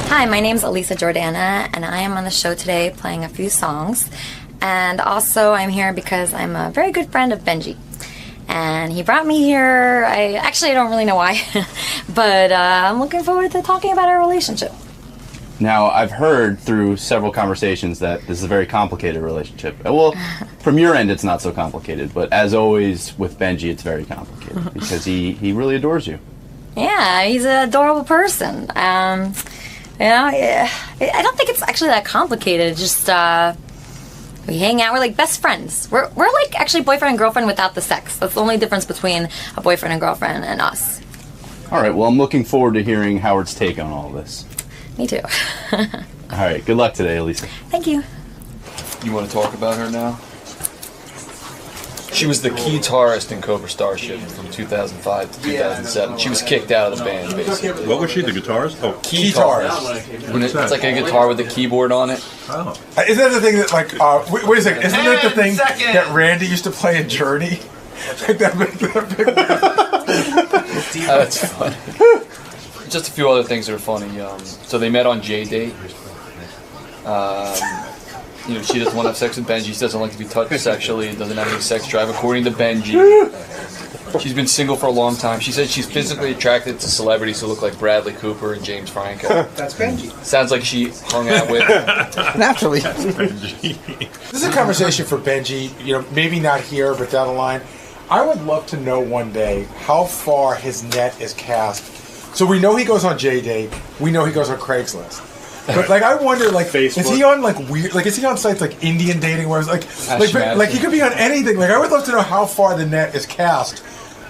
Hi, my name's Elisa Jordana, and I am on the show today playing a few songs. And also, I'm here because I'm a very good friend of Benji. And he brought me here. I don't really know why, but I'm looking forward to talking about our relationship. Now, I've heard through several conversations that this is a very complicated relationship. Well, from your end, it's not so complicated, but as always with Benji, it's very complicated because he really adores you. Yeah, he's an adorable person. I don't think it's actually that complicated. It's just we hang out. We're like best friends. We're like actually boyfriend and girlfriend without the sex. That's the only difference between a boyfriend and girlfriend and us. All right. Well, I'm looking forward to hearing Howard's take on all this. Me too. All right. Good luck today, Elisa. Thank you. You want to talk about her now? She was the guitarist in Cobra Starship from 2005 to 2007. She was kicked out of the band, basically. What was she, the guitarist? Oh, Guitarist. It's like a guitar with a keyboard on it. oh. Isn't that the thing that, like, wait a second, isn't that the thing that Randy used to play in Journey? Like that big Oh, that's funny. Just a few other things that are funny. So they met on J-Date. She doesn't want to have sex with Benji. She doesn't like to be touched sexually. Doesn't have any sex drive, according to Benji. She's been single for a long time. She said she's physically attracted to celebrities who look like Bradley Cooper and James Franco. That's Benji. Sounds like she hung out with. Naturally. This is a conversation for Benji, maybe not here, but down the line. I would love to know one day how far his net is cast. So we know he goes on J-Date. We know he goes on Craigslist. But like, I wonder, like, Facebook. Is he on like weird? Like, is he on sites like Indian dating, where it's like he could be on anything? Like, I would love to know how far the net is cast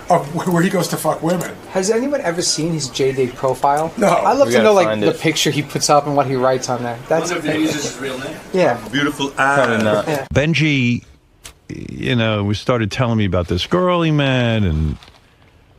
of where he goes to fuck women. Has anyone ever seen his J-Date profile? No. I'd love We to know, gotta like, find the it. picture he puts up and what he writes on there. That's Wonder if he uses his real name. yeah. Beautiful Probably not. Yeah. Benji, we started telling me about this girl he met, and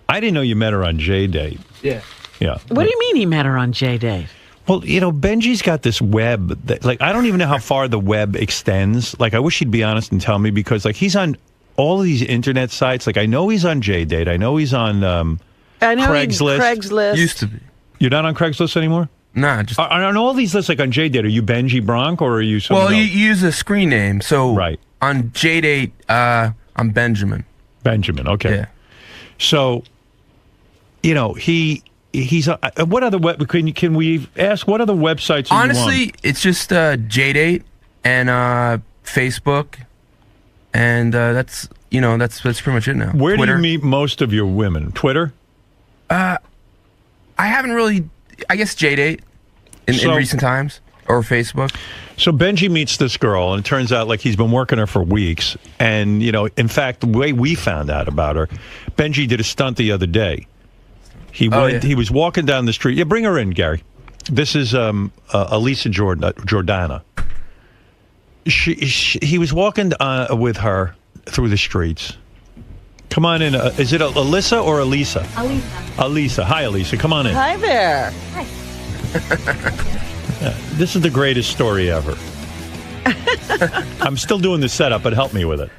I didn't know you met her on J-Date. Yeah. Yeah. What do you mean he met her on J-Date? Well, Benji's got this web that, like, I don't even know how far the web extends. Like, I wish he'd be honest and tell me, because, like, he's on all of these internet sites. Like, I know he's on J-Date. I know he's on I know Craigslist. Craigslist. Used to be. You're not on Craigslist anymore? Nah, just... On all these lists, like on J-Date, are you Benji Bronk or are you someone Well, you else? use a screen name. So Right. on J-Date, I'm Benjamin. Benjamin, okay. Yeah. So, he's what other can we ask what other websites are Honestly, you on? it's just J-Date and Facebook, and that's pretty much it now. Where Twitter. do you meet most of your women? Twitter? I haven't really. I guess J-Date in recent times, or Facebook. So Benji meets this girl, and it turns out like he's been working her for weeks. And in fact, the way we found out about her, Benji did a stunt the other day. He was walking down the street. Yeah, bring her in, Gary. This is Elisa Jordana. He was walking with her through the streets. Come on in. Is it Alyssa or Elisa? Elisa. Elisa. Hi, Elisa. Come on in. Hi there. This is the greatest story ever. I'm still doing the setup, but help me with it.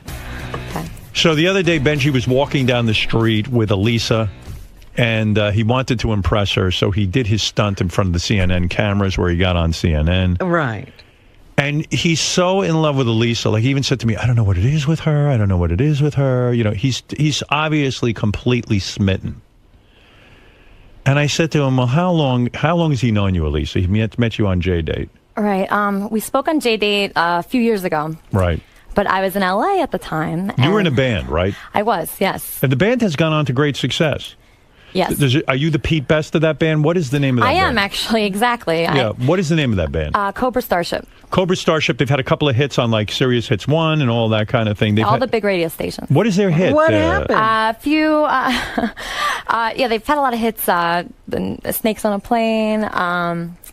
Okay. So the other day, Benji was walking down the street with Elisa, and he wanted to impress her, so he did his stunt in front of the CNN cameras where he got on CNN. Right. And he's so in love with Elisa. Like, he even said to me, I don't know what it is with her. I don't know what it is with her. He's obviously completely smitten. And I said to him, well, how long has he known you, Elisa? He met you on J-Date. Right. We spoke on J-Date a few years ago. Right. But I was in LA at the time. You were in a and band, right? I was, yes. And the band has gone on to great success. Yes. Are you the Pete Best of that band? What is the name of that band? I am, actually, exactly. Yeah. What is the name of that band? Cobra Starship. Cobra Starship. They've had a couple of hits on like Sirius Hits 1 and all that kind of thing. All the big radio stations. What is their hit? What happened? A few, they've had a lot of hits. The Snakes on a Plane.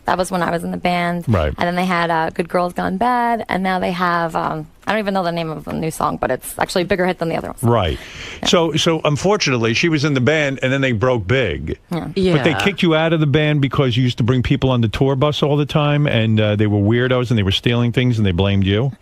That was when I was in the band. Right. And then they had Good Girls Gone Bad. And now they have, I don't even know the name of the new song, but it's actually a bigger hit than the other ones. Right. Yeah. So unfortunately, she was in the band and then they broke big. Yeah. But they kicked you out of the band because you used to bring people on the tour bus all the time and they were weirdos and they were stealing things and they blamed you?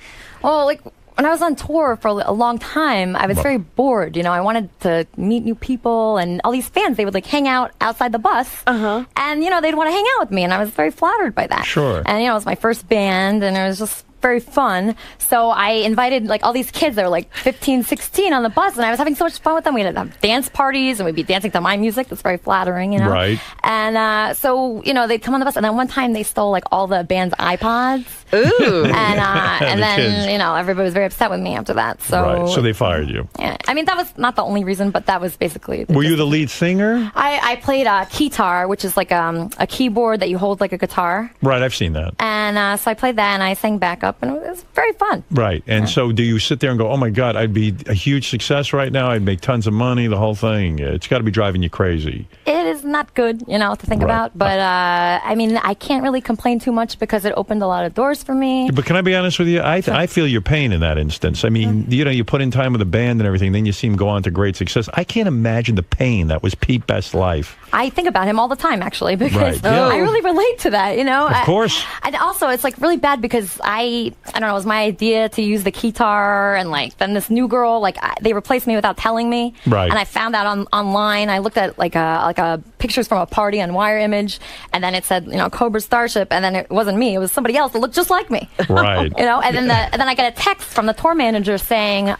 Well, like, when I was on tour for a long time, I was very bored. I wanted to meet new people, and all these fans, they would like hang out outside the bus, and they'd want to hang out with me, and I was very flattered by that. Sure. And it was my first band, and it was just very fun. So I invited like all these kids that were like 15, 16 on the bus, and I was having so much fun with them. We'd have dance parties, and we'd be dancing to my music. That's very flattering, Right. And so they'd come on the bus, and then one time they stole like all the band's iPods. Ooh. And then kids. everybody was very upset with me after that. So Right. So they fired you. yeah, I mean that was not the only reason, but that was basically. Were you the lead singer? I played a keytar, which is like a keyboard that you hold like a guitar, Right. I've seen that. and so I played that, and I sang backup, and it was very fun. Right. And so do you sit there and go, oh my God, I'd be a huge success right now. I'd make tons of money, the whole thing. It's got to be driving you crazy. It is not good, to think Right. about, but I mean, I can't really complain too much because it opened a lot of doors for me. But can I be honest with you? I feel your pain in that instance. I mean, you put in time with a band and everything, then you see him go on to great success. I can't imagine the pain that was Pete Best's life. I think about him all the time, actually, because Right, yeah. I really relate to that, Of course. And also, it's like really bad because I don't know, it was my idea to use the keytar, and like then this new girl, they replaced me without telling me. Right. And I found out online. I looked at like a pictures from a party on Wire Image, and then it said Cobra Starship, and then it wasn't me. It was somebody else that looked just like me. Right. And then I get a text from the tour manager saying,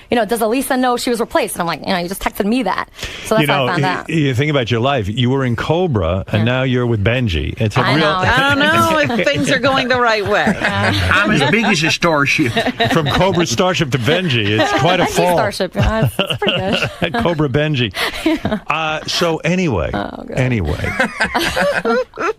does Elisa know she was replaced? And I'm like, you just texted me that. So that's how I found out. You think about your life. You were in Cobra, and now you're with Benji. It's a I real. know. I don't know if things are going the right way. I'm as big as a starship. From Cobra Starship to Benji, it's quite a Benji fall. Starship, it's pretty good. Cobra Benji. So anyway,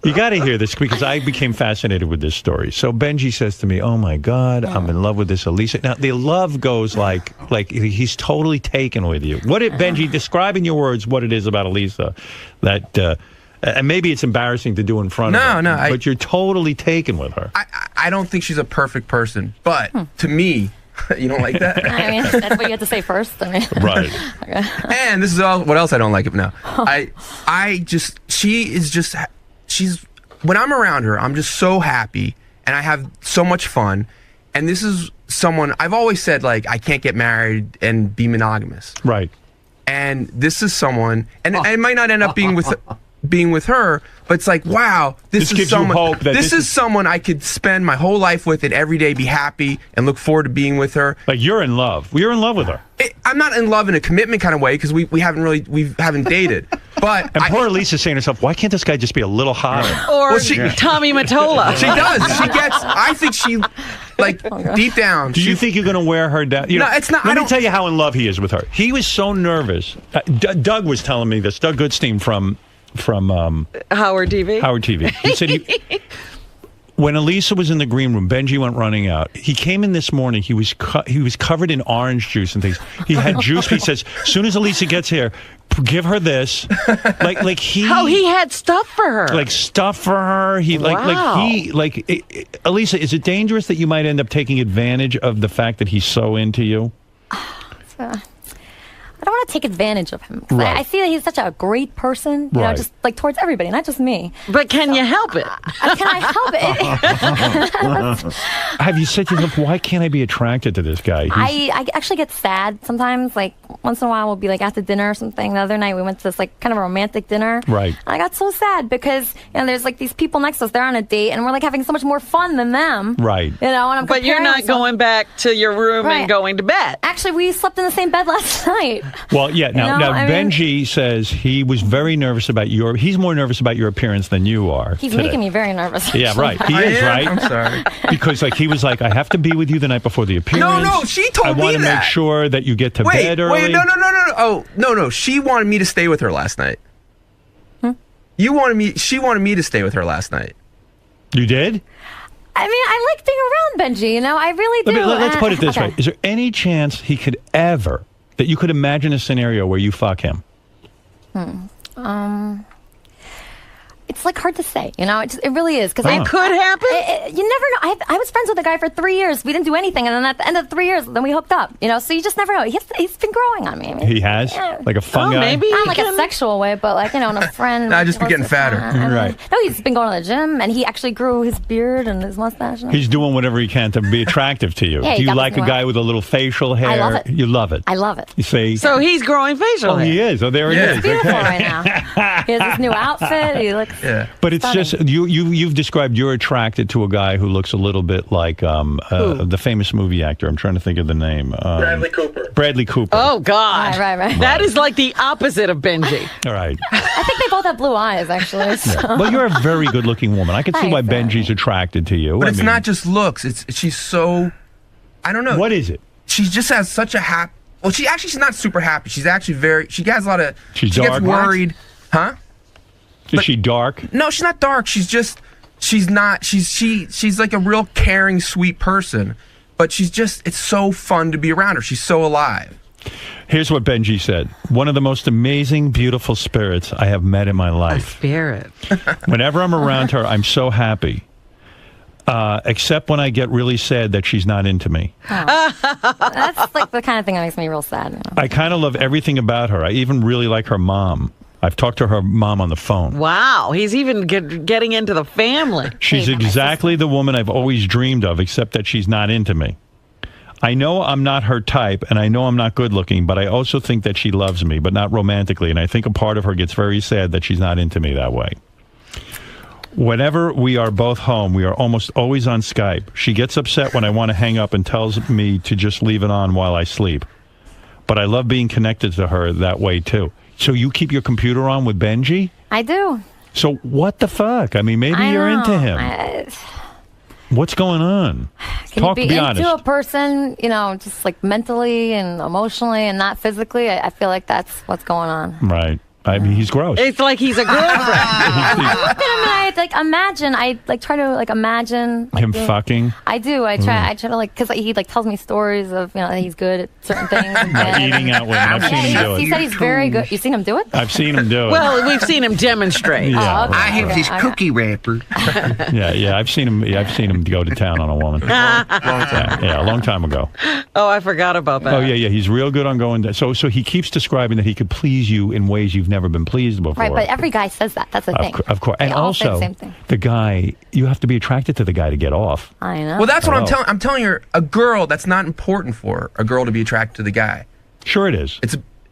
you got to hear this because I became fascinated with this story. So Benji says to me, "Oh my God, I'm in love with this Elisa." Now the love goes like he's totally taken with you. What did Benji describe in your words? What it is about Elisa that? And maybe it's embarrassing to do in front of her. But you're totally taken with her. I don't think she's a perfect person, but to me, you don't like that? I mean, that's what you have to say first. I mean. Right. And this is what else I don't like it now. She's when I'm around her, I'm just so happy and I have so much fun. And this is someone I've always said, like, I can't get married and be monogamous. Right. And this is someone, and it might not end up being with her, but it's like, wow, this is gives someone. you hope that this is someone I could spend my whole life with and every day be happy and look forward to being with her. Like you're in love. You're in love with her. I'm not in love in a commitment kind of way because we haven't dated. But And poor Lisa's saying to herself, why can't this guy just be a little hotter? Or Tommy Mottola. She does. I think she, deep down. Do you think you're going to wear her down? No, it's not. Let me tell you how in love he is with her. He was so nervous. Doug was telling me this. Doug Goodstein from Howard TV. Howard TV. He said when Elisa was in the green room, Benji went running out. He came in this morning. He was covered in orange juice and things. He had juice. He says, as soon as Elisa gets here, give her this. He had stuff for her. Like stuff for her. Elisa, is it dangerous that you might end up taking advantage of the fact that he's so into you? I don't want to take advantage of him. 'Cause Right. I see that he's such a great person, just like towards everybody, not just me. But can you help it? Can I help it? Have you said to yourself, why can't I be attracted to this guy? I actually get sad sometimes. Like once in a while, we'll be like at the dinner or something. The other night, we went to this like kind of a romantic dinner. Right. And I got so sad because there's like these people next to us. They're on a date, and we're like having so much more fun than them. Right. And I'm. But you're not going back to your room and going to bed. Actually, we slept in the same bed last night. Well, yeah. Now Benji says he was very nervous about he's more nervous about your appearance than you are. He's today. making me very nervous. Yeah, right. He is, right? I'm sorry. Because he was like, I have to be with you the night before the appearance. No, she told me that. I want to make sure that you get to bed early. Wait, no. Oh, no. She wanted me to stay with her last night. She wanted me to stay with her last night. You did? I mean, I like being around Benji. I really do. Let's put it this okay. way. Is there any chance he could ever, that you could imagine a scenario where you fuck him? it's like hard to say, you know. It really is because It could happen. you never know. I was friends with a guy for 3 years. We didn't do anything, and then at the end of 3 years, then we hooked up. You know, so you just never know. He's been growing on me. I mean, He has? Like a fungi? maybe. not like a sexual way, but like, you know, in a friend. Nah, just be getting fatter. Right. No, he's been going to the gym, and he actually grew his beard and his mustache. He's doing whatever he can to be attractive to you. Yeah, Do he you like a definitely guy with a little facial hair? I love it. You love it. I love it. You see? So he's growing facial hair. He is. Oh, there it is. He's beautiful Okay. right now. He has this new outfit. He looks. Yeah. But it's stunning. just you've described you're attracted to a guy who looks a little bit like the famous movie actor. I'm trying to think of the name. Bradley Cooper. Bradley Cooper. Oh God! Right. That is like the opposite of Benji. All right. I think they both have blue eyes, actually. So. Well, you're a very good-looking woman. I can see why Thanks, Benji's attracted to you. But I it's mean, not just looks. She's so. I don't know. What is it? She just has such a happy. Well, she's not super happy. She's actually very. She has a lot of. She's she dark. gets worried, huh? Is she dark? No, she's not dark. She's not. She's like a real caring, sweet person. But she's just. It's so fun to be around her. She's so alive. Here's what Benji said. One of the most amazing, beautiful spirits I have met in my life. Spirit. Whenever I'm around her, I'm so happy. Except when I get really sad that she's not into me. That's like the kind of thing that makes me real sad. You know? I kind of love everything about her. I even really like her mom. I've talked to her mom on the phone. Wow, he's even getting into the family. She's exactly the woman I've always dreamed of, except that she's not into me. I know I'm not her type, and I know I'm not good looking, but I also think that she loves me, but not romantically, and I think a part of her gets very sad that she's not into me that way. Whenever we are both home, we are almost always on Skype. She gets upset when I want to hang up and tells me to just leave it on while I sleep. But I love being connected to her that way, too. So you keep your computer on with Benji? I do. So what the fuck? I mean, maybe you're into him. What's going on? Can you be honest. into a person, you know, just like mentally and emotionally and not physically? I feel like that's what's going on. Right. I mean, he's gross. It's like he's a girlfriend. I look at him and I like imagine. I like try to like imagine like, him fucking. I do. I try to like because he like tells me stories of that he's good at certain things. Eating out women. I've seen him do it. He said he's very good. You seen him do it? I've seen him do it. Well, we've seen him demonstrate. Yeah. Oh, okay. I have this cookie wrapper. Yeah. I've seen him. I've seen him go to town on a woman. Yeah, a long time ago. Oh, I forgot about that. Oh yeah. He's real good on going. So he keeps describing that he could please you in ways you've never been pleased before. Right, but every guy says that. That's the thing. Of course. And They all say also, the same thing. the guy, you have to be attracted to the guy to get off. I know. Well, that's what Oh. I'm telling her. A girl, that's not important for her. A girl to be attracted to the guy. Sure it is.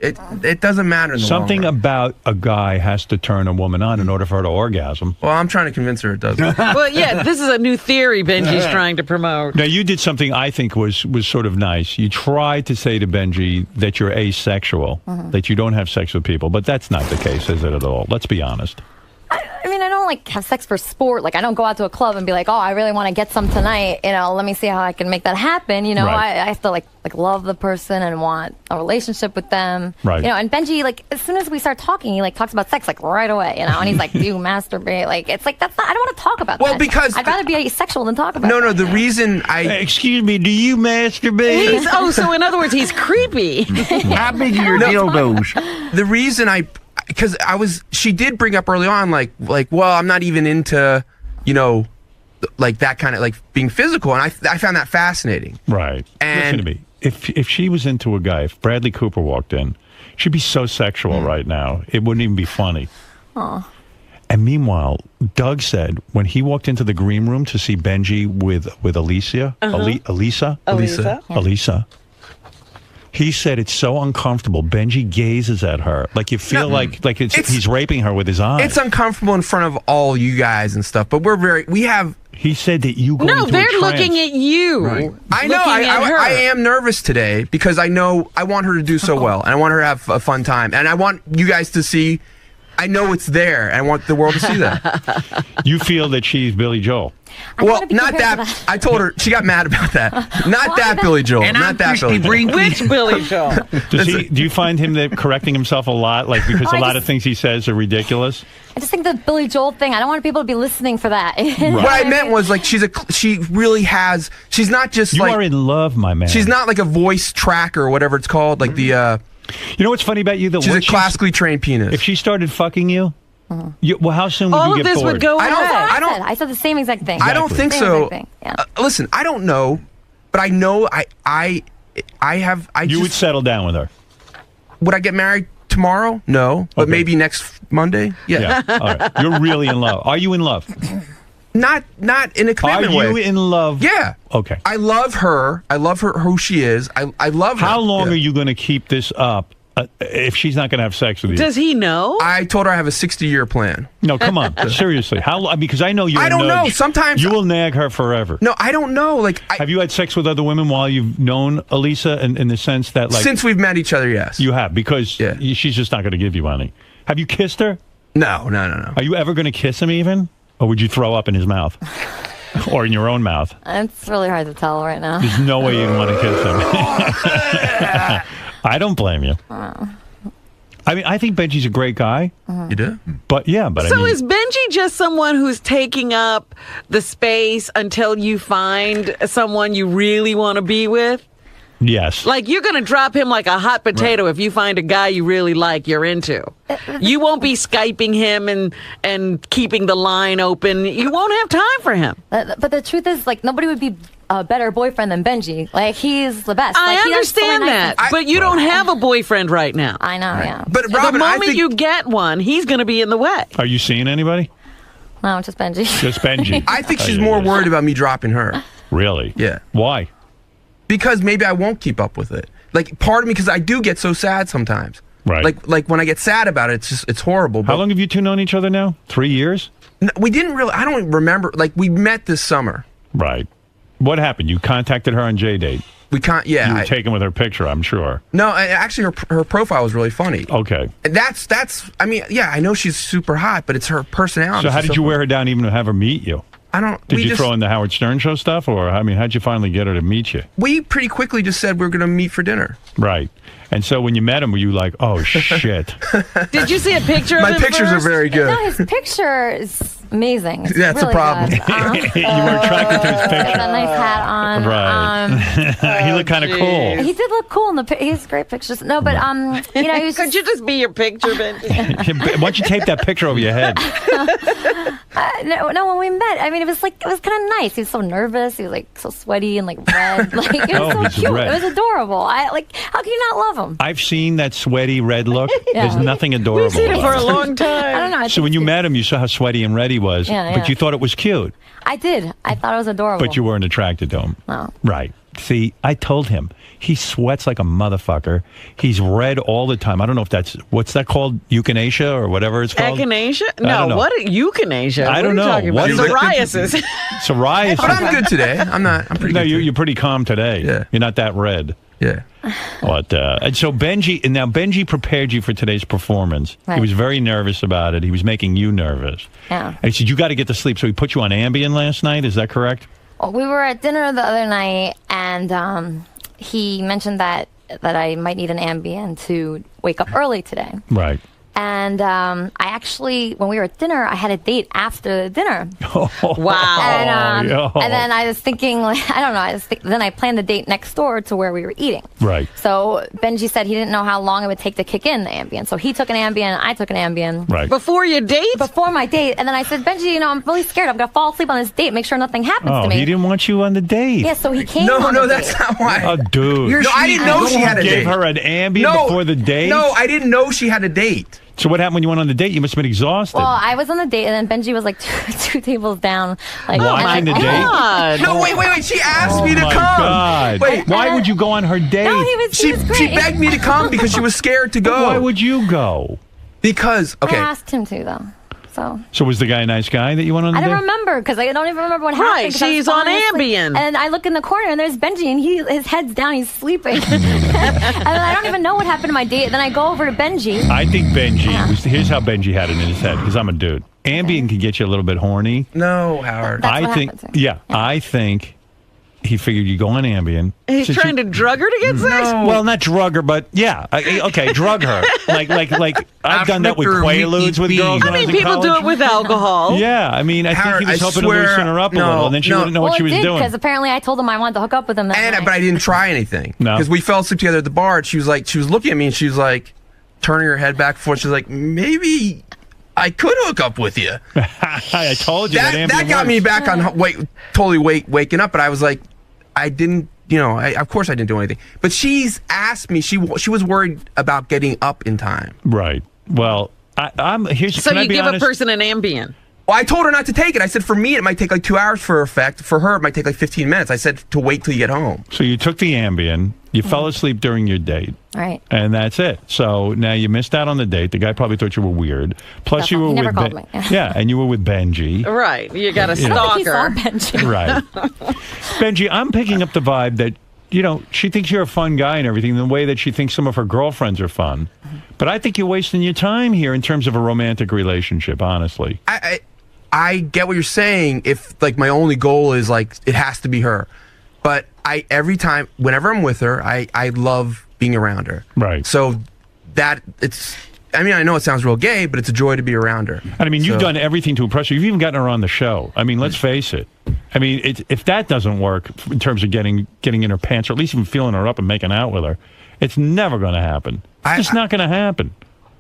It doesn't matter in the Something long run. about a guy has to turn a woman on in order for her to orgasm. Well, I'm trying to convince her it doesn't. Well, yeah, this is a new theory Benji's trying to promote. Now, you did something I think was sort of nice. You tried to say to Benji that you're asexual, that you don't have sex with people, but that's not the case, is it at all? Let's be honest. I mean, I don't like have sex for sport. Like, I don't go out to a club and be like, oh, I really want to get some tonight. You know, let me see how I can make that happen. You know, Right. I have to like love the person and want a relationship with them. Right. You know, and Benji, like, as soon as we start talking, he like talks about sex like right away. You know, and he's like, do you masturbate? Like, it's like that's not. I don't want to talk about Well, that. because I'd rather be asexual than talk about. No, that. the reason I Excuse me, do you masturbate? So in other words, he's creepy. How big are your dildos? the reason because she did bring up early on like well, I'm not even into like that kind of like being physical, and I found that fascinating. Right. And- listen to me. If she was into a guy, if Bradley Cooper walked in, she'd be so sexual right now. It wouldn't even be funny. Aw. And meanwhile, Doug said when he walked into the green room to see Benji with Alicia, Elisa, he said it's so uncomfortable. Benji gazes at her like you feel like he's raping her with his eyes. It's uncomfortable in front of all you guys and stuff, but He said that you go No, into a they're trance. looking at you. Right. I know. Looking at her. I am nervous today because I know I want her to do so well, and I want her to have a fun time, and I want you guys to see. I know it's there, and I want the world to see that. You feel that she's Billy Joel. I Well, wanna be not compared that. to that. I told her she got mad about that. Not that Billy Joel. And Not I'm that Christy Billy Joel. Brinkley. Which Billy Joel? Do you find him that correcting himself a lot, like because Oh, a I lot of just- things he says are ridiculous? I just think the Billy Joel thing. I don't want people to be listening for that. What I meant was like she really has. She's not just You like are in love, my man. she's not like a voice tracker or whatever it's called. Like the You know what's funny about you? That she's a once classically trained if pianist. she started fucking you, Well, how soon would All you of get this bored? would go away. I said the same exact thing. I don't think Same so. exact thing, yeah. Listen, I don't know, but I know I You would settle down with her. Would I get married tomorrow? No, but Okay. maybe next Monday. Yeah. All right. You're really in love. Are you in love? Not in a commitment way. Are you in love? Yeah. Okay. I love her. I love her who she is. I love her. How long Yeah. are you going to keep this up if she's not going to have sex with you? Does he know? I told her I have a 60-year plan. No, come on. Seriously. How? Because I know you. I don't know. Sometimes you will nag her forever. No, I don't know. Like, have you had sex with other women while you've known Elisa? In the sense that, like, since we've met each other, yes. You have, because she's just not going to give you any. Have you kissed her? No. Are you ever going to kiss him even? Or would you throw up in his mouth? Or in your own mouth? It's really hard to tell right now. There's no way you'd want to kiss him. I don't blame you. I mean, I think Benji's a great guy. You do? But I So mean, is Benji just someone who's taking up the space until you find someone you really want to be with? yes. Like, you're going to drop him like a hot potato if you find a guy you really like you're into. You won't be Skyping him and keeping the line open. You won't have time for him. But the truth is, like, nobody would be a better boyfriend than Benji. Like, he's the best. I Like, he does so understand many that, nice but you don't have a boyfriend right now. I know, yeah. But The Robin, I moment think you get one, he's going to be in the way. Are you seeing anybody? No, just Benji. Just Benji. I think Oh, she's yeah, more yeah. worried about me dropping her. Really? Yeah. Why? Because maybe I won't keep up with it. Like, part of me, because I do get so sad sometimes. Right. Like when I get sad about it, it's horrible. How But long have you two known each other now? 3 years? we didn't really. I don't remember. Like, we met this summer. Right. What happened? You contacted her on J-Date. We can't. You Yeah. were taken with her picture, I'm sure. No, actually, her profile was really funny. Okay. And that's. I mean, yeah, I know she's super hot, but it's her personality. So how did you wear her down even to have her meet you? I don't. Did we you just, throw in the Howard Stern show stuff? Or, I mean, how'd you finally get her to meet you? We pretty quickly just said we were going to meet for dinner. Right. And so when you met him, were you like, oh, shit? Did you see a picture of My him pictures first? are very good. No, his picture is amazing. It's That's a really problem. good. You were attracted to his He had a picture. nice hat on. Right. He looked kind of cool. He did look cool in the he has great pictures. No, but you know, he was Could you just be your picture, Benji? Why don't you tape that picture over your head? no, when we met, I mean, it was kind of nice. He was so nervous. He was like so sweaty and like red. Like it was Oh, he's so cute. red. It was adorable. How can you not love him? I've seen that sweaty red look. Yeah. There's nothing adorable We've seen it for about a it. long time. I don't know. I So think when you it's met him, you saw how sweaty and red he was, Yeah, but yeah. you thought it was cute, I did. I thought it was adorable. but you weren't attracted to him. No. Right. See, I told him. He sweats like a motherfucker. He's red all the time. I don't know if what's that called? Euthanasia or whatever it's called? Echinacea? I don't know. No, what? Euthanasia? I What don't are you know. talking about? What- Psoriasis. Psoriasis. But I'm good today. I'm pretty No, good. you're pretty calm today. Yeah. You're not that red. Yeah. But and so Benji prepared you for today's performance. He Right. was very nervous about it. He was making you nervous. Yeah. And he said, you got to get to sleep. So he put you on Ambien last night. Is that correct? Well, we were at dinner the other night, and he mentioned that I might need an Ambien to wake up early today. Right. And I actually, when we were at dinner, I had a date after the dinner. Wow. And then I was thinking, like, I don't know. Then I planned the date next door to where we were eating. Right. So Benji said he didn't know how long it would take to kick in the Ambien. So he took an Ambien, I took an Ambien. Right. Before your date? Before my date. And then I said, Benji, I'm really scared. I'm going to fall asleep on this date. Make sure nothing happens Oh, to me. he didn't want you on the date. Yeah, so he came No, on the that's date. not why. Oh, dude. No, I didn't know she had a Gave date. her an Ambien before the date? No, I didn't know she had a date. So what happened when you went on the date? You must have been exhausted. Well, I was on the date, and then Benji was like two tables down. Like, Watching the date? God. No, wait. She asked me to my come. God. Wait, Why would you go on her date? No, he was she great. begged me to come because she was scared to go. Why would you go? Because I okay, asked him to, though. So was the guy a nice guy that you went on the I date? don't remember because I don't even remember what happened. Right, 'cause I was she's on falling asleep. Ambien. And I look in the corner and there's Benji and his head's down, he's sleeping. And then I don't even know what happened to my date. Then I go over to Benji. I think Benji, here's how Benji had it in his head, because I'm a dude. Ambien can get you a little bit horny. no, Howard. That's what think, happened to me. yeah, I think he figured you go on Ambien. He's Since trying to drug her to get sex? Well, not drug her, but yeah, okay, drug her. Like I've done that with After Quaaludes with meat girls. beans. when I mean, was in people do college. it with alcohol. Yeah, I mean, I Howard, think he was I hoping swear- to loosen her up a no, little, and then she no. wouldn't know what Well, she it was did doing. because apparently I told him I wanted to hook up with him that night. But I didn't try anything. No. Because we fell asleep together at the bar. And she was looking at me and she was like turning her head back and forth. She was like, maybe I could hook up with you. I told you That got me back on waking up, but I was like, I didn't, of course I didn't do anything. But she's asked me, she was worried about getting up in time. Right. Well, I'm here's. So can I you be give honest? a person an Ambien. Well, I told her not to take it. I said, for me, it might take like 2 hours for effect. For her, it might take like 15 minutes. I said to wait till you get home. So you took the Ambien. You fell asleep during your date. Right. And that's it. So now you missed out on the date. The guy probably thought you were weird. Plus, Definitely. you were He never with called me. Yeah, and you were with Benji. Right. You got a I don't think he saw stalker. Benji. Right. Benji, I'm picking up the vibe that, she thinks you're a fun guy and everything, the way that she thinks some of her girlfriends are fun. But I think you're wasting your time here in terms of a romantic relationship, honestly. I get what you're saying if, like, my only goal is, like, it has to be her. But every time, whenever I'm with her, I love being around her. Right. So I know it sounds real gay, but it's a joy to be around her. And I mean, you've done everything to impress her. You've even gotten her on the show. I mean, let's face it. I mean, if that doesn't work in terms of getting in her pants, or at least even feeling her up and making out with her, it's never going to happen. It's just not going to happen.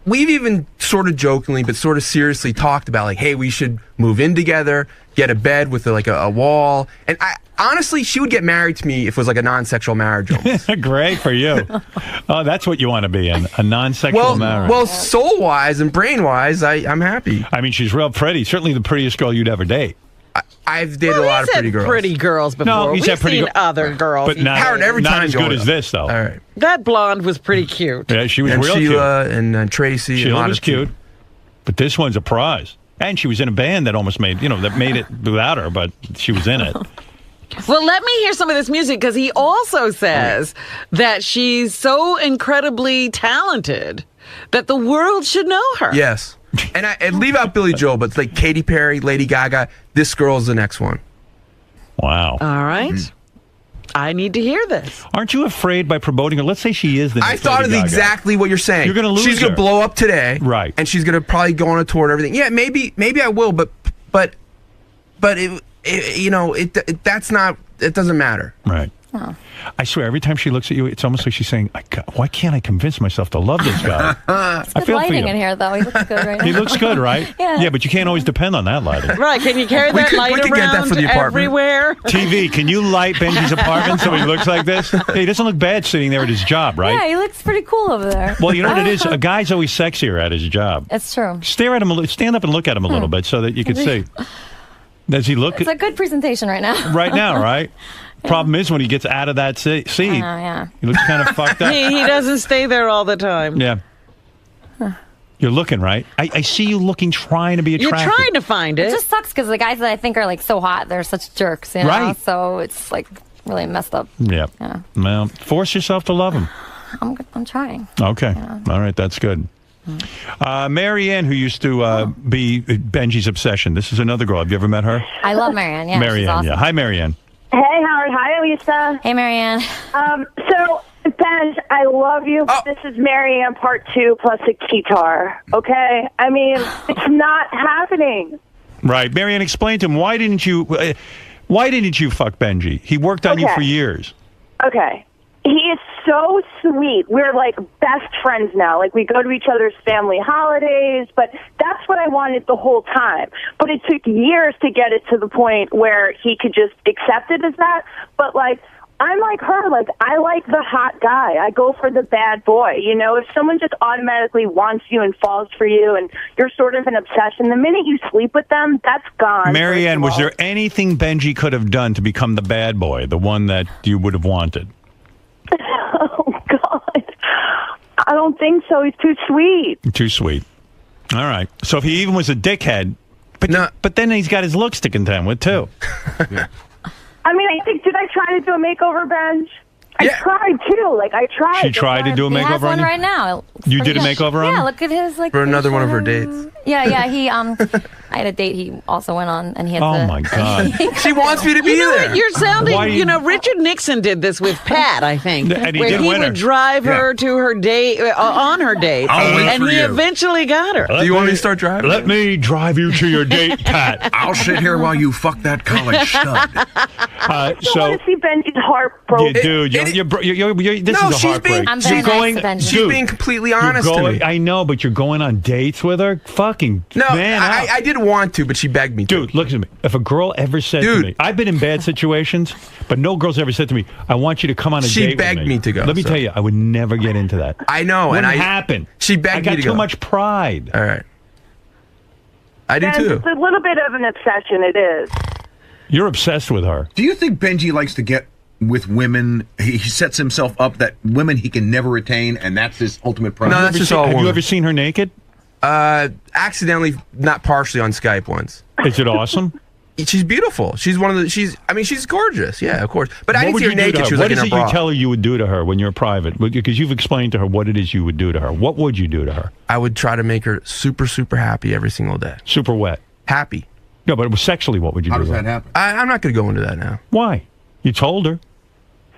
We've even sort of jokingly, but sort of seriously talked about, like, hey, we should move in together, get a bed with like a wall. And honestly, she would get married to me if it was like a non-sexual marriage. Great for you. Oh, that's what you want to be in, a non-sexual marriage. Well, soul-wise and brain-wise, I'm happy. I mean, she's real pretty. Certainly the prettiest girl you'd ever date. I've dated a lot of pretty girls. Pretty girls before. No, you We've said pretty seen other girls. But not, Howard, every not time as good as this, though. All right. That blonde was pretty cute. Yeah, she was And real Sheila cute. and Tracy. and a Sheila lot was of people. cute. But this one's a prize. And she was in a band that almost made it without her, but she was in it. Well, let me hear some of this music, because he also says that she's so incredibly talented that the world should know her. Yes. And leave out Billy Joel, but it's like Katy Perry, Lady Gaga. This girl's the next one. Wow. All right. I need to hear this. Aren't you afraid by promoting her? Let's say she is the next I thought Lady of Gaga. exactly what you're saying. You're going to lose She's going her. to blow up today. Right. And she's going to probably go on a tour and everything. Yeah, maybe I will, but that's not, it doesn't matter. Right. Oh. I swear, every time she looks at you, it's almost like she's saying, why can't I convince myself to love this guy? I Good feel for lighting you. in here, though. He looks good right now. He looks good, right? Yeah. Yeah, but you can't always depend on that lighting. Right. Can you carry that light we could get that around for the apartment. everywhere? TV, can you light Benji's apartment so he looks like this? Hey, he doesn't look bad sitting there at his job, right? Yeah, he looks pretty cool over there. Well, you know what it is? A guy's always sexier at his job. It's true. Stare at him, stand up and look at him a little bit so that you can see. Does he look It's a good presentation right now. right now, right? Problem is when he gets out of that seat, yeah. he looks kind of fucked up. He doesn't stay there all the time. Yeah. You're looking, right? I see you looking, trying to be You're attractive. trying to find It it. just sucks because the guys that I think are like so hot, they're such jerks, you know? Right. So it's like really messed up. Yeah. Yeah. Well, force yourself to love him. I'm trying. Okay. All right. That's good. Marianne, who used to be Benji's obsession. This is another girl. Have you ever met her? I love Marianne. Yeah, she's Marianne, awesome. yeah. Hi, Marianne. Hey, Howard. Hi, Elisa. Hey, Marianne. So, Ben, I love you. Oh. This is Marianne part 2 plus a guitar. Okay? I mean, it's not happening. Right. Marianne, explain to him, why didn't you fuck Benji? He worked on you Okay. for years. Okay. He is so sweet. We're like best friends now. Like we go to each other's family holidays, but that's what I wanted the whole time. But it took years to get it to the point where he could just accept it as that. But like, I'm like her. Like, I like the hot guy. I go for the bad boy. You know, if someone just automatically wants you and falls for you and you're sort of an obsession, the minute you sleep with them, that's gone. Marianne, was there anything Benji could have done to become the bad boy, the one that you would have wanted? Oh, God. I don't think so. He's too sweet. Too sweet. All right. So if he even was a dickhead, but then he's got his looks to contend with, too. I mean, I think, did I try to do a makeover, Ben? I tried, too. Like, I tried. She tried to do a He has makeover on one you? right now. You did a makeover on Yeah, him? look at his, like... For another one of her facial. dates. Yeah, he, I had a date he also went on, and he had Oh to. my God. She wants me to be You know there. what? You're sounding, Why you know, Richard Nixon did this with Pat, I think. And he where did he win her. would drive her to her date, on her date. I'll wait And for he you. eventually got her. Do you want me to start driving? Let me drive you to your date, Pat. I'll sit here while you fuck that college stud. I So, want to see Benji's heart yeah, broken. dude, this No, is a she's heartbreak. being- I'm very You're going, nice to Benji. She's dude, being completely you're honest to going- me. I know, but you're going on dates with her? Fucking No, man up. I didn't want to, but she begged me to. Dude, look at me. If a girl ever said to Dude. me, I've been in bad situations, but no girl's ever said to me, I want you to come on a She date with begged me to go, Let me so. tell you, I would never get into that. I know, and Wouldn't I happen. She begged I got me to too go. much pride. All right. I do And too. it's a little bit of an obsession, it is. You're obsessed with her. Do you think Benji likes to get with women? He sets himself up that women he can never attain, and that's his ultimate prize. No, that's just all Have you woman. ever seen her naked? Accidentally, not partially on Skype once. Is it awesome? She's beautiful. She's one of the. She's gorgeous. Yeah, of course. But I What didn't would see her you do to naked. her? She was What like in is her it bra. you tell her you would do to her when you're private? Because you've explained to her what it is you would do to her. What would you do to her? I would try to make her super, super happy every single day. Super wet. Happy. No, but sexually, what would you How do does to her? that happen? I'm not going to go into that now. Why? You told her.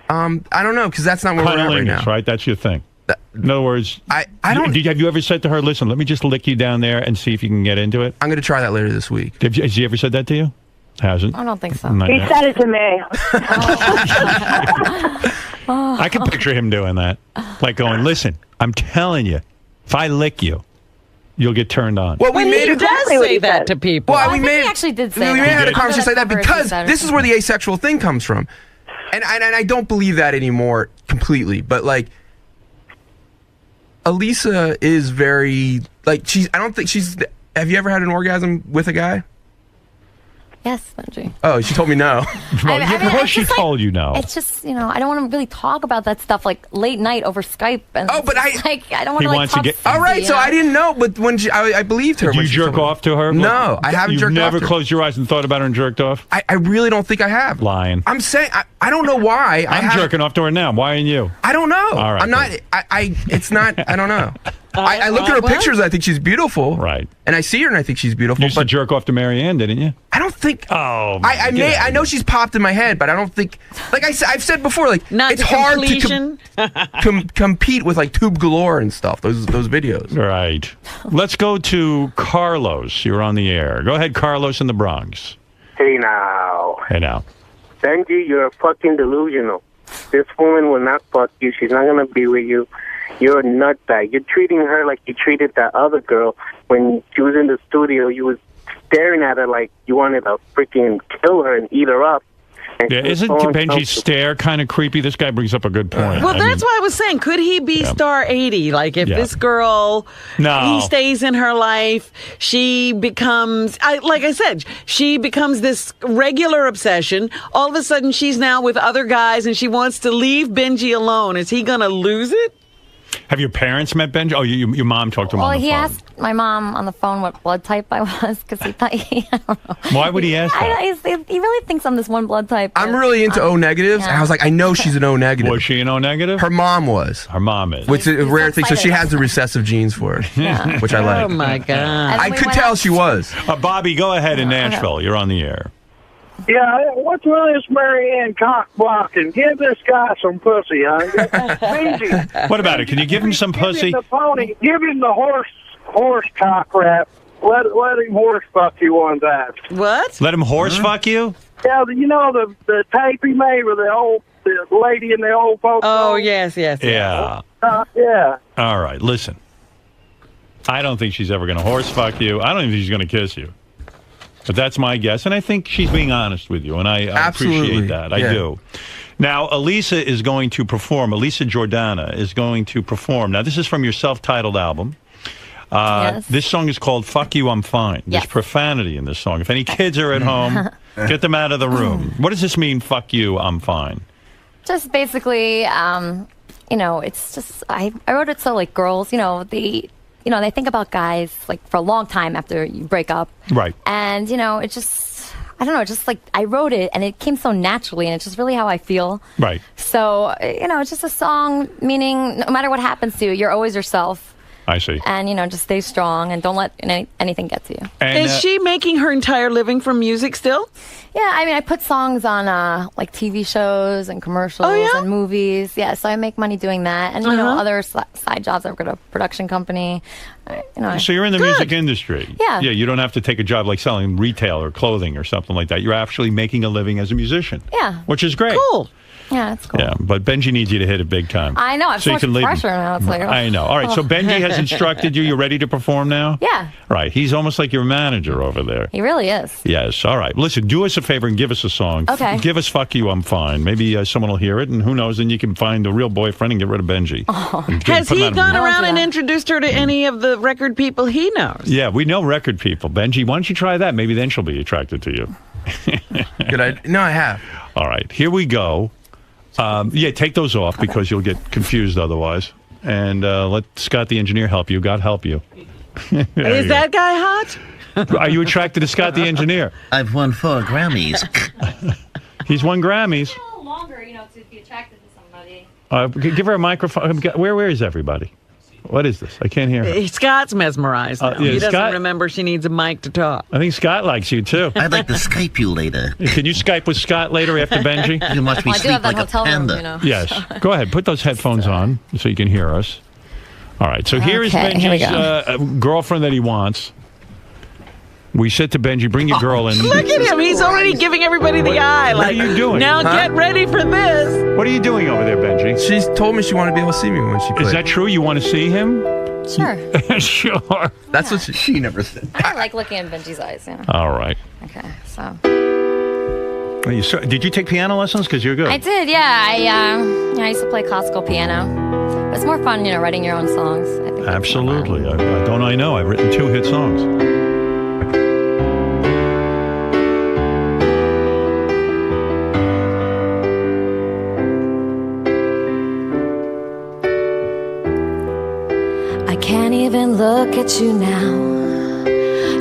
I don't know because that's not where we're at right Cunnilingus, now. right? That's your thing. In other words, I don't. Have you ever said to her, listen, let me just lick you down there and see if you can get into it? I'm going to try that later this week. Has he ever said that to you? Hasn't? I don't think so. Not He yet. said it to me. I can picture him doing that. Like going, listen, I'm telling you, if I lick you, you'll get turned on. Well, we He made it. does exactly what say he that said. to people. Well, I we think he made actually did say we that. had a I'm conversation like gonna that cover if he because said it. this is where the asexual thing comes from, and I don't believe that anymore completely. But like, Elisa is very like she's. I don't think she's. Have you ever had an orgasm with a guy? Yes, Benji. Oh, she told me no. Well, I of mean, course it's she just like- told you no. It's just, I don't want to really talk about that stuff like late night over Skype. And Oh, but it's like, I don't want He to like wants to talk get- sexy, All right, so you know? I didn't know, but when I believed her. Do when you she jerk told me. off to her? No, I haven't You've jerked never off to her. closed your eyes and thought about her and jerked off? I really don't think I have. Lying. I'm saying I don't know why. I'm jerking off to her now. Why ain't you? I don't know. All right, I'm not. good. It's not. I don't know. I looked at her What? pictures. I think she's beautiful. Right. And I see her and I think she's beautiful. You used to But jerk off to Marianne, didn't you? I don't think. Oh, I get out I of know here. she's popped in my head, but I don't think. Like I've said before, like Not it's to hard completion. to compete with like Tube Galore and stuff. Those videos. Right. Let's go to Carlos. You're on the air. Go ahead, Carlos in the Bronx. Hey now. Hey now. Benji, you're fucking delusional. This woman will not fuck you. She's not going to be with you. You're a nutbag. You're treating her like you treated that other girl when she was in the studio. You was staring at her like you wanted to freaking kill her and eat her up. And Yeah, she was isn't so Benji's uncomfortable. stare kind of creepy? This guy brings up a good point. Well, I that's mean, why I was saying, could he be star 80? Like, if Yeah. this girl, No. he stays in her life, she becomes, like I said, she becomes this regular obsession. All of a sudden, she's now with other guys and she wants to leave Benji alone. Is he going to lose it? Have your parents met Benji? Oh, your mom talked to him Well, on the he phone. asked my mom on the phone what blood type I was because he thought, I don't know. Why would he ask that? He really thinks I'm this one blood type. I'm really into O negatives. yeah. I was like, I know she's an O negative. Was she an O negative? Her mom was. Her mom is. Which is a He's rare so thing. So she excited. has the recessive genes for it, Yeah. which I like. Oh, my God. And I we could went tell out- she was. Bobby, go ahead in Nashville. You're on the air. Yeah, what's with this Marianne cock blocking? Give this guy some pussy, huh? Benji, What about it? Can you give him some give him pussy? the pony. Give him the horse cock rap. Let him horse fuck you one time. What? Let him horse fuck you? Yeah, you know the tape he made with the lady in the old folks. Oh, yes. Yeah. Yeah. All right, listen. I don't think she's ever going to horse fuck you. I don't even think she's going to kiss you. But that's my guess, and I think she's being honest with you, and I Absolutely. appreciate that. I Yeah. do. Now, Elisa is going to perform. Elisa Jordana is going to perform. Now, this is from your self-titled album. Yes. This song is called Fuck You, I'm Fine. There's Yes. profanity in this song. If any kids are at home, get them out of the room. What does this mean, fuck you, I'm fine? Just basically, it's just I wrote it so like girls, they think about guys like for a long time after you break up, Right. and it just I don't know, just like I wrote it and it came so naturally, and it's just really how I feel. Right. So it's just a song meaning no matter what happens to you, you're always yourself. I see. And, just stay strong and don't let anything get to you. And, Is she making her entire living from music still? Yeah, I put songs on like TV shows and commercials and movies. Yeah, so I make money doing that. And, other side jobs. I've got a production company. So you're in the music industry. Yeah. Yeah, you don't have to take a job like selling retail or clothing or something like that. You're actually making a living as a musician. Yeah. Which is great. Cool. Yeah, that's cool. Yeah, but Benji needs you to hit it big time. I know. I have so much pressure now. It's like, I know. All right, so Benji has instructed you. You're ready to perform now? Yeah. Right. He's almost like your manager over there. He really is. Yes. All right. Listen, do us a favor and give us a song. Okay. Give us Fuck You, I'm Fine. Maybe someone will hear it, and who knows, then you can find a real boyfriend and get rid of Benji. Has he gone around and introduced her to any of the record people he knows? Yeah, we know record people. Benji, why don't you try that? Maybe then she'll be attracted to you. No, I have. All right. Here we go. Take those off because you'll get confused otherwise. And let Scott the engineer help you. God help you. Is that guy hot? Are you attracted to Scott the engineer? I've won 4 Grammys. He's won Grammys. A little longer, to be attracted to somebody. Give her a microphone. Where is everybody? What is this? I can't hear her. Scott's mesmerized now. He doesn't Scott, remember she needs a mic to talk. I think Scott likes you, too. I'd like to Skype you later. Can you Skype with Scott later after Benji? You watch me sleep like a panda. Room, Yes. Go ahead. Put those headphones on so you can hear us. All right. So here is Benji's girlfriend that he wants. We said to Benji, bring your girl in. Look at him. He's already giving everybody the eye. What are you doing? Now get ready for this. What are you doing over there, Benji? She's told me she wanted to be able to see me when she plays. Is that true? You want to see him? Sure. Sure. That's what she never said. I like looking in Benji's eyes. All right. Okay, so. Did you take piano lessons? Because you're good. I did, yeah. I used to play classical piano. It's more fun, writing your own songs. I think Absolutely. I know. I've written 2 hit songs. I can't even look at you now.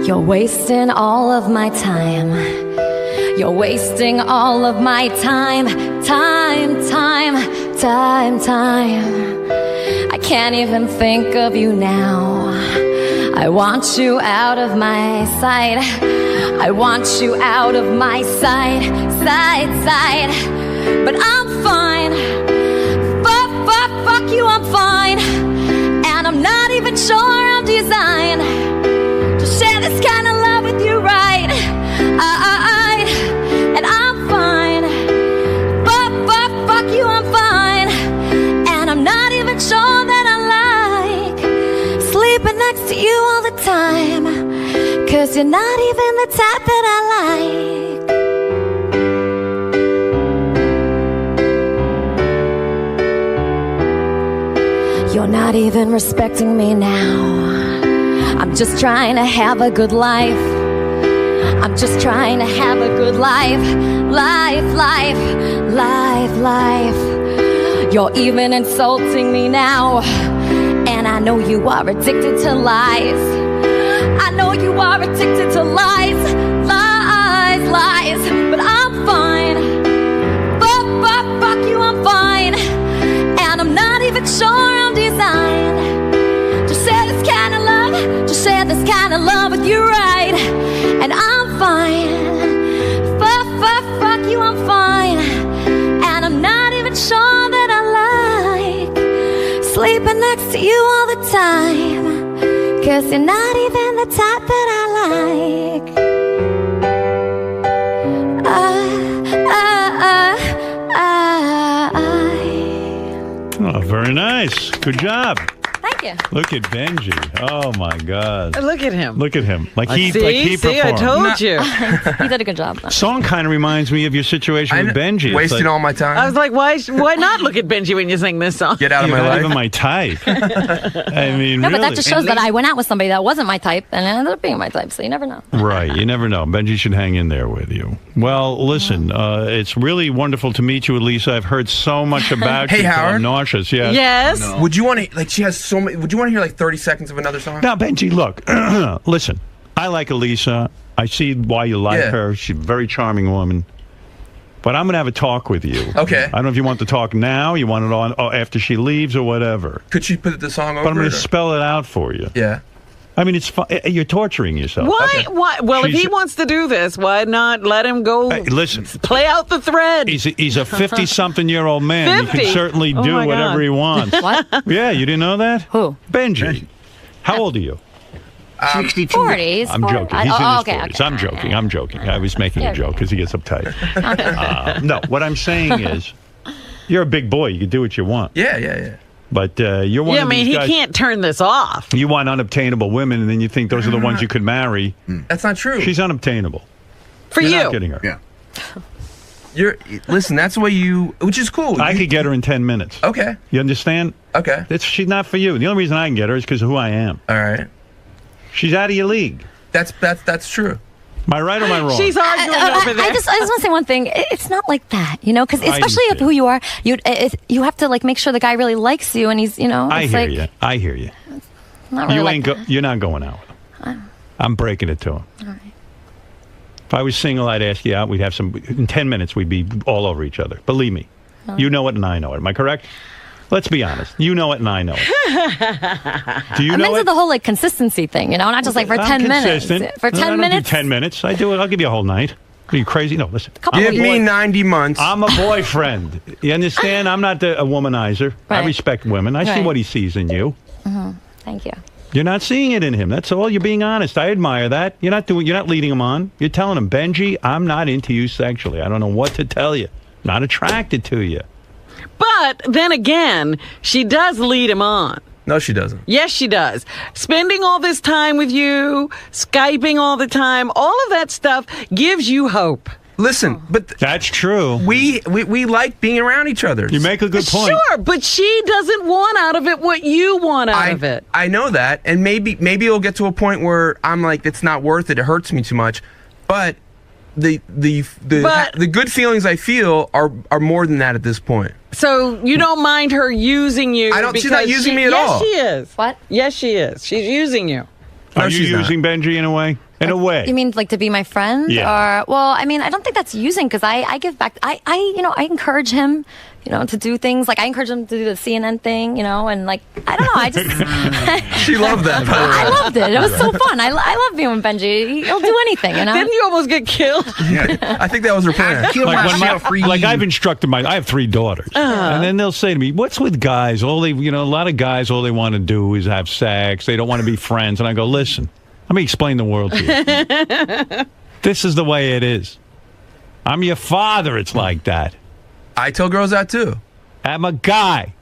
You're wasting all of my time. You're wasting all of my time. I can't even think of you now. I want you out of my sight. I want you out of my sight. But I'm fine. Fuck you, I'm fine. And I'm not even sure I'm designed to share this kind of love with you, right? And I'm fine. Fuck you, I'm fine. And I'm not even sure that I like sleeping next to you all the time. 'Cause you're not even the type that I like. You're not even respecting me now. I'm just trying to have a good life. I'm just trying to have a good life. You're even insulting me now. And I know you are addicted to lies. I know you are addicted to lies. But I'm fine. Fuck you, I'm fine. And I'm not even sure I'm designed to share this kind of love, to share this kind of love with you, right? And I'm fine. Fuck you, I'm fine. And I'm not even sure that I like sleeping next to you all the time. 'Cause you're not even the type that I like. Oh, very nice. Good job. Thank you. Look at Benji. Oh my God. Look at him. Look at him. Like he See, I performed. told you. He did a good job. Song kind of reminds me of your situation with Benji. It's Wasting like, all my time. I was like, why not look at Benji when you sing this song? Get out of You're my not life. even my type. I mean, No, really. but that just shows that I went out with somebody that wasn't my type and it ended up being my type, so you never know. Right, you never know. Benji should hang in there with you. Well, listen, it's really wonderful to meet you, Elisa. I've heard so much about Hey, you. Howard. I'm nauseous, yes. Yes. Would you want to, like, she has so many, would you want to hear like 30 seconds of another song? Now, Benji, look, listen, I like Elisa. I see why you like Yeah. her. She's a very charming woman. But I'm going to have a talk with you. Okay. I don't know if you want to talk now, you want it on after she leaves or whatever. Could she put the song over? But I'm going to spell it out for you. Yeah. I mean, it's fun. You're torturing yourself. Why? Okay. Why? Well, if he wants to do this, why not let him go? Hey, listen. Play out the thread. He's a 50-something-year-old man. 50? He can certainly Oh do my whatever God. he wants. What? Yeah, you didn't know that? Who? Benji. How old are you? 62. 40s. I'm joking. He's in his 40s. Okay. I'm joking. I'm joking. I was making a joke because he gets uptight. No, what I'm saying is, you're a big boy. You can do what you want. Yeah. But you're one Yeah, I of mean, these he guys. can't turn this off. You want unobtainable women, and then you think those are the ones you could marry. That's not true. She's unobtainable. For You're you. not getting her. Yeah. Listen, that's what you, which is cool. I could get her in 10 minutes. Okay. You understand? Okay. She's not for you. The only reason I can get her is because of who I am. All right. She's out of your league. That's true. Am I right or am I wrong? She's arguing over there. I just want to say one thing. It's not like that, you know, because I especially if understand. who you are, you have to like make sure the guy really likes you, and he's, you know, I it's hear like you. I hear you. not really You like ain't that. you're not going out with him. I'm breaking it to him. All right. If I was single, I'd ask you out. We'd have some. In 10 minutes, we'd be all over each other. Believe me. You know it, and I know it. Am I correct? Let's be honest. You know it, and I know it. Do you I'm know into it? the whole like consistency thing, you know, not just like for I'm 10 minutes. consistent. For 10 I don't minutes. do 10 minutes. I do it. I'll give you a whole night. Are you crazy? No, listen. Give me 90 months. I'm a boyfriend. You understand? I'm not a womanizer. I Right. respect women. I see Right. what he sees in you. Thank you. You're not seeing it in him. That's all. You're being honest. I admire that. You're not leading him on. You're telling him, Benji, I'm not into you sexually. I don't know what to tell you. Not attracted to you. But then again, she does lead him on. No, she doesn't. Yes, she does. Spending all this time with you, Skyping all the time, all of that stuff gives you hope. Listen, but That's true. we like being around each other. You make a good point. Sure, but she doesn't want out of it what you want out of it. I know that, and maybe it'll get to a point where I'm like, it's not worth it. It hurts me too much. But the good feelings I feel are more than that at this point. So you don't mind her using you? She's not using me at yes, all. Yes, she is. What? Yes, she is. She's using you. Are No, you she's not. using Benji in a way? In a way. You mean like to be my friend? Yeah. Or, well, I mean, I don't think that's using because I give back. I encourage him, to do things. Like I encourage him to do the CNN thing, and like, I don't know. I just. She loved that. By the way. I loved it. It was so fun. I love being with Benji. He'll do anything, Didn't you almost get killed? I think that was her plan. Like I've instructed I have 3 daughters, and then they'll say to me, "What's with guys? A lot of guys, all they want to do is have sex. They don't want to be friends." And I go, "Listen, let me explain the world to you. This is the way it is. I'm your father. It's like that. I tell girls that too. I'm a guy.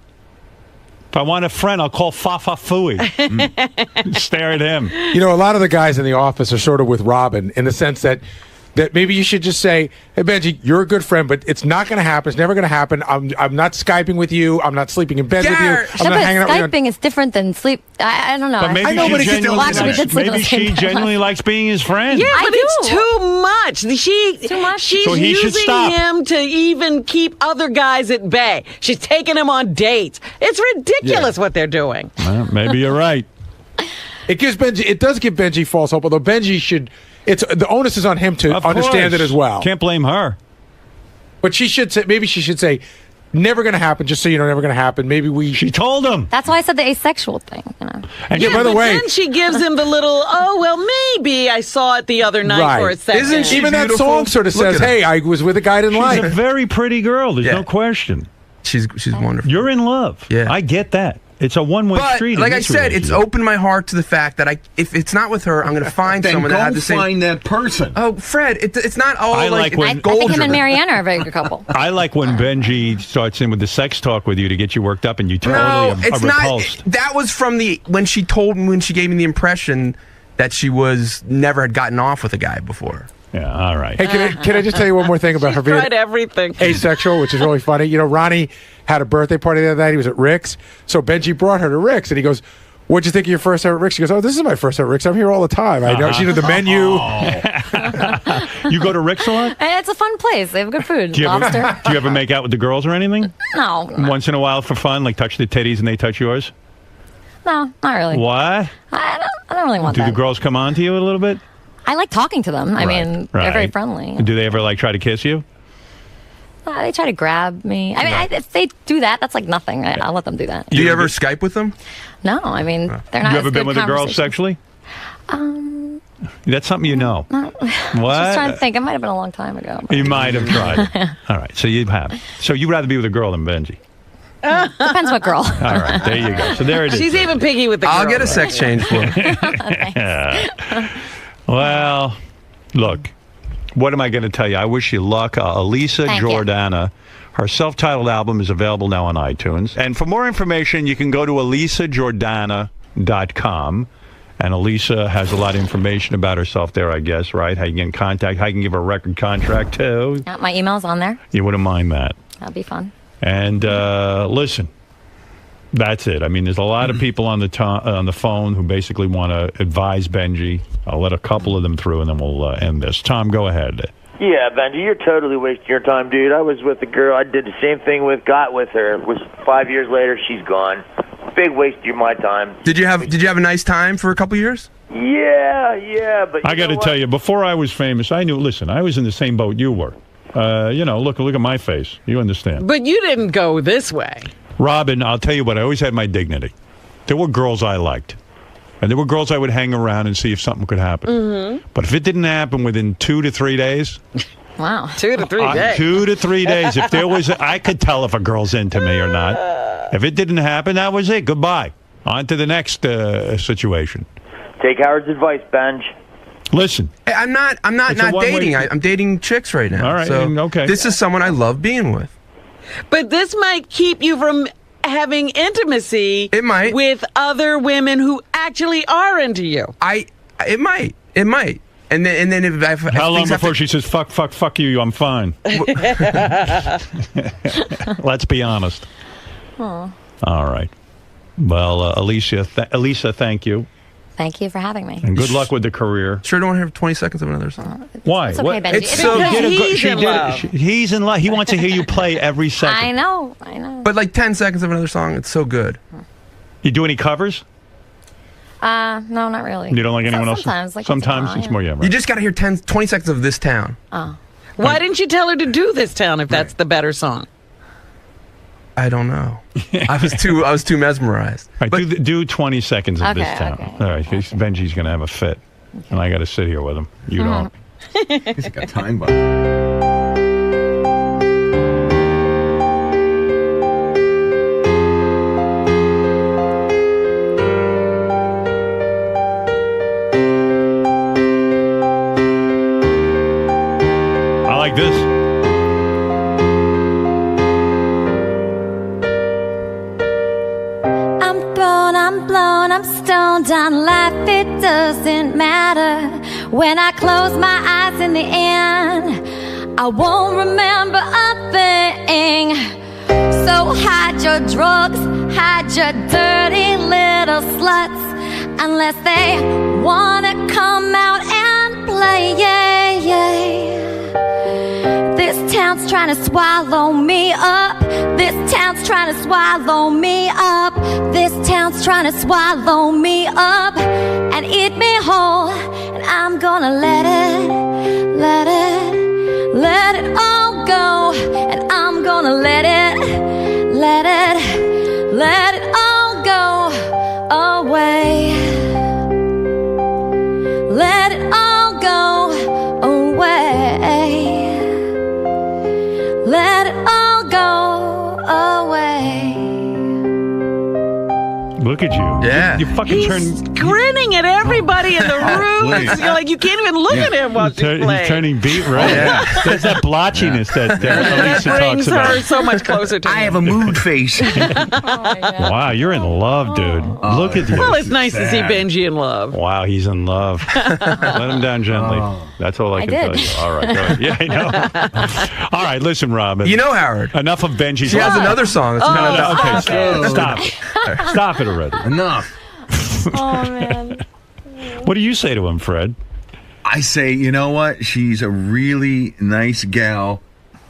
If I want a friend, I'll call Fafa Fooey. Stare at him. A lot of the guys in the office are sort of with Robin in the sense that maybe you should just say, "Hey Benji, you're a good friend, but it's not going to happen. It's never going to happen. I'm not Skyping with you. I'm not sleeping in bed with you. I'm not hanging out with you." Skyping is different than sleep. I don't know. But maybe Maybe she genuinely likes being his friend. Yeah, but it's too much. She's So he should using stop. him to even keep other guys at bay. She's taking him on dates. It's ridiculous what they're doing. Well, maybe you're right. It does give Benji false hope, although Benji should. The onus is on him to Of understand course. it as well. Can't blame her. But she should say, maybe she should say, "Never going to happen." Just so you know, never going to happen. Maybe we. She told him. That's why I said the asexual thing. And by the but way, then she gives him the little, maybe I saw it the other night for a second. Isn't she even that beautiful? song sort of Look says, at her. "Hey, I was with a guy I didn't She's like." a very pretty girl. There's Yeah. no question. She's wonderful. You're in love. Yeah. I get that. It's a one-way But street. like in I this said, it's relationship. opened my heart to the fact that if it's not with her, I'm going to find Then someone go that has the same. find that person. Oh, Fred, it's not all I like when- I gold think him and driven. Mariana are a very good couple. I like when Benji starts in with the sex talk with you to get you worked up, and you totally No, are it's repulsed. not. That was from when she gave me the impression that she never had gotten off with a guy before. Yeah, all right. Hey, can I just tell you one more thing about her being Tried everything. asexual, which is really funny. Ronnie had a birthday party the other night. He was at Rick's. So Benji brought her to Rick's, and he goes, "What'd you think of your first time at Rick's?" She goes, "Oh, this is my first time at Rick's. I'm here all the time. I know." She did the menu. You go to Rick's a lot? It's a fun place. They have good food. Do you Lobster. ever make out with the girls or anything? No. Once in a while for fun, like touch the titties and they touch yours? No, not really. What? I don't really want Do that. the girls come on to you a little bit? I like talking to them. I mean, they're very friendly. Do they ever try to kiss you? They try to grab me. I mean, if they do that, that's like nothing. I'll let them do that. Do you ever Skype with them? No, I mean, they're not. You as ever been good with a girl conversations. sexually? That's something you know. Not, What? Just trying to think. It might have been a long time ago. You might have tried. All right, so you have. So you'd rather be with a girl than Benji. Depends what girl. All right, there you go. So there it is. She's even picky with the girl. I'll get a sex change for you. Well, look, what am I going to tell you? I wish you luck. Elisa Thank you. Jordana. Her self-titled album is available now on iTunes. And for more information, you can go to elisajordana.com. And Elisa has a lot of information about herself there, I guess, right? How you get in contact, how you can give her a record contract, too. My email's on there. You wouldn't mind that. That'd be fun. And listen, that's it. I mean, there's a lot of people on the phone who basically want to advise Benji. I'll let a couple of them through, and then we'll end this. Tom, go ahead. Yeah, Benji, you're totally wasting your time, dude. I was with a girl I did the same thing with, got with her. Was 5 years later, she's gone. Big waste of my time. Did you have a nice time for a couple years? Yeah, but I got to tell you, before I was famous, I knew. Listen, I was in the same boat you were. Look at my face. You understand? But you didn't go this way. Robin, I'll tell you what. I always had my dignity. There were girls I liked, and there were girls I would hang around and see if something could happen. Mm-hmm. But if it didn't happen within 2 to 3 days. Wow. 2 to 3 days. 2 to 3 days. If there was, I could tell if a girl's into me or not. If it didn't happen, that was it. Goodbye. On to the next situation. Take Howard's advice, Benj. Listen. Hey, I'm not dating. I'm dating chicks right now. All right. So okay. This is someone I love being with. But this might keep you from having intimacy. It might. With other women who actually are into you. It might. And then if how long before she says fuck you, I'm fine. Let's be honest. Aw. All right. Well, Elisa, thank you. Thank you for having me. And good luck with the career. Sure, don't want to hear 20 seconds of another song. Why? It's okay, Benji. It's so he's in love. He's in love. He wants to hear you play every second. I know. But like 10 seconds of another song, it's so good. You do any covers? No, not really. You don't like anyone else? Sometimes. Sometimes it's more, You just got to hear 20 seconds of This Town. Oh. Why didn't you tell her to do This Town if that's the better song? I don't know. I was too mesmerized. All right, do 20 seconds of This Town. Okay. All right, Benji's going to have a fit. And I got to sit here with him. You don't. He's got time bomb. Like this. I'm blown, I'm stoned on life, it doesn't matter. When I close my eyes in the end, I won't remember a thing. So hide your drugs, hide your dirty little sluts, unless they wanna come out and play, yeah. This town's trying to swallow me up. This town's trying to swallow me up. This town's trying to swallow me up and eat me whole. And I'm gonna let it all go. And I'm gonna let it all go away. Let it all go away. Let it all go away. Look at you. Yeah. You fucking He's grinning at everybody in the room. please. It's like you can't even look at him while she's He's playing. turning beat red. Yeah. There's that blotchiness that That Elisa brings talks her about. so much closer to him. I have a mood face. Wow, you're in love, dude. Look at you. Well, it's nice to see Benji in love. Wow, he's in love. Let him down gently. That's all I can did. tell you. All right, go ahead. Yeah, I know. All right, listen, Robin. You know Howard. Enough of Benji's She has love. another song. It's kind of Okay, stop it. Stop it already. Enough. Oh, man. What do you say to him, Fred? I say, you know what? She's a really nice gal,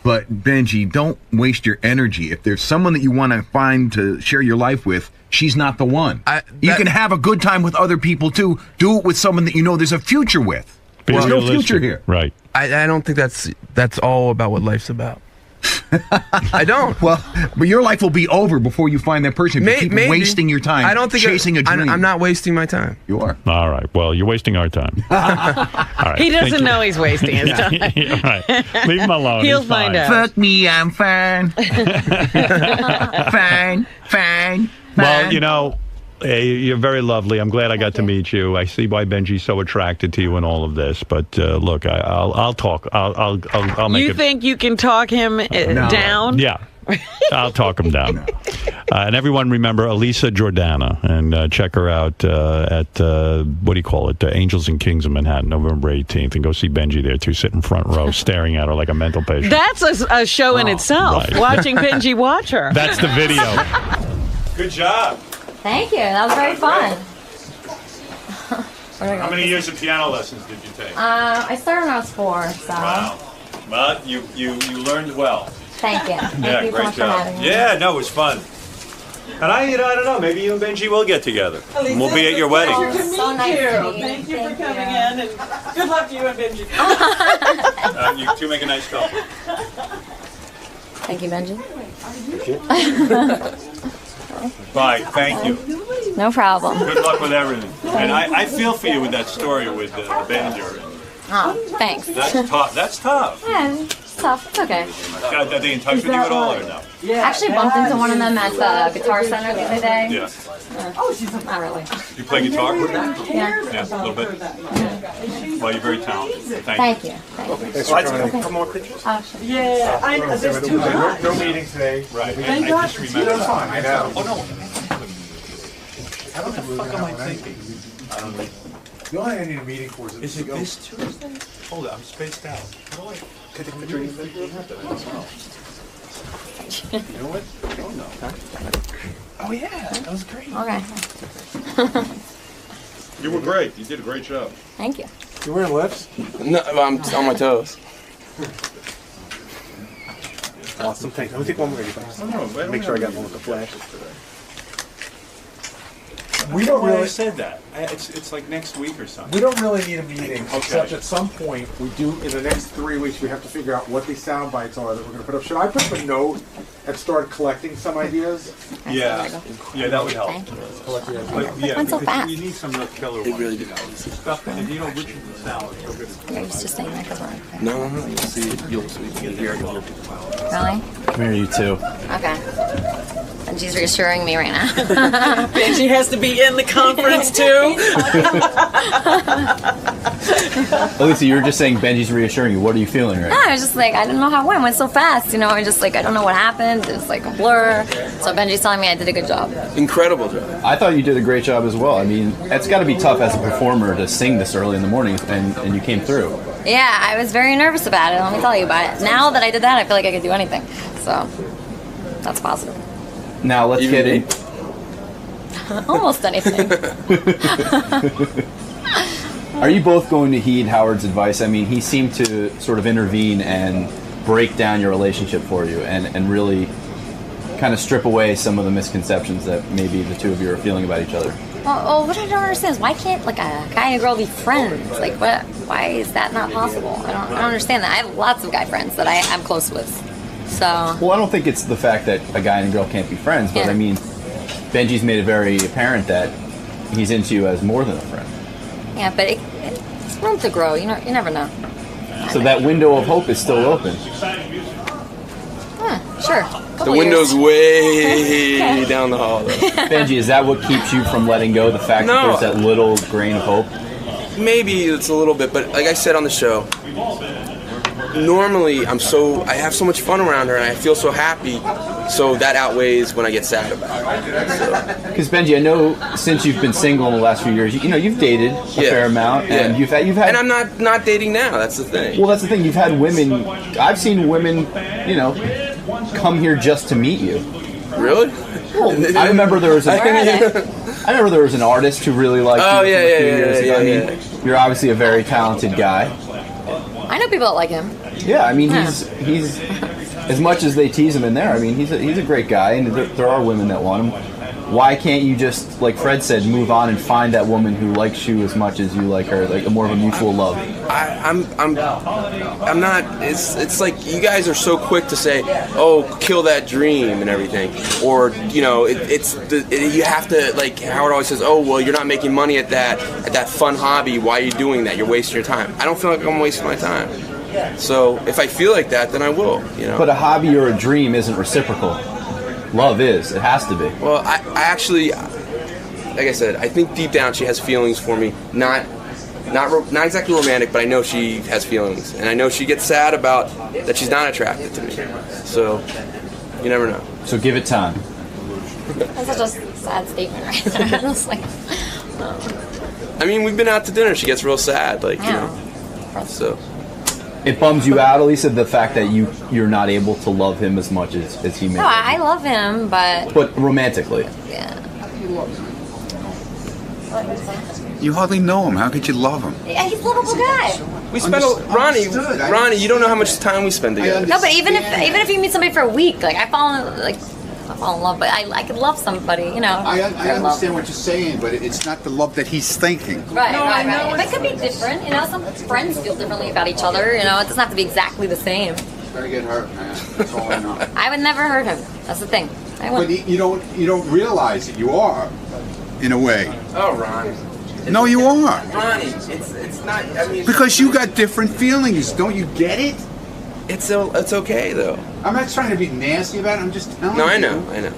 but Benji, don't waste your energy. If there's someone that you want to find to share your life with, she's not the one. You can have a good time with other people too. Do it with someone that you know there's a future with. Be There's no realistic. future here. Right. I don't think that's all about what life's about. I don't. Well, but your life will be over before you find that person. If you keep Maybe. wasting your time. I don't think chasing a dream. I'm not wasting my time. You are. All right. Well, you're wasting our time. All right. He thank doesn't you. know he's wasting his time. Yeah, right. Leave him alone. He'll He's find fine. out. Fuck me, I'm fine. fine. Well, you know, you're very lovely. I'm glad I got to meet you. I see why Benji's so attracted to you in all of this. But look, I'll talk. I'll make You it. think you can talk him down? Yeah. I'll talk him down. And everyone remember Elisa Jordana, and check her out at, what do you call it, Angels and Kings of Manhattan, November 18th. And go see Benji there, too, sitting front row, staring at her like a mental patient. That's a show in itself, right. watching Benji watch her. That's the video. Good job. Thank you. That was very fun. How many years of piano lessons did you take? I started when I was 4, so. Wow. Well, you learned well. Thank you. Thank you so great much for job. having me. Yeah, no, it was fun. And I don't know, maybe you and Benji will get together. We'll be at your wedding. So nice to meet you. Thank you for coming in, and good luck to you and Benji. You two make a nice couple. Thank you, Benji. Bye, thank you. No problem. Good luck with everything. And I feel for you with that story with the Bender. Oh, thanks. That's tough. That's tough. Yeah, it's tough. It's okay. Are they in touch with you at all or no? I actually bumped into one of them at the Guitar Center the other day. Yeah. Not really. You play guitar? Yeah. Yeah, a little bit. Well, you're very talented. Thank you. Thank you. Thanks for coming in. Couple more pictures? Oh, sure. Yeah, there's two guys. No meeting today. Right. Thank I God just for remember. That's fine. I know. Oh, no. What the fuck am I thinking? I don't know. The only thing I need a meeting for is Is it this Tuesday? Hold it, I'm spaced out. How do I take a picture of you? You know what? I don't know. Oh yeah, that was great. Okay. You were great. You did a great job. Thank you. You wearing lips? No, I'm on my toes. Awesome. Thanks. Let me take one more. Make sure I got one with the flash. We don't really said that. It's like next week or something. We don't really need a meeting, Okay. except at some point we do. In the next 3 weeks, we have to figure out what these sound bites are that we're going to put up. Should I put up a note and start collecting some ideas? Yeah, that would help. Thank you. Collect the ideas. But yeah, Went so because fast. you need some real killer ones. really you know, stuff that you know which ones sound like so good. You're used to saying that because we're on. No, you'll see. You'll hear it. Really? Come here, you two. Okay. And she's reassuring me right now. Benji has to be in the conference too. Elisa, you were just saying Benji's reassuring you. What are you feeling right No, now? I was just like, I didn't know how it went. It went so fast, you know. I just like, I don't know what happened. It was like a blur. So Benji's telling me I did a good job. Incredible job. I thought you did a great job as well. I mean, it's got to be tough as a performer to sing this early in the morning, and you came through. Yeah, I was very nervous about it. Let me tell you about it. Now that I did that, I feel like I could do anything. So that's positive. Now let's get in. Almost anything. Are you both going to heed Howard's advice? I mean, he seemed to sort of intervene and break down your relationship for you and really kind of strip away some of the misconceptions that maybe the two of you are feeling about each other. Well, what I don't understand is why can't like a guy and a girl be friends? Like, what? Why is that not possible? I don't understand that. I have lots of guy friends that I'm close with. So. Well, I don't think it's the fact that a guy and a girl can't be friends, but Yeah. I mean, Benji's made it very apparent that he's into you as more than a friend. Yeah, but it's room to grow. You know, you never know. So that window of hope is still open. Sure. The window's way down the hall. Though. Benji, is that what keeps you from letting go? The fact that there's that little grain of hope? Maybe it's a little bit, but like I said on the show, normally I have so much fun around her and I feel so happy, so that outweighs when I get sad about it. Because Benji, I know since you've been single in the last few years, you know you've dated a fair amount, and you've had. And I'm not dating now. That's the thing. Well, that's the thing. You've had women. I've seen women, you know, come here just to meet you. Really? Well, I remember there was an artist who really liked you. Oh, from yeah, a few yeah, years yeah, ago. yeah, I mean, you're obviously a very talented guy. I know people that like him. Yeah, I mean, he's as much as they tease him in there. I mean, he's a great guy, and there are women that want him. Why can't you just, like Fred said, move on and find that woman who likes you as much as you like her, like a more of a mutual love? I'm not. It's like you guys are so quick to say, "Oh, kill that dream" and everything, or you know, you have to, like Howard always says, "Oh, well, you're not making money at that fun hobby. Why are you doing that? You're wasting your time." I don't feel like I'm wasting my time. So if I feel like that, then I will. You know. But a hobby or a dream isn't reciprocal. Love is. It has to be. Well, I actually, like I said, I think deep down she has feelings for me. Not exactly romantic, but I know she has feelings, and I know she gets sad about that she's not attracted to me. So you never know. So give it time. That's such a sad statement, right there. It's like, I mean, we've been out to dinner. She gets real sad, like you know. So. It bums you out, Elisa, the fact that you're not able to love him as much as he may. no, I love him, but romantically. yeah. You hardly know him. How could you love him? Yeah, he's a lovable guy. We spend Ronnie, you don't know how much time we spend together. No, but even if you meet somebody for a week, like I fall in love, but I could love somebody, you know. I understand what you're saying, but it's not the love that he's thinking. Right. But it could be different, you know. Some friends feel differently about each other, you know. It doesn't have to be exactly the same. Gonna get hurt, man. That's all I know. I would never hurt him. That's the thing. I But wouldn't. you don't realize it. You are, in a way. Oh, Ronnie. No, you are. Ronnie, it's not. I mean, Because you got different feelings. Don't you get it? it's okay though. I'm not trying to be nasty about it. I'm just telling you. No, I know.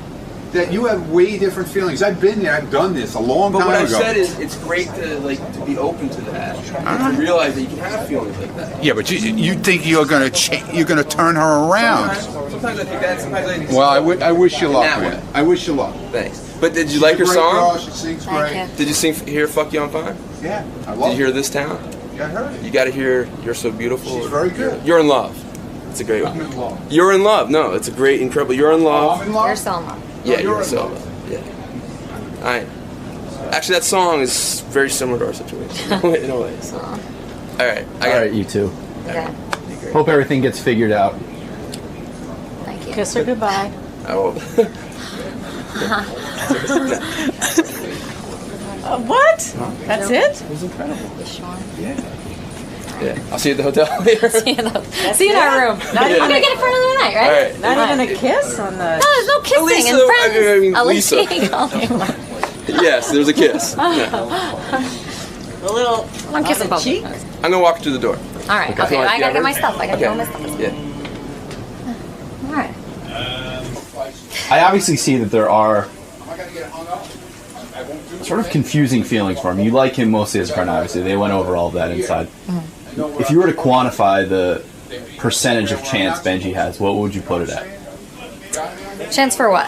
That you have way different feelings. I've been there. I've done this a long time ago. But what I've said is, it's great to be open to that, and to realize that you can have feelings like that. Yeah, but you think you're gonna turn her around? Sometimes I think that. Sometimes I think. Well, I wish you luck, that man. way. I wish you luck. Thanks. But did you She's like a her great song? girl. She sings great. Did you hear "Fuck You, I'm Fine"? Yeah, I love Did you it. hear "This Town"? Yeah, I heard it. You got to hear "You're So Beautiful." She's very good. You're in love. It's a great one. I'm in love. You're in love. No, it's a great, incredible. You're in love. I'm in love. You're still in love. Yeah, You're in so. love. Yeah. Actually, that song is very similar to our situation in a way. So. All right, All right, you two. Okay. Hope everything gets figured out. Thank you. Kiss her goodbye. Oh. What? That's it? It was incredible. You sure? Yeah. I'll see you at the hotel later. See you in our room. I'm gonna get it for another night, right? All right. Not even a kiss on the. No, there's no kissing Lisa, and friends. I mean, Alicia. Lisa. Yes, there's a kiss. Yeah. A little. I'm kissing both. cheek. I'm gonna walk through the door. All right. Okay. I gotta get my stuff. I gotta get all my stuff. Yeah. All right. I obviously see that there are sort of confusing feelings for him. You like him mostly as a friend, obviously. They went over all of that inside. If you were to quantify the percentage of chance Benji has, what would you put it at? Chance for what?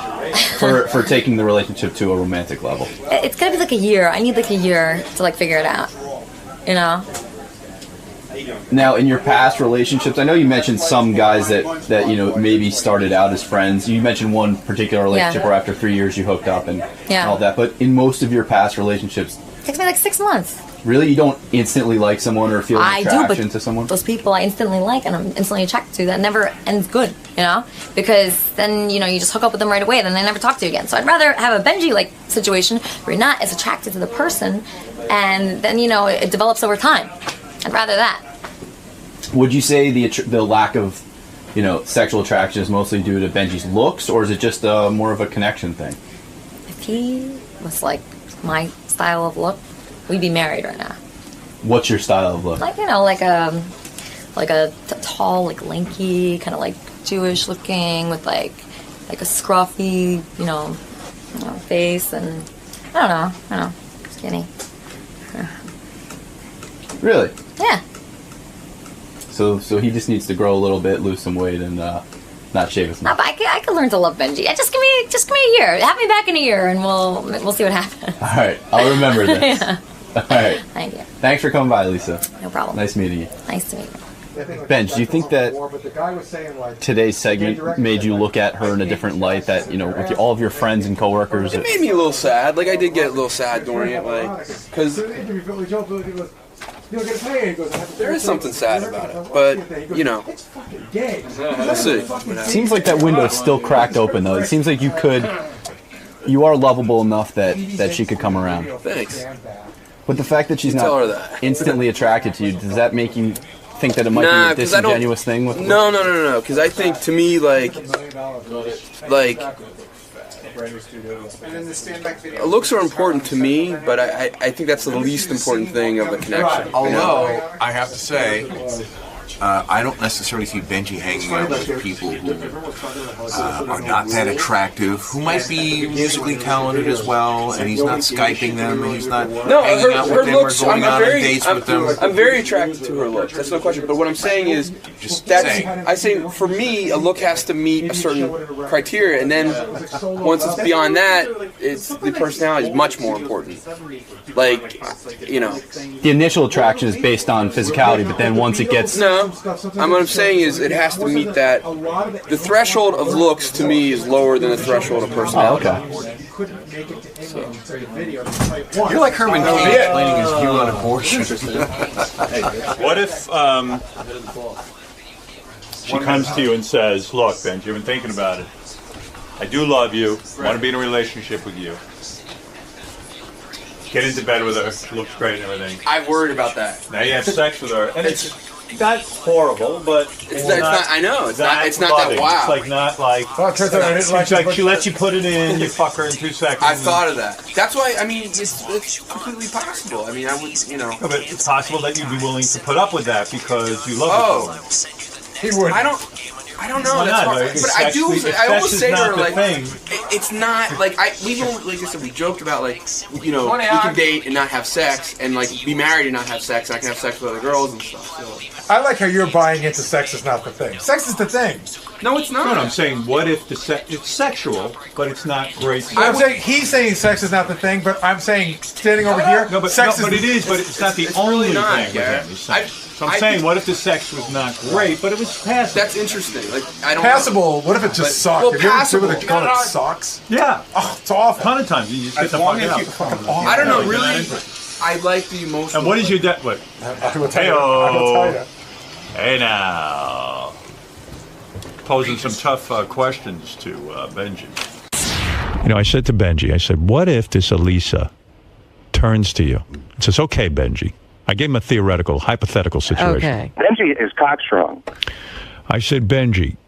For taking the relationship to a romantic level. It's gonna be like a year. I need like a year to like figure it out. You know? Now, in your past relationships, I know you mentioned some guys that you know maybe started out as friends. You mentioned one particular relationship where after 3 years you hooked up and all that. But in most of your past relationships, It takes me like 6 months. really, you don't instantly like someone or feel an attraction to someone? Those people I instantly like and I'm instantly attracted to, that never ends good, you know? Because then, you know, you just hook up with them right away, then they never talk to you again. So I'd rather have a Benji-like situation where you're not as attracted to the person, and then, you know, it develops over time. I'd rather that. Would you say the lack of, you know, sexual attraction is mostly due to Benji's looks, or is it just more of a connection thing? If he was like my style of look, we'd be married right now. What's your style of look? Like, you know, like a tall, like lanky, kind of like Jewish looking with like a scruffy, you know, face, and I don't know, skinny. Really? Yeah. So he just needs to grow a little bit, lose some weight, and not shave as No, much. but I could learn to love Benji. Just give me a year. Have me back in a year, and we'll see what happens. All right, I'll remember this. Yeah. All right. Thank you. Thanks for coming by, Lisa. No problem. Nice meeting you. Nice to meet you. Benj, do you think that today's segment made you look at her in a different light? That, you know, with all of your friends and coworkers? It made me a little sad. Like, I did get a little sad during it, like, because there is something sad about it. But, you know, we'll see. Seems like that window's still cracked open, though. It seems like you could you are lovable enough that she could come around. Thanks. But the fact that she's Tell her not that. instantly attracted to you, does that make you think that it might be a 'cause I don't- disingenuous thing? With No. Because I think to me, like looks are important to me, but I think that's the least important thing of a connection. Although I have to say, I don't necessarily see Benji hanging out with people who are not that attractive, who might be musically talented as well, and he's not Skyping them, and he's not hanging out with them or going on dates with them. I'm very attracted to her looks. That's no question. But what I'm saying is, I say for me, a look has to meet a certain criteria, and then once it's beyond that, it's the personality is much more important. Like, the initial attraction is based on physicality, but then once it gets what I'm saying is it has to meet that. The threshold of looks to me is lower than the threshold of personality. You're like Herman Cain explaining his view on abortion. What if she comes to you and says, "Look, Benji, I've been thinking about it. I do love you. Want to be in a relationship with you. Get into bed with her. She looks great and everything. I've worried about that. Now you have sex with her, and it's not horrible, but it's not. I know it's not loving. that wow. It's like not like. It's like she lets you put it in. You fuck her in 2 seconds. I've thought of that. That's why. I mean, it's completely possible. I mean, I would. No, but it's possible that you'd be willing to put up with that because you love her. He would. I don't know. Why That's not? hard. Like, But I do. I always say to her like, thing. it's not like like I said, we joked about like we can date and not have sex and like be married and not have sex. And I can have sex with other girls and stuff. So. I like how you're buying into sex is not the thing. Sex is the thing. No, it's not. No, I'm saying what if it's sexual, but it's not great. I'm saying he's saying sex is not the thing, but I'm saying standing over here, no, but sex but it is. But it's not the only really not, thing with him. So I'm saying, what if the sex was not great, but it was passable? That's interesting. Like I don't passable. What if it just sucked? Well, Have you ever seen passable. what they call it? Sucks. Yeah. Oh, it's awful. A ton of times you just get the fuck out. I don't know. Really, I like the emotional. And what is your what? I will tell you. Hey now. Posing some tough questions to Benji. I said to Benji, I said, what if this Elisa turns to you and says, okay, Benji. I gave him a theoretical, hypothetical situation. Okay. Benji is cockstrong. I said, Benji,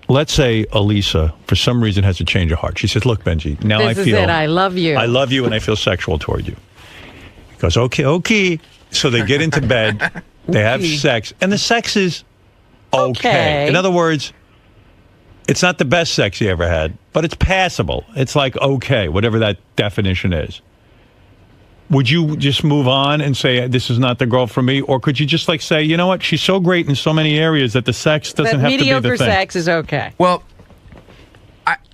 let's say Elisa, for some reason, has a change of heart. She says, look, Benji, now This I is feel... it. I love you. I love you and I feel sexual toward you. He goes, okay. So they get into bed, they have sex, and the sex is okay. In other words, it's not the best sex you ever had, but it's passable. It's like okay, whatever that definition is. Would you just move on and say, this is not the girl for me? Or could you just like say, you know what, she's so great in so many areas that the sex doesn't have to be the thing? Mediocre sex is okay. Well,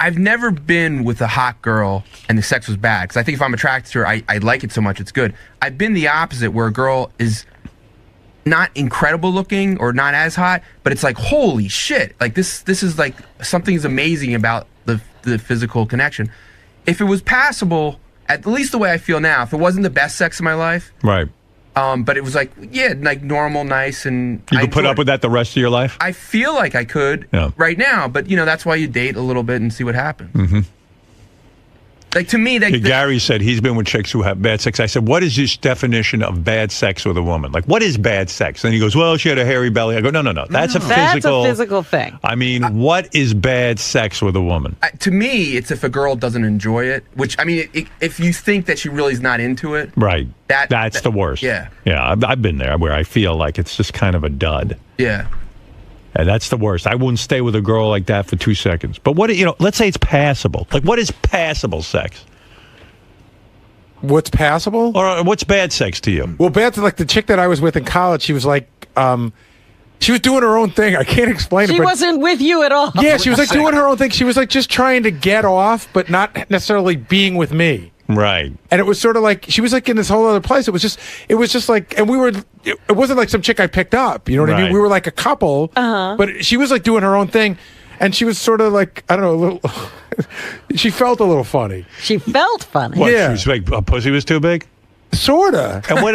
I've never been with a hot girl and the sex was bad. Because I think if I'm attracted to her, I like it so much it's good. I've been the opposite where a girl is not incredible looking or not as hot, but it's like, holy shit. Like this is like something's amazing about the physical connection. If it was passable... At least the way I feel now, if it wasn't the best sex of my life, right? But it was like normal, nice, and you could put up with that the rest of your life. I feel like I could right now, but that's why you date a little bit and see what happens. Mm-hmm. Like to me, Gary said he's been with chicks who have bad sex. I said, what is this definition of bad sex with a woman? Like, what is bad sex? And he goes, well, she had a hairy belly. I go, no. That's a physical thing. I mean, what is bad sex with a woman? To me, it's if a girl doesn't enjoy it. Which I mean, if you think that she really is not into it, right? That's the worst. Yeah. I've been there where I feel like it's just kind of a dud. Yeah. And that's the worst. I wouldn't stay with a girl like that for 2 seconds. But let's say it's passable. Like, what is passable sex? What's passable? Or what's bad sex to you? Well, bad, like the chick that I was with in college, she was like, she was doing her own thing. I can't explain it. She wasn't with you at all. Yeah, she was like doing her own thing. She was like just trying to get off, but not necessarily being with me. Right. And it was sort of like she was like in this whole other place. It was just like, and it wasn't like some chick I picked up. You know what I mean? We were like a couple, but she was like doing her own thing, and she was sort of like, I don't know, a little. She felt a little funny. She felt funny. What, yeah. She was like, a pussy was too big. Sorta. And what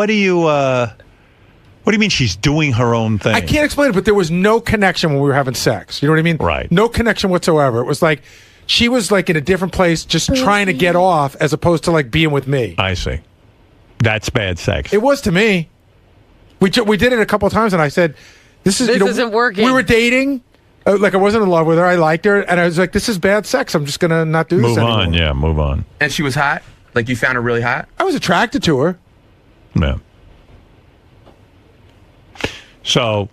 do you? What do you mean she's doing her own thing? I can't explain it, but there was no connection when we were having sex. You know what I mean? Right. No connection whatsoever. It was like she was like in a different place, just trying to get off, as opposed to like being with me. I see. That's bad sex. It was to me. We did it a couple of times, and I said, "This isn't working." We were dating. Like I wasn't in love with her. I liked her, and I was like, "This is bad sex. I'm just gonna not do this Move anymore." on. Yeah, move on. And she was hot? Like you found her really hot? I was attracted to her. Yeah. So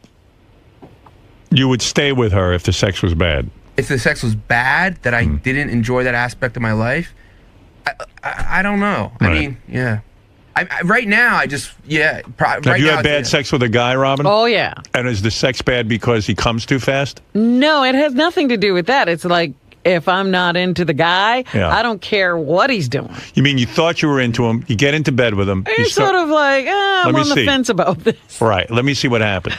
you would stay with her if the sex was bad? If the sex was bad, that I didn't enjoy that aspect of my life, I don't know. Right. I mean, yeah. Right now, I just, yeah. Have you had bad sex with a guy, Robin? Oh, yeah. And is the sex bad because he comes too fast? No, it has nothing to do with that. It's like, if I'm not into the guy, Yeah. I don't care what he's doing. You mean you thought you were into him, you get into bed with him. It's sort of like, I'm Let me on the see. fence about this. Right, let me see what happened.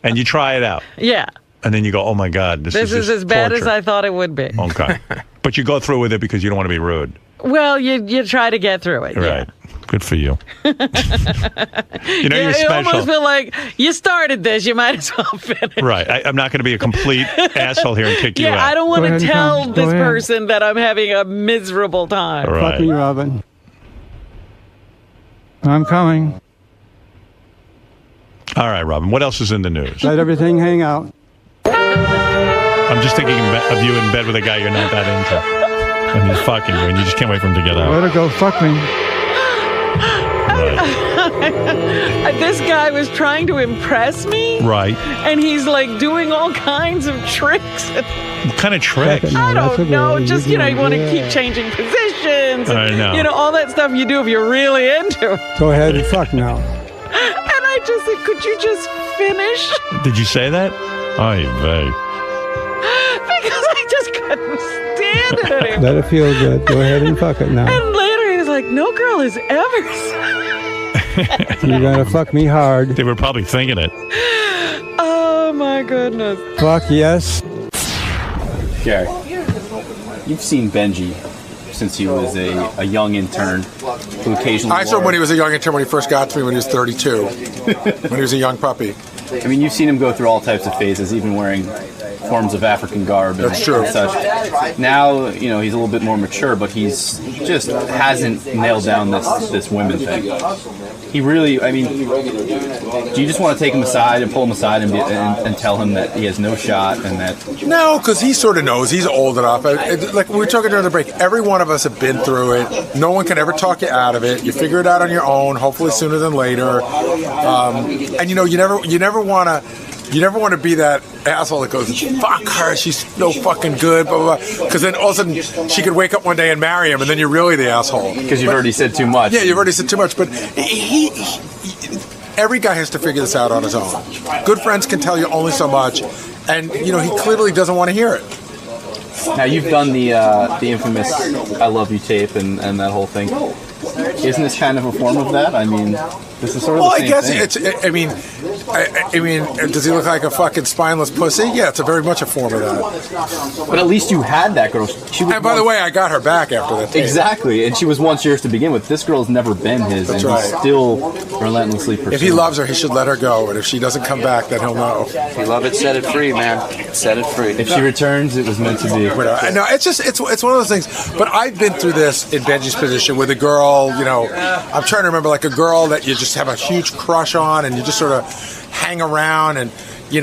And you try it out. Yeah. And then you go, oh my God, this This is just as bad as torture. I thought it would be. Okay. But you go through with it because you don't want to be rude. Well, you try to get through it. Right. Good for you. You know you're You special. almost feel like you started this. You might as well finish. Right. I'm not going to be a complete asshole here and kick you out. Yeah, I don't want Go to ahead and tell come. this Go ahead. person that I'm having a miserable time. Right. Fuck me, Robin. I'm coming. All right, Robin. What else is in the news? Let everything hang out. I'm just thinking of you in bed with a guy you're not that into. And he's fucking you, and you just can't wait for him to get out. Let her go fuck me. This guy was trying to impress me. Right. And he's like doing all kinds of tricks. What kind of trick? I don't know. Just, you want to keep changing positions. And, I know. all that stuff you do if you're really into it. Go ahead and fuck now. And I just said, could you just finish? Did you say that? Ay vey. Because I just couldn't stand it anymore. Let it feel good. Go ahead and fuck it now. And later he was like, no girl has ever said You're gonna fuck me hard. They were probably thinking it. Oh my goodness. Fuck yes. Gary, you've seen Benji since he was a young intern who occasionally I saw him when he was a young intern, when he first got to me when he was 32, when he was a young puppy. I mean, you've seen him go through all types of phases, even wearing forms of African garb and, That's true. and such. Now, he's a little bit more mature, but he's just hasn't nailed down this women thing. He really, I mean, do you just want to take him aside and pull him aside and tell him that he has no shot and that... No, because he sort of knows. He's old enough. Like we were talking during the break, every one of us have been through it. No one can ever talk you out of it. You figure it out on your own, hopefully sooner than later. And you never want to be that asshole that goes, fuck her, she's no fucking good, blah, blah, blah. Because then all of a sudden she could wake up one day and marry him, and then you're really the asshole. Because you've already said too much. Yeah, you've already said too much. But every guy has to figure this out on his own. Good friends can tell you only so much, and he clearly doesn't want to hear it. Now, you've done the infamous I Love You tape and that whole thing. Isn't this kind of a form of that? I mean, this is sort of the same thing. I mean, does he look like a fucking spineless pussy? Yeah, it's very much a form of that. But at least you had that girl. And by the way, I got her back after that tape. Exactly, and she was once yours to begin with. This girl's never been his, That's and right. he's still relentlessly pursuing. If he loves her, he should let her go, and if she doesn't come back, then he'll know. If you love it, set it free, man. Set it free. If she returns, it was meant to be. No, it's one of those things. But I've been through this in Benji's position with a girl. I'm trying to remember, like a girl that you just have a huge crush on, and you just sort of hang around, and you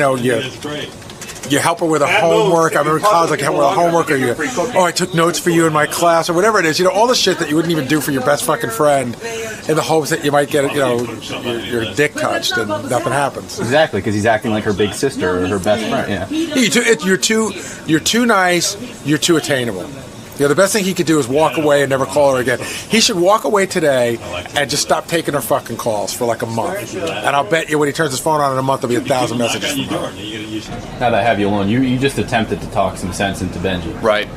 help her with her homework. I remember in college, like help her with her homework, or I took notes for you in my class, or whatever it is. All the shit that you wouldn't even do for your best fucking friend, in the hopes that you might get your dick touched, and nothing happens. Exactly, because he's acting like her big sister or her best friend. Yeah. You're too nice. You're too attainable. The best thing he could do is walk away and never call her again. He should walk away today and just stop taking her fucking calls for like a month. And I'll bet you when he turns his phone on in a month, there'll be 1,000 messages from her. Now that I have you alone, you just attempted to talk some sense into Benji. Right.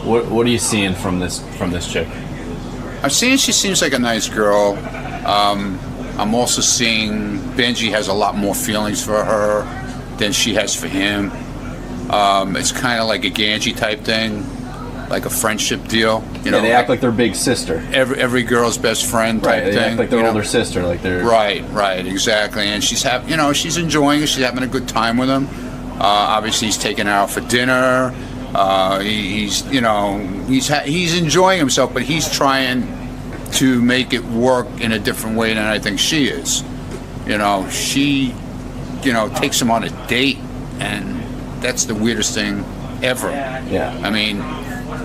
What are you seeing from this chick? I'm seeing she seems like a nice girl. I'm also seeing Benji has a lot more feelings for her than she has for him. It's kind of like a Ganji type thing. Like a friendship deal, They act like they're big sister. Every girl's best friend type thing. They act like their older sister, like they're right, exactly. And she's she's enjoying it. She's having a good time with him. Obviously, he's taking her out for dinner. He's enjoying himself, but he's trying to make it work in a different way than I think she is. She, takes him on a date, and that's the weirdest thing ever. Yeah. I mean,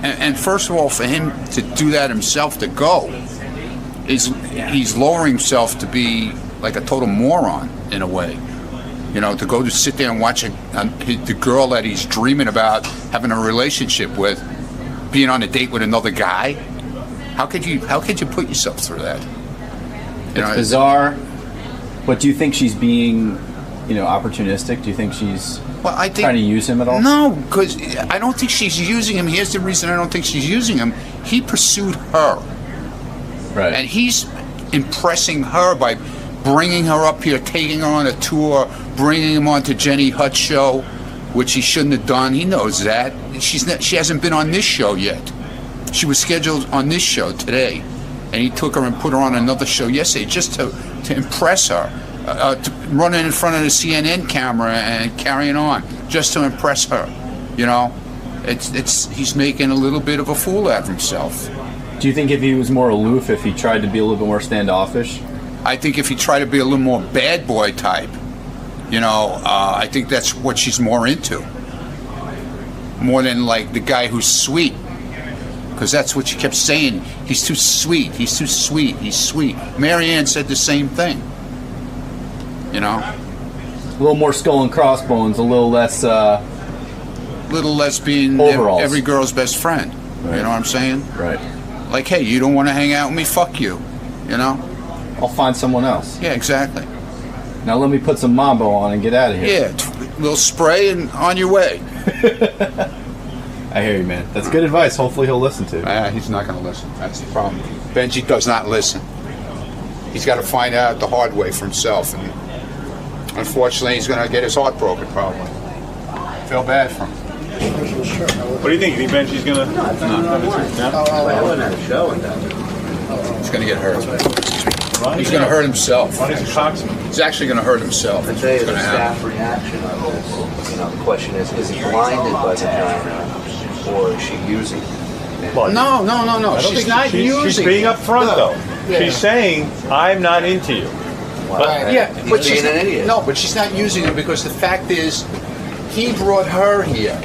and first of all, for him to do that himself, to go, he's lowering himself to be like a total moron in a way. To go to sit there and watch the girl that he's dreaming about having a relationship with, being on a date with another guy. How could you put yourself through that? It's bizarre. But do you think she's being, opportunistic? Do you think she's trying to use him at all? No, because I don't think she's using him. Here's the reason I don't think she's using him. He pursued her. Right. And he's impressing her by bringing her up here, taking her on a tour, bringing him on to Jenny Hutt's show, which he shouldn't have done. He knows that. She hasn't been on this show yet. She was scheduled on this show today, and he took her and put her on another show yesterday just to impress her, running in front of the CNN camera and carrying on just to impress her. He's making a little bit of a fool out of himself. Do you think if he was more aloof, if he tried to be a little bit more standoffish? I think if he tried to be a little more bad boy type, I think that's what she's more into. More than like the guy who's sweet. Because that's what she kept saying. He's too sweet. He's too sweet. He's sweet. Marianne said the same thing. A little more skull and crossbones, a little less being overalls. Every girl's best friend. Right. You know what I'm saying? Right. Like, hey, you don't want to hang out with me? Fuck you. I'll find someone else. Yeah, exactly. Now let me put some mambo on and get out of here. Yeah, a little spray and on your way. I hear you, man. That's good advice. Hopefully he'll listen to. He's not going to listen. That's the problem. Benji does not listen. He's got to find out the hard way for himself, and unfortunately, he's going to get his heart broken. Probably. Feel bad for him. What do you think? You think Benji's going to? He's going to get hurt. He's going to hurt himself. He's actually going to hurt himself. I tell you, the staff reaction on this. The question is he blinded by the camera, or is she using it? No. She's not using. She's being upfront, though. Yeah. She's saying, "I'm not into you." But she's an idiot. No, but she's not using him because the fact is, he brought her here.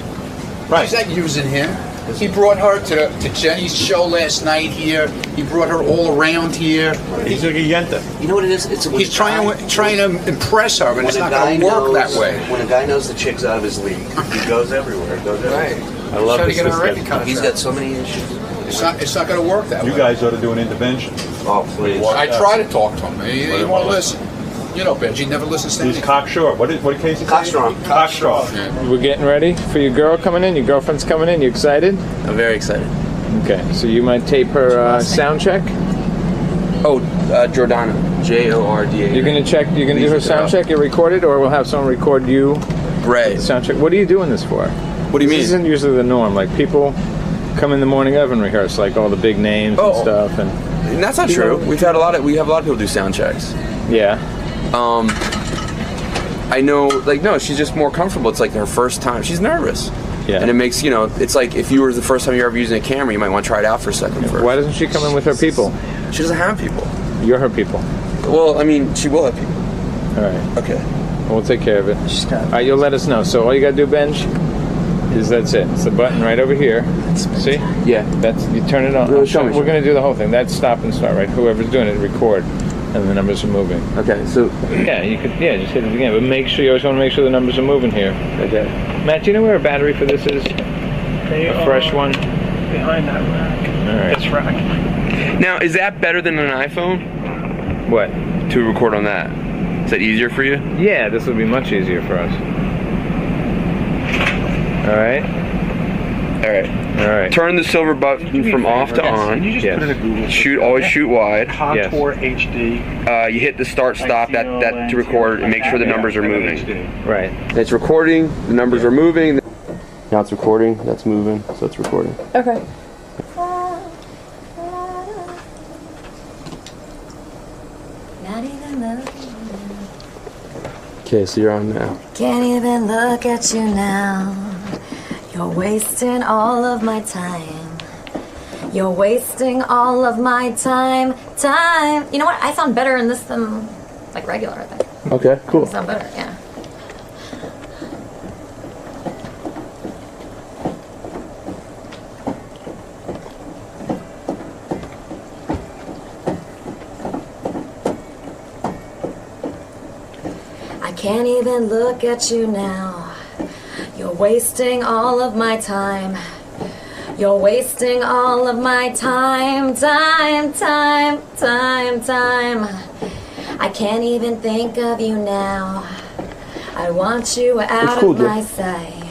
Right. She's not using him. He brought her to Jenny's show last night here. He brought her all around here. He's like a yenta. You know what it is? He's trying to impress her, but it's not going to work that way. When a guy knows the chick's out of his league, he goes everywhere. Right. I love this. He's got so many issues. It's not going to work that way. You guys ought to do an intervention. Oh, please. I try to talk to him. He won't listen. Benji never listens to He's cocksure. What case is it? Cockstrong. Cockstrong. We're getting ready for your girl coming in. Your girlfriend's coming in. You excited? I'm very excited. Okay, so you might tape her sound check. Oh, Jordana. Jorda. You're gonna check. You're gonna do her sound check. You record it, or we'll have someone record you. Right. Sound check. What are you doing this for? What do you mean? This isn't usually the norm. Like people come in the morning of and rehearse like all the big names and stuff. And that's not true. We have a lot of people do sound checks. Yeah. I know, no, she's just more comfortable. It's like her first time. She's nervous. Yeah. And it makes, it's like if you were the first time you're ever using a camera, you might want to try it out for a second first. Why doesn't she come in with her people? She doesn't have people. You're her people. Well, I mean, she will have people. All right. Okay. We'll take care of it. All right, you'll let us know. So all you gotta do, Benj, is that's it. It's the button right over here. See? Yeah. You turn it on. We're gonna do the whole thing. That's stop and start, right? Whoever's doing it, record. And the numbers are moving. Okay, so you could just hit it again, but make sure you always want to make sure the numbers are moving here. Okay. Matt, do you know where a battery for this is? A fresh one? Behind that rack. All right. It's rack. Now, is that better than an iPhone? What? To record on that? Is that easier for you? Yeah, this would be much easier for us. All right. All right. Turn the silver button from off to on. Can you just put in a Google? Always shoot wide. Contour HD. You hit the start stop that to record and make sure the numbers are moving. Right. It's recording. The numbers are moving. Now it's recording. That's moving. So it's recording. Okay. Okay, so you're on now. Can't even look at you now. You're wasting all of my time. You're wasting all of my time. You know what? I sound better in this than like regular, I think. Okay, cool. I sound better, yeah. I can't even look at you now. You're wasting all of my time. You're wasting all of my time. I can't even think of you now. I want you out of my sight.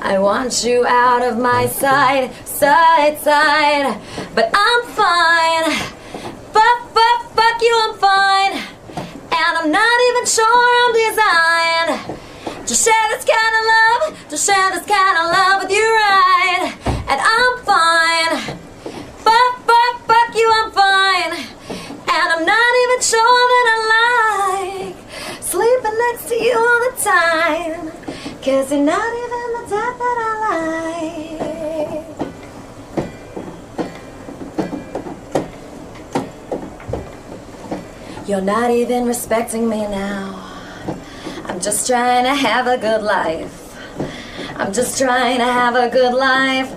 I want you out of my sight. But I'm fine. Fuck you, I'm fine. And I'm not even sure I'm designed to share this kind of love, with you, right? And I'm fine. Fuck you, I'm fine. And I'm not even sure that I like sleeping next to you all the time. 'Cause you're not even the type that I like. You're not even respecting me now. I'm just trying to have a good life. I'm just trying to have a good life.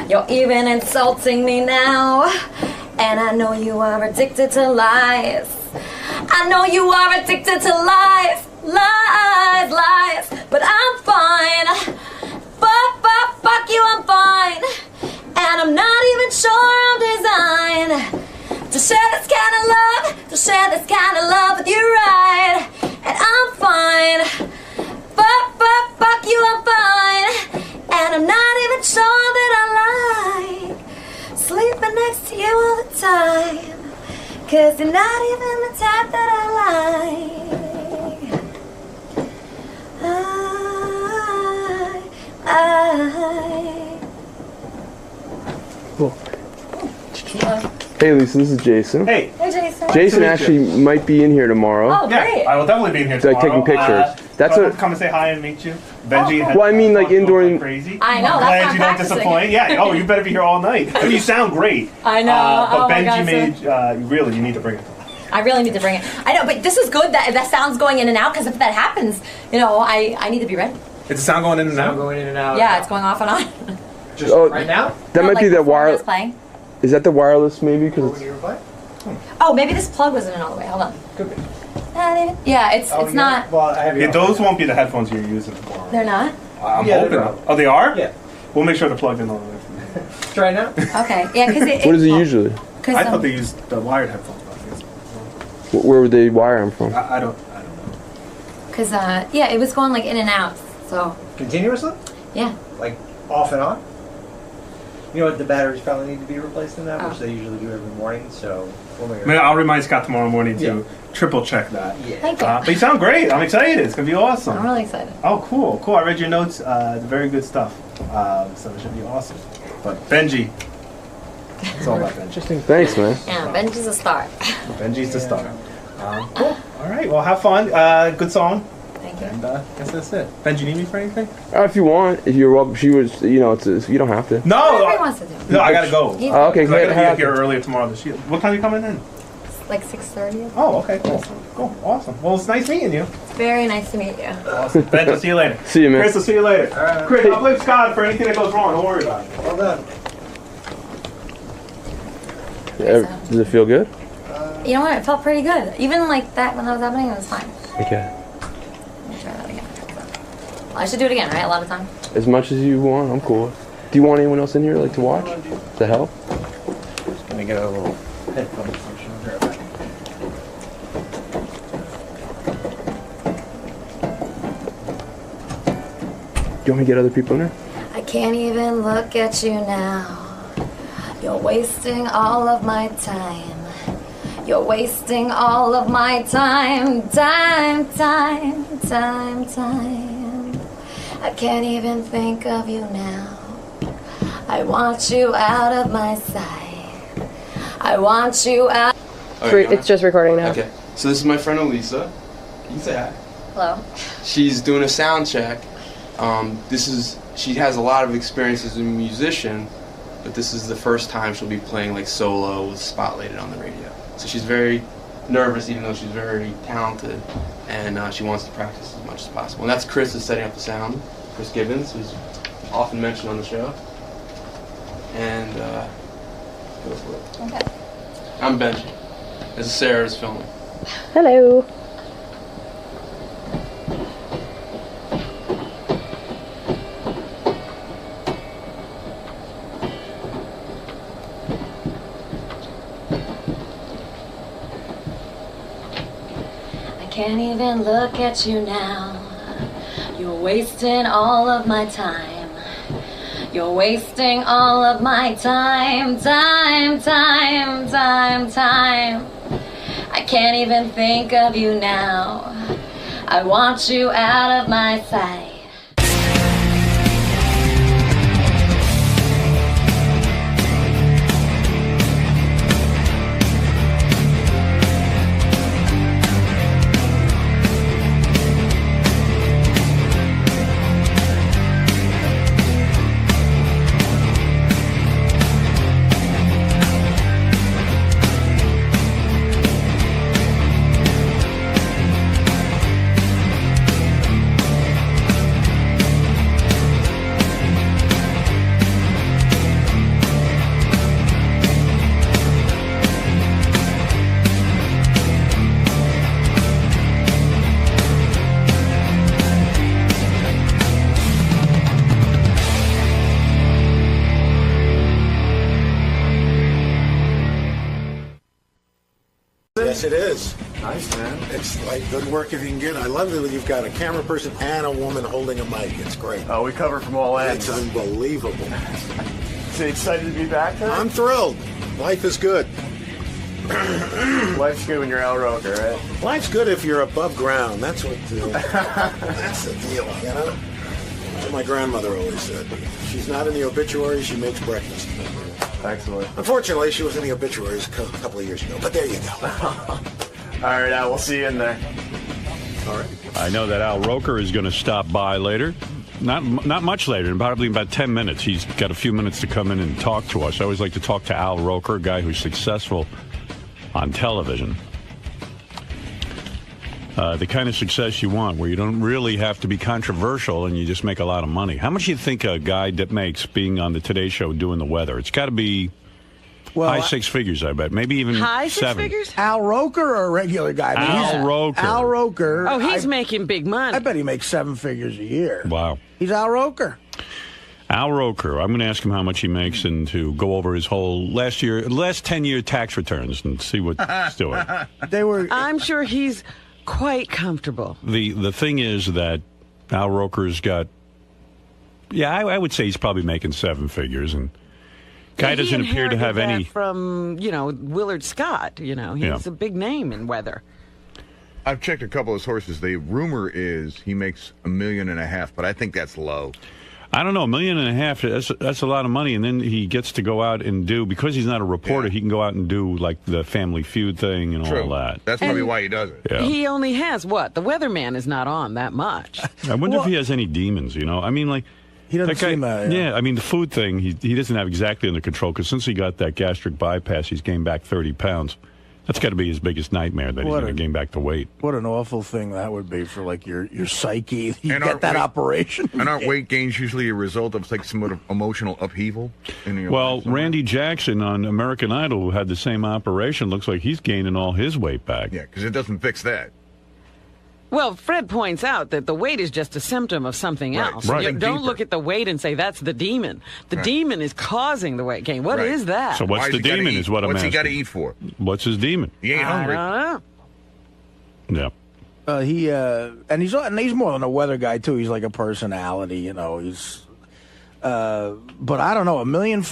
You're even insulting me now. And I know you are addicted to lies. I know you are addicted to lies. But I'm fine. Fuck you, I'm fine. And I'm not even sure I'm designed to share this kind of love, with you, right? And I'm fine. Fuck you, I'm fine. And I'm not even sure that I like sleeping next to you all the time. 'Cause you're not even the type that I like. Cool. Hey Lisa, this is Jason. Hey. Hey, Jason. Jason actually might be in here tomorrow. Oh, great. Yeah, I will definitely be in here Like tomorrow. taking pictures. That's so what. come and say hi and meet you. Benji. Well, I mean, like indoor. Crazy. I know, I'm that's glad why you I'm don't practicing. disappoint. Yeah. Oh, you better be here all night. You sound great. I know. But Oh my Benji God, made. Really, you need to bring it. I really need to bring it. I know, but this is good that sound's going in and out, because if that happens, I need to be ready. Is the sound going in and out? Going in and out. Yeah, it's going off and on. Just right now? That might be the wireless. It's playing. Is that the wireless? Maybe because. Oh, maybe this plug wasn't in all the way. Hold on. Could be. Yeah, it's not. Well, I have Those won't be the headphones you're using tomorrow. They're not? I'm Yeah, hoping. they're not. Oh, they are? Yeah. We'll make sure they're plugged in all the way. Try now. Okay. Yeah, because What is it usually? I thought they used the wired headphones. Where would they wire them from? I don't know. Because, it was going like in and out. So. Continuously? Yeah. Like off and on? You know what? The batteries probably need to be replaced in that, which they usually do every morning. So we'll make I'll remind Scott tomorrow morning to triple check that. Yeah. Thank you. But you sound great. I'm excited. It's gonna be awesome. I'm really excited. Oh, cool. I read your notes. Very good stuff. So it should be awesome. But Benji, it's all about Benji. Interesting. Thanks, man. Yeah, Benji's a star. Benji's the star. Cool. All right. Well, have fun. Good song. Thank you. And I guess that's it. Benji, need me for anything? If you want, if you're welcome. She was, you don't have to. No. Whatever he wants to do. No, I gotta go. Oh, okay, I gotta head out be here earlier tomorrow. What time are you coming in? It's like 6:30. Oh, okay. Cool. Awesome. Well, it's nice meeting you. It's very nice to meet you. Awesome. Ben, I'll see you later. See you, man. Chris, I'll see you later. Chris, I'll blame Scott for anything that goes wrong. Don't worry about it. Well done. Does it feel good? You know what? It felt pretty good. Even like that when that was happening, it was fine. Okay. Let me try that again. Well, I should do it again, right? A lot of time. As much as you want, I'm cool. Do you want anyone else in here like to watch? To help? Just gonna get a little headphone function here. Do you want me to get other people in there? I can't even look at you now. You're wasting all of my time. You're wasting all of my time. Time. I can't even think of you now. I want you out of my sight. I want you out. It's just recording now. Okay. So this is my friend Elisa. Can you say hi? Hello. She's doing a sound check. She has a lot of experience as a musician, but this is the first time she'll be playing like solo with Spotlighted on the radio. So she's very nervous, even though she's very talented, and she wants to practice as much as possible. And that's Chris is setting up the sound. Chris Gibbons, who's often mentioned on the show. And go for it. Okay. I'm Benji. This is Sarah's filming. Hello. I can't even look at you now. You're wasting all of my time. You're wasting all of my time. I can't even think of you now. I want you out of my sight. Yes, it is. Nice, man. It's like good work if you can get it. I love that you've got a camera person and a woman holding a mic. It's great. Oh, we cover from all ends. It's unbelievable. So excited to be back there? I'm thrilled. Life is good. Life's good when you're Al Roker, right? Life's good if you're above ground. That's what. That's the deal, you know. That's what my grandmother always said. She's not in the obituaries. She makes breakfast. Excellent. Unfortunately, she was in the obituaries a couple of years ago. But there you go. All right, Al. We'll see you in there. All right. I know that Al Roker is going to stop by later. Not much later, probably about 10 minutes. He's got a few minutes to come in and talk to us. I always like to talk to Al Roker, a guy who's successful on television. The kind of success you want, where you don't really have to be controversial and you just make a lot of money. How much do you think a guy that makes being on the Today Show doing the weather? It's got to be high six figures, I bet. Maybe even high six seven. figures? Al Roker or a regular guy? Al Roker. Al Roker. Oh, he's making big money. I bet he makes 7 figures a year. Wow. He's Al Roker. Al Roker. I'm going to ask him how much he makes and to go over his whole last 10-year tax returns and see what he's doing. I'm sure he's quite comfortable. The thing is that Al Roker's got, I would say he's probably making 7 figures, and guy doesn't appear to have any from Willard Scott. He's a big name in weather. I've checked a couple of sources. The rumor is he makes $1.5 million, but I think that's low. I don't know, $1.5 million, that's a lot of money, and then he gets to go out and do, because he's not a reporter, he can go out and do, like, the Family Feud thing and all that. That's probably why he does it. Yeah. He only has, what? The weatherman is not on that much. I wonder if he has any demons, I mean, like... He doesn't seem... I mean, the food thing, he doesn't have exactly under control, because since he got that gastric bypass, he's gained back 30 pounds. That's got to be his biggest nightmare, that he's going to gain back the weight. What an awful thing that would be for, like, your psyche. You get that operation. And aren't weight gains usually a result of, like, some sort of emotional upheaval? Randy Jackson on American Idol, who had the same operation, looks like he's gaining all his weight back. Yeah, because it doesn't fix that. Well, Fred points out that the weight is just a symptom of something else. Right. You don't look at the weight and say that's the demon. The demon is causing the weight gain. What is that? So what's the demon is what I'm asking. What's he got to eat for? What's his demon? He ain't hungry. I don't know. Yeah. And he's more than a weather guy too. He's like a personality, he's but I don't know, $1.5 million,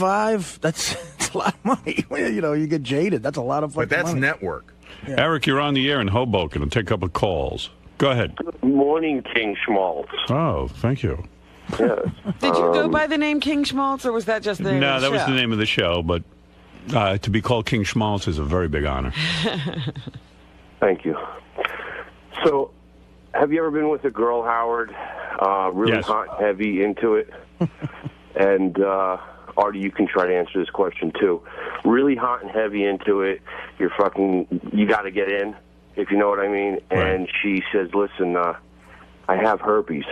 that's a lot of money. You get jaded. That's a lot of fucking But that's money. network. Yeah. Eric, you're on the air in Hoboken. I'll take a couple of calls. Go ahead. Good morning, King Schmaltz. Oh, thank you. Yes. Did you go by the name King Schmaltz, or was that just the name of the show? No, that was the name of the show, but to be called King Schmaltz is a very big honor. Thank you. So, Have you ever been with a girl, Howard? Really Yes. hot and heavy into it? And Artie, you can try to answer this question too. Really hot and heavy into it. You got to get in, if you know what I mean. And she says, "Listen, I have herpes."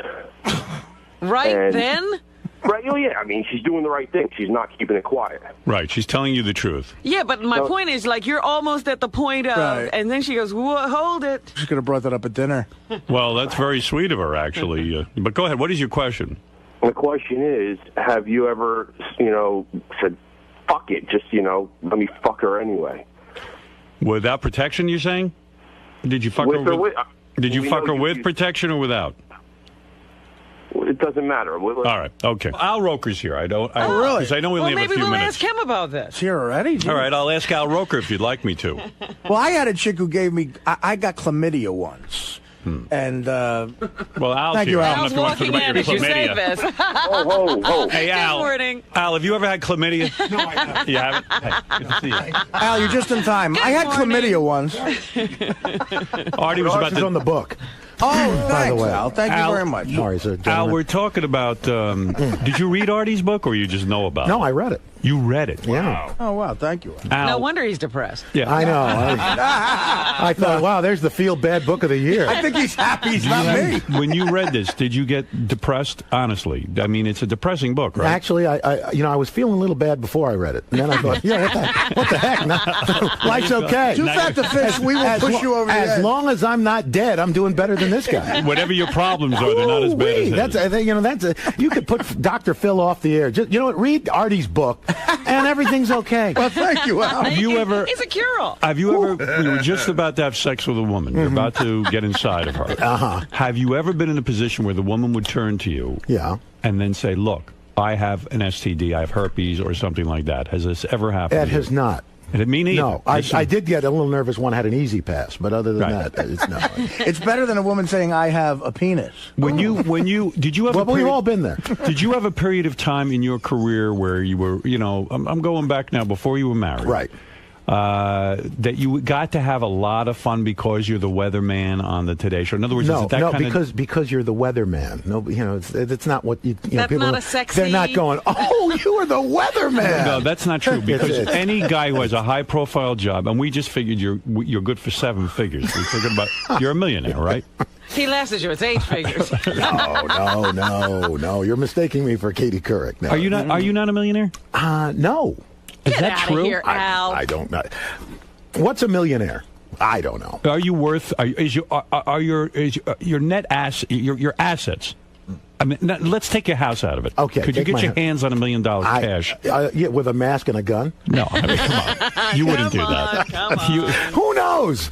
Right then? Right? Oh yeah. I mean, she's doing the right thing. She's not keeping it quiet. Right. She's telling you the truth. Yeah, but my point is, like, you're almost at the point of, Right. and then she goes, hold it. She could have brought that up at dinner. Well, that's very sweet of her, actually. But go ahead. What is your question? The question is, have you ever, said, "Fuck it, just let me fuck her anyway"? Without protection, you're saying? Did you fuck With her or with? Did you we fuck know her with protection or without? It doesn't matter. All right. Okay. Al Roker's here. really? Because I know we Well, only have a maybe few we'll minutes. ask him about this. Here already? All right. I'll ask Al Roker if you'd like me to. Well, I had a chick who gave me. I got chlamydia once, and well, Al's thank here. you, I Al. don't know if you want to talk about your chlamydia. Whoa. Hey, Al. Good morning. Al, have you ever had chlamydia? No, I haven't. You haven't? Hey, good to see you. Al, you're just in time. I had chlamydia once. Artie was about It's to. on the book. Oh, By the thanks, way. Al. Thank you very much. Sorry, sir. Al, we're talking about. Did you read Artie's book, or you just know about it? No, I read it. You read it. Yeah. Oh, wow. Thank you. Al. No wonder he's depressed. Yeah. I know. I thought, wow, there's the feel bad book of the year. I think he's happy he's not me. When you read this, did you get depressed? Honestly, I mean, it's a depressing book, right? Actually, I was feeling a little bad before I read it, and then I thought, yeah, what the heck? Life's okay. Too fat to fish. We will push you over the edge. As long as I'm not dead, I'm doing better than this guy. Whatever your problems are, they're not as bad as his. You could put Dr. Phil off the air. Just read Artie's book, and everything's okay. Well, thank you, Al. Have you ever? He's a cure-all. Have you ever? You were just about to have sex with a woman. You're about to get inside of her. Uh-huh. Have you ever been in a position where the woman would turn to you? Yeah. And then say, "Look, I have an STD. I have herpes, or something like that." Has this ever happened? It has not. And it mean either. No, I did get a little nervous when I had an easy pass, but other than that, it's no. It's better than a woman saying, I have a penis. Did you have? Well, we've all been there. Did you have a period of time in your career where you were, I'm going back now, before you were married, right? That you got to have a lot of fun because you're the weatherman on the Today Show. In other words, is it that kind because you're the weatherman. No, it's not what you. That's people, not a sexy. They're not going. Oh, you are the weatherman. No, that's not true. Because any guy who has a high-profile job, and we just figured you're good for 7 figures. We figured you're a millionaire, right? He laughs at you. It's 8 figures. No. You're mistaking me for Katie Couric. No. Are you not a millionaire? No. Is Get that outta true? here, Al. I don't know. What's a millionaire? I don't know. Are you worth? Is your net your assets? I mean, let's take your house out of it. Okay. Could you get your hands on $1 million cash? Yeah, with a mask and a gun? No, I mean, come on. You wouldn't do that. Who knows?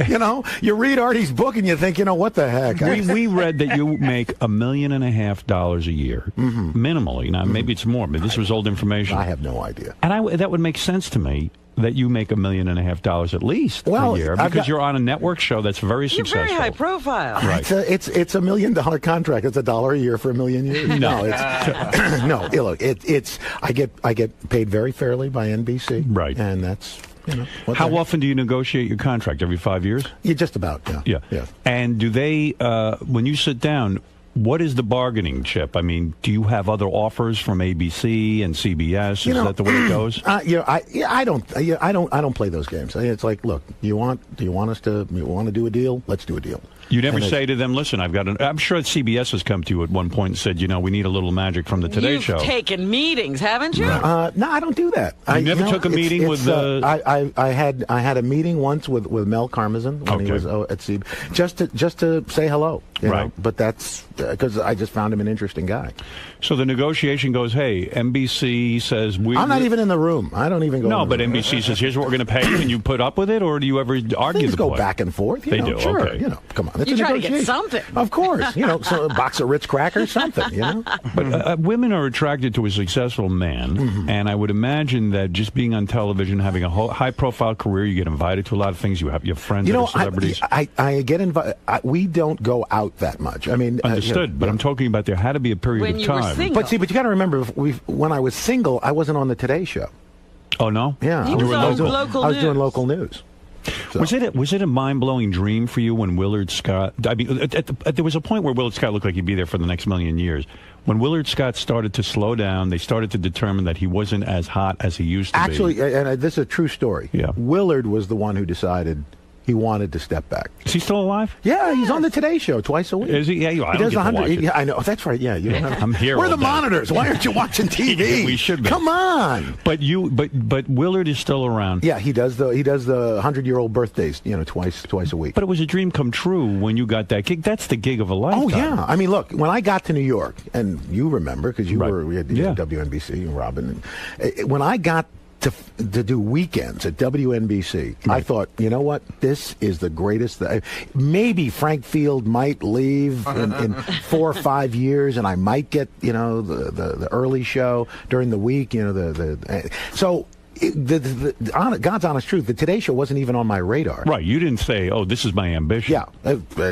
You read Artie's book and you think, what the heck? We read that you make $1.5 million a year, minimally. Now, maybe it's more, but this was old information. I have no idea. And that would make sense to me. That you make $1.5 million at least a year because you're on a network show that's very successful. You're very high profile. Right. It's $1 million contract. It's $1 a year for 1 million years. No, no. Look, I get paid very fairly by NBC. Right. And that's how often do you negotiate your contract? Every 5 years? Yeah, just about. Yeah. And do they when you sit down? What is the bargaining chip? I mean, do you have other offers from ABC and CBS? Is that the way it goes? I don't play those games. It's like, look, you want to do a deal? Let's do a deal. You never say to them, listen, I'm sure CBS has come to you at one point and said, we need a little magic from the Today Show. You've taken meetings, haven't you? No, I don't do that. You never took a meeting with I had a meeting once with Mel Karmazin when he was at CBS, just to say hello. Right. But that's because I just found him an interesting guy. So the negotiation goes, hey, NBC says I'm not even in the room. I don't even go. No, but NBC says, here's what we're going to pay you, and you put up with it, or do you ever argue Things the go point? back and forth. They do. Sure. Okay. Come on. It's You a try to negotiation. get something. Of course. So a box of Ritz crackers, something. But women are attracted to a successful man, and I would imagine that just being on television, having a high-profile career, you get invited to a lot of things. You have your friends that are celebrities. I get invited. We don't go out that much. I mean, understood. But I'm talking about there had to be a period When of you were time. single. But you got to remember, when I was single, I wasn't on the Today Show. Oh no? Yeah, He was on local I was doing news. local news. So. Was it a mind blowing dream for you when Willard Scott? I mean, there was a point where Willard Scott looked like he'd be there for the next million years. When Willard Scott started to slow down, they started to determine that he wasn't as hot as he used to be. Actually, and this is a true story. Yeah. Willard was the one who decided he wanted to step back. Is he still alive? Yeah, he's on the Today Show twice a week. Is he? Yeah, I don't get to watch it. Yeah, I know. That's right. Yeah, you don't have. I'm here. We're all the day. monitors. Why aren't you watching TV? We should be. Come on. But Willard is still around. Yeah, he does the 100-year-old birthdays, twice a week. But it was a dream come true when you got that gig. That's the gig of a lifetime. Oh yeah. I mean, look, when I got to New York, and you remember because we had WNBC and Robin. And, when I got to do weekends at WNBC, I thought, you know what? This is the greatest. Maybe Frank Field might leave in 4 or 5 years, and I might get the early show during the week. So. God's honest truth, the Today Show wasn't even on my radar. Right, you didn't say, "Oh, this is my ambition." Yeah,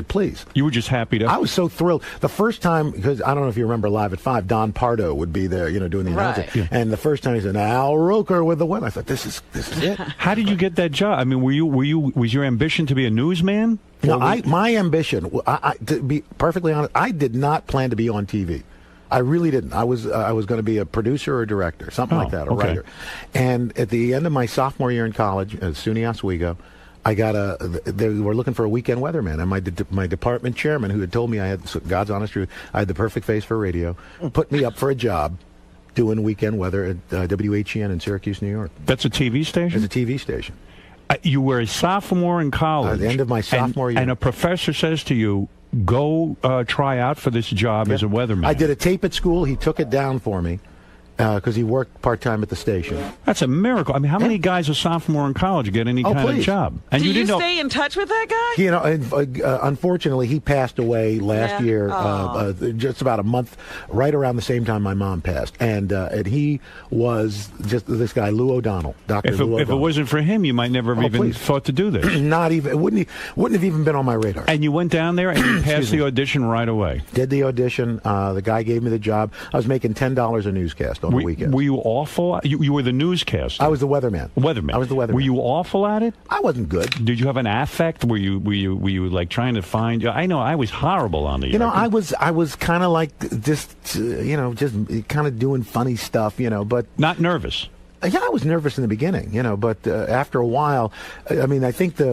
please. You were just happy to. I was so thrilled the first time because I don't know if you remember Live at 5. Don Pardo would be there, doing the announcing. Yeah. And the first time he said, "Al Roker with the win." I thought, "This is it." How did you get that job? I mean, was your ambition to be a newsman? No, my ambition. To be perfectly honest, I did not plan to be on TV. I really didn't. I was going to be a producer or a director, something like that, a writer. And at the end of my sophomore year in college at SUNY Oswego, they were looking for a weekend weatherman, and my department chairman, who had told me I had God's honest truth, I had the perfect face for radio, put me up for a job doing weekend weather at WHEN in Syracuse, New York. That's a TV station? It's a TV station. You were a sophomore in college. At the end of my sophomore year. And a professor says to you, go try out for this job as a weatherman. I did a tape at school. He took it down for me because he worked part-time at the station. That's a miracle. I mean, how many guys a sophomore in college get any kind of job? And Do you didn't know. Stay in touch with that guy? Unfortunately, he passed away last year, just about a month, right around the same time my mom passed. And he was just this guy, Lou O'Donnell, Dr. Lou O'Donnell. If it wasn't for him, you might never have even thought to do this. Not even. It wouldn't have even been on my radar. And you went down there and you passed the audition right away. Did the audition. The guy gave me the job. I was making $10 a newscast on the weekend. Were you awful? You were the newscaster. I was the weatherman. I was the weatherman. Were you awful at it? I wasn't good. Did you have an affect? Were you like trying to find? I know I was horrible on the air. I was kind of like just kind of doing funny stuff, but not nervous. Yeah, I was nervous in the beginning, but after a while, I mean, I think one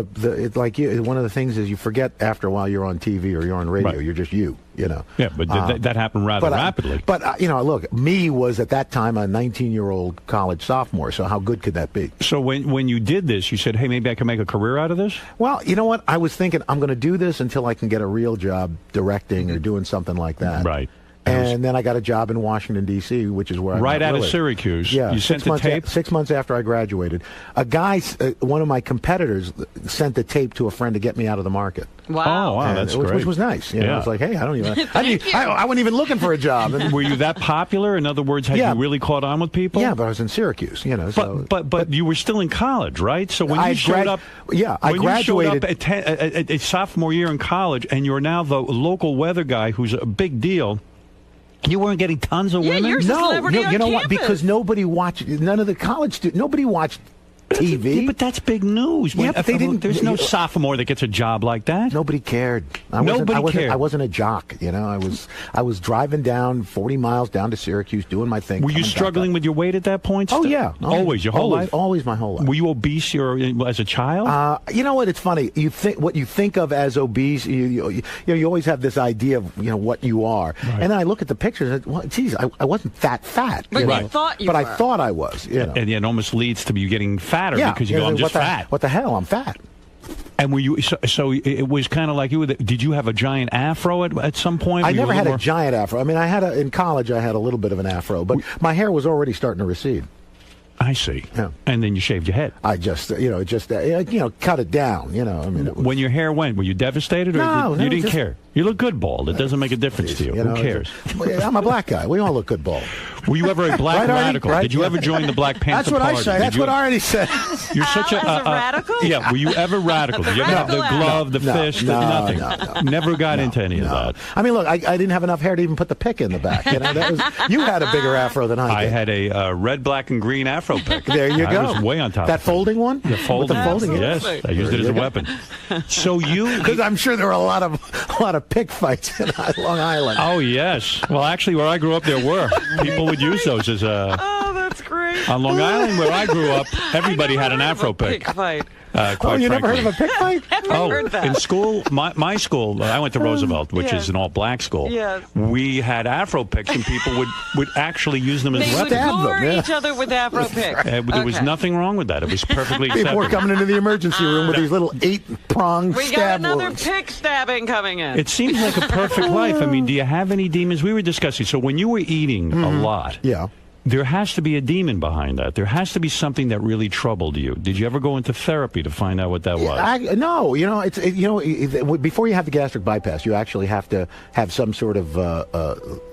of the things is you forget after a while you're on TV or you're on radio. Right. You're just you. Yeah, but that happened rather rapidly. Look, me was at that time a 19-year-old college sophomore, so how good could that be? So when you did this, you said, hey, maybe I can make a career out of this? Well, you know what? I was thinking I'm going to do this until I can get a real job directing or doing something like that. Right. And then I got a job in Washington, D.C., which is where I right out of Syracuse. Yeah, you sent the tape? 6 months after I graduated. A guy, one of my competitors, sent the tape to a friend to get me out of the market. Wow. Oh, wow, that's great. Which was nice. I was like, hey, I wasn't even looking for a job. And were you that popular? In other words, had you really caught on with people? Yeah, but I was in Syracuse, But you were still in college, right? So when you showed up... Yeah, I graduated... You showed up at a sophomore year in college, and you're now the local weather guy who's a big deal... You weren't getting tons of women? You're a celebrity on you know campus. what? Because nobody watched, none of the college students, nobody watched TV. Yeah, but that's big news. Yeah, but they didn't. There's no sophomore that gets a job like that. Nobody cared. Nobody cared. I wasn't a jock. I was driving down 40 miles down to Syracuse doing my thing. Were you struggling with your weight at that point? Oh yeah, always your whole life. Always my whole life. Were you obese as a child? You know what? It's funny. What you think of as obese. You always have this idea of what you are, right. And then I look at the pictures. And, well, geez, I wasn't that fat. But you thought you were. But I thought I was. And it almost leads to you getting fatter because you go, I'm just fat. What the hell? I'm fat. And were you so it was kind of like you? Did you have a giant afro at some point? I never had a giant afro. I mean, in college I had a little bit of an afro, but my hair was already starting to recede. I see. Yeah. And then you shaved your head. I just, cut it down. I mean, when your hair went, were you devastated, or no, you didn't care? You look good bald. It doesn't make a difference to you. Who cares? I'm a black guy. We all look good bald. Were you ever a black radical? Right? Did you ever join the Black Panther That's what Party? I say. That's what I already said. You're such a radical? Yeah. Were you ever radical? Did you ever have the glove, the fist, nothing? No. Never got into any of that. I mean, look, I didn't have enough hair to even put the pick in the back. You had a bigger afro than I did. I had a red, black, and green afro. Afro pick. There you I go. was way on top. That folding one? The folding. With the folding, yes. I used it as a weapon. So because I'm sure there were a lot of pick fights in Long Island. Oh yes. Well, actually, where I grew up, there were people would use those as a. Oh, that's great. On Long Island, where I grew up, everybody had an Afro pick. Fight. Oh, you never heard of a pick fight? Heard that. In school, my school, I went to Roosevelt, which Yes. is an all-black school. Yes. We had Afro picks, and people would actually use them as They would weapons. gore each other with Afro picks. There was nothing wrong with that. It was perfectly People were acceptable. coming into the emergency room with these little 8-prong We got stab another wounds. pick stabbing coming in. It seems like a perfect life. I mean, do you have any demons? We were discussing. So when you were eating a lot, yeah, there has to be a demon behind that. There has to be something that really troubled you. Did you ever go into therapy to find out what that was? No, before you have the gastric bypass, you actually have to have some sort of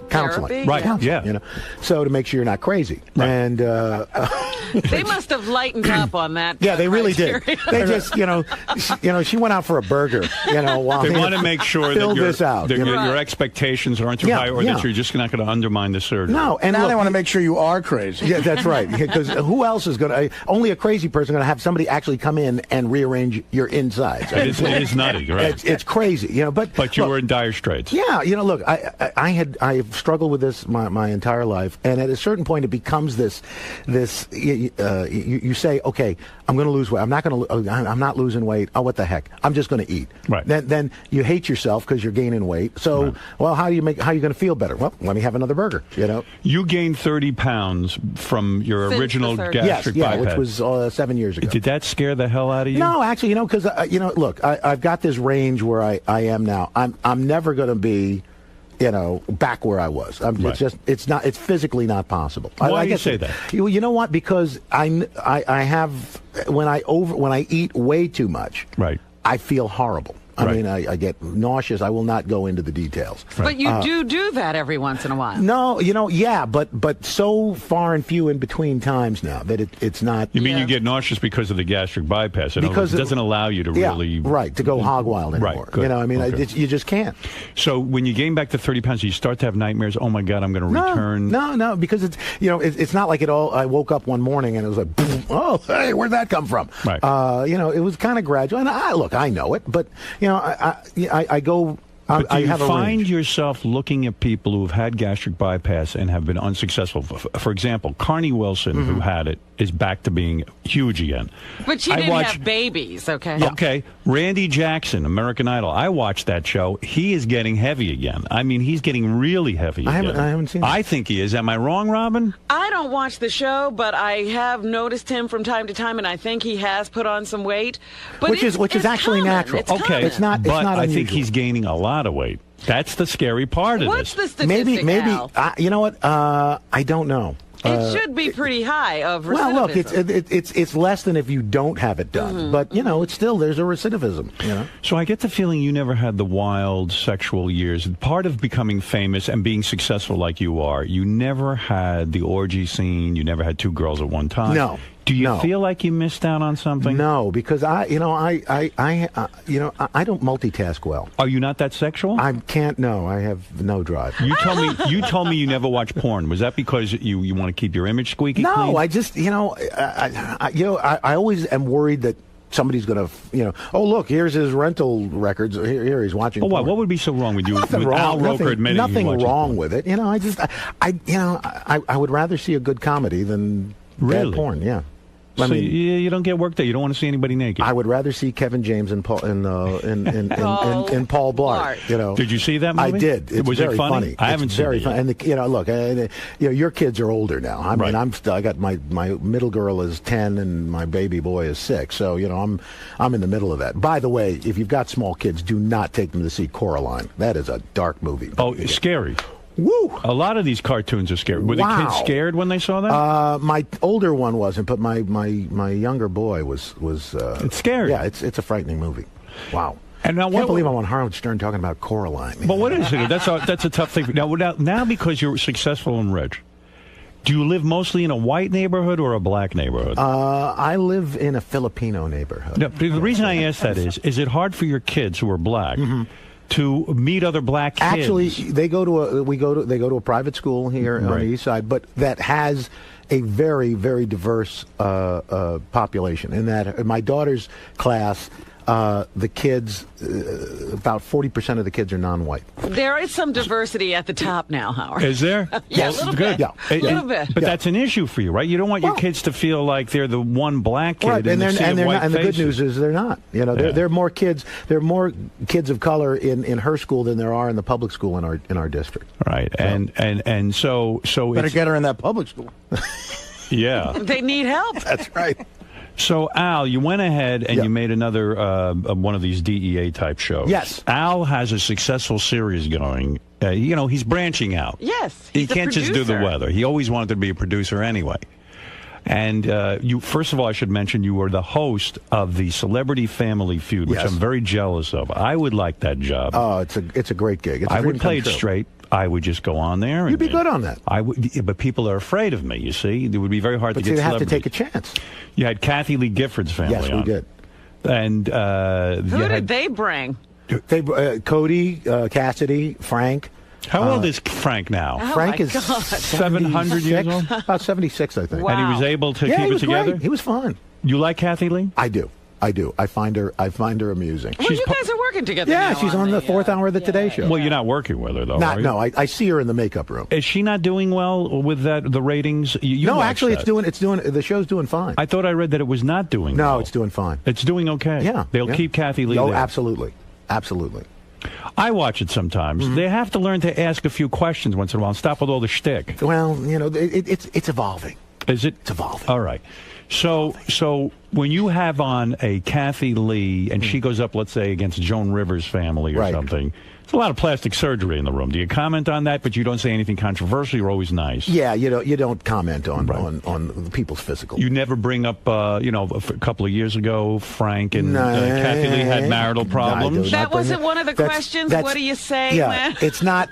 counseling. Therapy? Right, Counseling, yeah. So to make sure you're not crazy. Right. And They must have lightened up on that. yeah, they really did. criteria. They just, she went out for a burger, while They want to make sure fill that this out. your expectations aren't too Yeah, high, or yeah. that you're just not going to undermine the surgery. No, and now look, they want to make sure you are crazy. Yeah, that's right. Because who else is going to? Only a crazy person going to have somebody actually come in and rearrange your insides. It is nutty, right? It's crazy, But you look, were in dire straits. Yeah, look, I've struggled with this my entire life, and at a certain point, it becomes this. You say, okay, I'm going to lose weight. I'm not losing weight. Oh, what the heck? I'm just going to eat. Right. Then you hate yourself because you're gaining weight. So, Right. well, how are you going to feel better? Well, let me have another burger. You gained 30 pounds from your Since original the surgery. gastric yes, bypass. which was 7 years ago. Did that scare the hell out of you? No, actually, because look, I've got this range where I am now. I'm never going to be, back where I was. Right. It's physically not possible. Why I do you guess say that? You know what? Because I have when I eat way too much, Right. I feel horrible. I Right. mean, I get nauseous. I will not go into the details. But you do that every once in a while. No, yeah, but so far and few in between times now that it's not. You mean you get nauseous because of the gastric bypass? Because it doesn't allow you to really... right, to go hog wild anymore. Right, good. Okay. You just can't. So when you gain back to 30 pounds, you start to have nightmares. Oh my God, I'm going to return. No, because it's not like it all. I woke up one morning and it was like, oh, hey, where'd that come from? Right. It was kind of gradual. And I know it, but I go. But do I you have a find range. yourself looking at people who have had gastric bypass and have been unsuccessful? For example, Carney Wilson, who had it, is back to being huge again. But she didn't have babies, okay? Okay. Randy Jackson, American Idol. I watched that show. He is getting heavy again. I mean, he's getting really heavy again. I haven't seen it. I think he is. Am I wrong, Robin? I don't watch the show, but I have noticed him from time to time, and I think he has put on some weight. But Which is actually common. natural. It's Okay. common. It's not But I unusual. think he's gaining a lot of weight. That's the scary part of What's this. the statistic, maybe. Al? You know what? I don't know. It should be pretty high of recidivism. Well, look, it's less than if you don't have it done, but it's still there's a recidivism. So I get the feeling you never had the wild sexual years. Part of becoming famous and being successful like you are, you never had the orgy scene. You never had two girls at one time. No. Do you No. feel like you missed out on something? No, because I don't multitask well. Are you not that sexual? I can't. No, I have no drive. You told me you never watch porn. Was that because you want to keep your image squeaky No, clean? I just I always am worried that somebody's going to oh look, here's his rental records. Here he's watching. Well, porn. what would be so wrong with you? Nothing with wrong. Al Roker admitting nothing he watches wrong porn? with it. I would rather see a good comedy than Really? bad porn. Yeah. So you don't get work there. You don't want to see anybody naked. I would rather see Kevin James and Paul and Paul Blart. Did you see that movie? I did. It's Was very it funny? I haven't it's seen very it funny. yet. And look, your kids are older now. I mean, Right. I got my middle girl is 10 and my baby boy is 6. So I'm in the middle of that. By the way, if you've got small kids, do not take them to see Coraline. That is a dark movie. Oh, it's scary. Woo! A lot of these cartoons are scary. Were the kids scared when they saw that? My older one wasn't, but my younger boy was. It's scary. Yeah, it's a frightening movie. Wow. And now, I can't believe I'm on Howard Stern talking about Coraline. But what is it? That's a tough thing. Now, because you're successful and rich, do you live mostly in a white neighborhood or a black neighborhood? I live in a Filipino neighborhood. No, the reason I ask that is it hard for your kids who are black to meet other black kids. Actually, they go to a private school here on the east side, but that has a very, very diverse population. In that, in my daughter's class, the kids, about 40% of the kids are non-white. There is some diversity at the top now, Howard. Is there? Yeah, Well, a little good. bit. A little bit. But that's an issue for you, right? You don't want your kids to feel like they're the one black kid Right, in the sea of white and the good faces. news is they're not. You know, there are more kids. There are more kids of color in her school than there are in the public school in our district. Right, so Better it's, get her in that public school. yeah. They need help. That's right. So, Al, you went ahead and you made another one of these DEA type shows. Yes. Al has a successful series going. He's branching out. Yes. He he's a can't just do the producer. weather. He always wanted to be a producer anyway. And you, first of all, I should mention you were the host of the Celebrity Family Feud, which Yes. I'm very jealous of. I would like that job. Oh, it's a great gig. It's a I dream would play come it true. straight. I would just go on there. And, You'd be good on that. I would, yeah, but people are afraid of me. You see, it would be very hard But to get. you have to celebrities. take a chance. You had Kathy Lee Gifford's family. Yes, we on. did. And Who did they bring? Cody, Cassidy, Frank. How old is Frank now? Oh, Frank my is God. 700 years old? About 76, I think. Wow. And he was able to Yeah, keep he it was together? great. He was fun. You like Kathy Lee? I do. I find her amusing. Well, you guys are working together. Yeah, now she's on the fourth hour of the Today Show. Well, you're not working with her, though, Not, are you? no, I see her in the makeup room. Is she not doing well with the ratings? You No, watch actually, that. it's doing. The show's doing fine. I thought I read that it was not doing No, well. it's doing fine. It's doing okay. Yeah, They'll yeah. keep Kathy Lee Oh, there. absolutely, absolutely. I watch it sometimes. Mm-hmm. They have to learn to ask a few questions once in a while and stop with all the shtick. Well, it's evolving. Is it? It's evolving. All right. So when you have on a Kathy Lee and she goes up, let's say, against Joan Rivers' family or Right. something, there's a lot of plastic surgery in the room. Do you comment on that? But you don't say anything controversial. You're always nice. Yeah, you don't comment on people's physical. You never bring up, a couple of years ago, Frank and Kathy Lee had marital problems. That wasn't one of the questions. What do you say? Yeah, it's not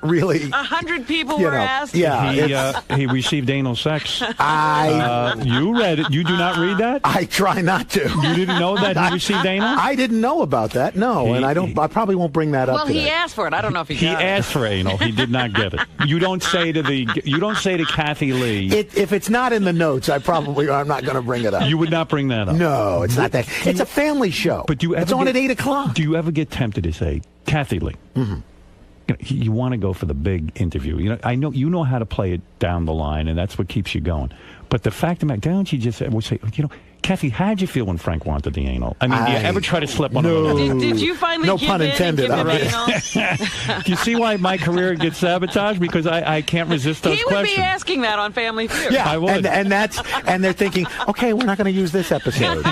really. 100 people You were know, asked. yeah. He received anal sex. You read it. You do not read that? I try not to. You didn't know that he received anal? I didn't know about that. No, and I don't. I probably won't bring that up. Well, today. he asked for it. I don't know if he He got it. asked for anal. He did not get it. You don't say to Kathy Lee. If it's not in the notes, I'm not going to bring it up. You would not bring that up. No, it's not that. It's a family show. But it's on at 8 o'clock. Do you ever get tempted to say, Kathy Lee? Mm-hmm. You want to go for the big interview. I know you know how to play it down the line, and that's what keeps you going. But the fact of the matter, don't you just say, Kathy, how'd you feel when Frank wanted the anal? I mean, do you ever try to slip one of them? Did you finally No give pun in intended, and give all him right. anal? Do you see why my career gets sabotaged? Because I can't resist those He would questions. be asking that on Family Feud. Yeah, I would. and they're thinking, okay, we're not going to use this episode.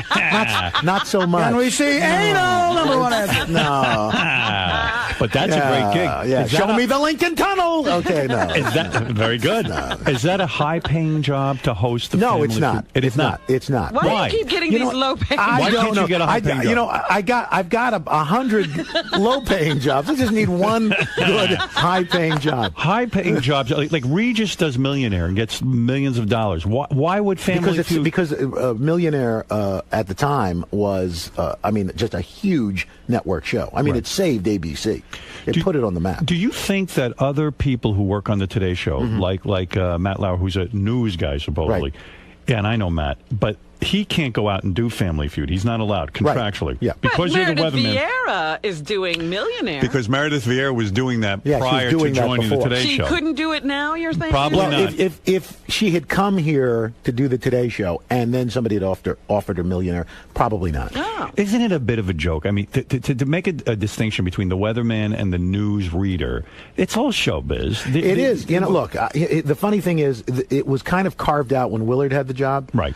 not so much. Can we see anal? Number one answer. No. But that's a great gig. Yeah, Is that show a- me the Lincoln Tunnel. Okay, no. Is that very good? Is that a high-paying job to host the No, Family it's not. Feud? It's not. It's not. Why do you keep getting these low pay? I Why don't can't know. you get a high-paying job? I've got 100 low-paying jobs. I just need one good high-paying job. High-paying jobs, like Regis does Millionaire and gets millions of dollars. Why would Family Feud? Because Millionaire at the time was, just a huge network show. I mean, it saved ABC. It put it on the map. Do you think that other people who work on the Today Show, like Matt Lauer, who's a news guy supposedly, and I know Matt, but he can't go out and do Family Feud. He's not allowed contractually. Yeah. Because but you're the Meredith weatherman. Vieira is doing Millionaire. Because Meredith Vieira was doing that Yeah, she was prior doing to that joining the before. Today She Show. couldn't do it now, you're thinking? Probably Well, not. if she had come here to do the Today Show and then somebody had offered her Millionaire, probably not. Oh. Isn't it a bit of a joke? I mean, to make a distinction between the weatherman and the news reader, it's all showbiz. It is. Look, the funny thing is, it was kind of carved out when Willard had the job. Right.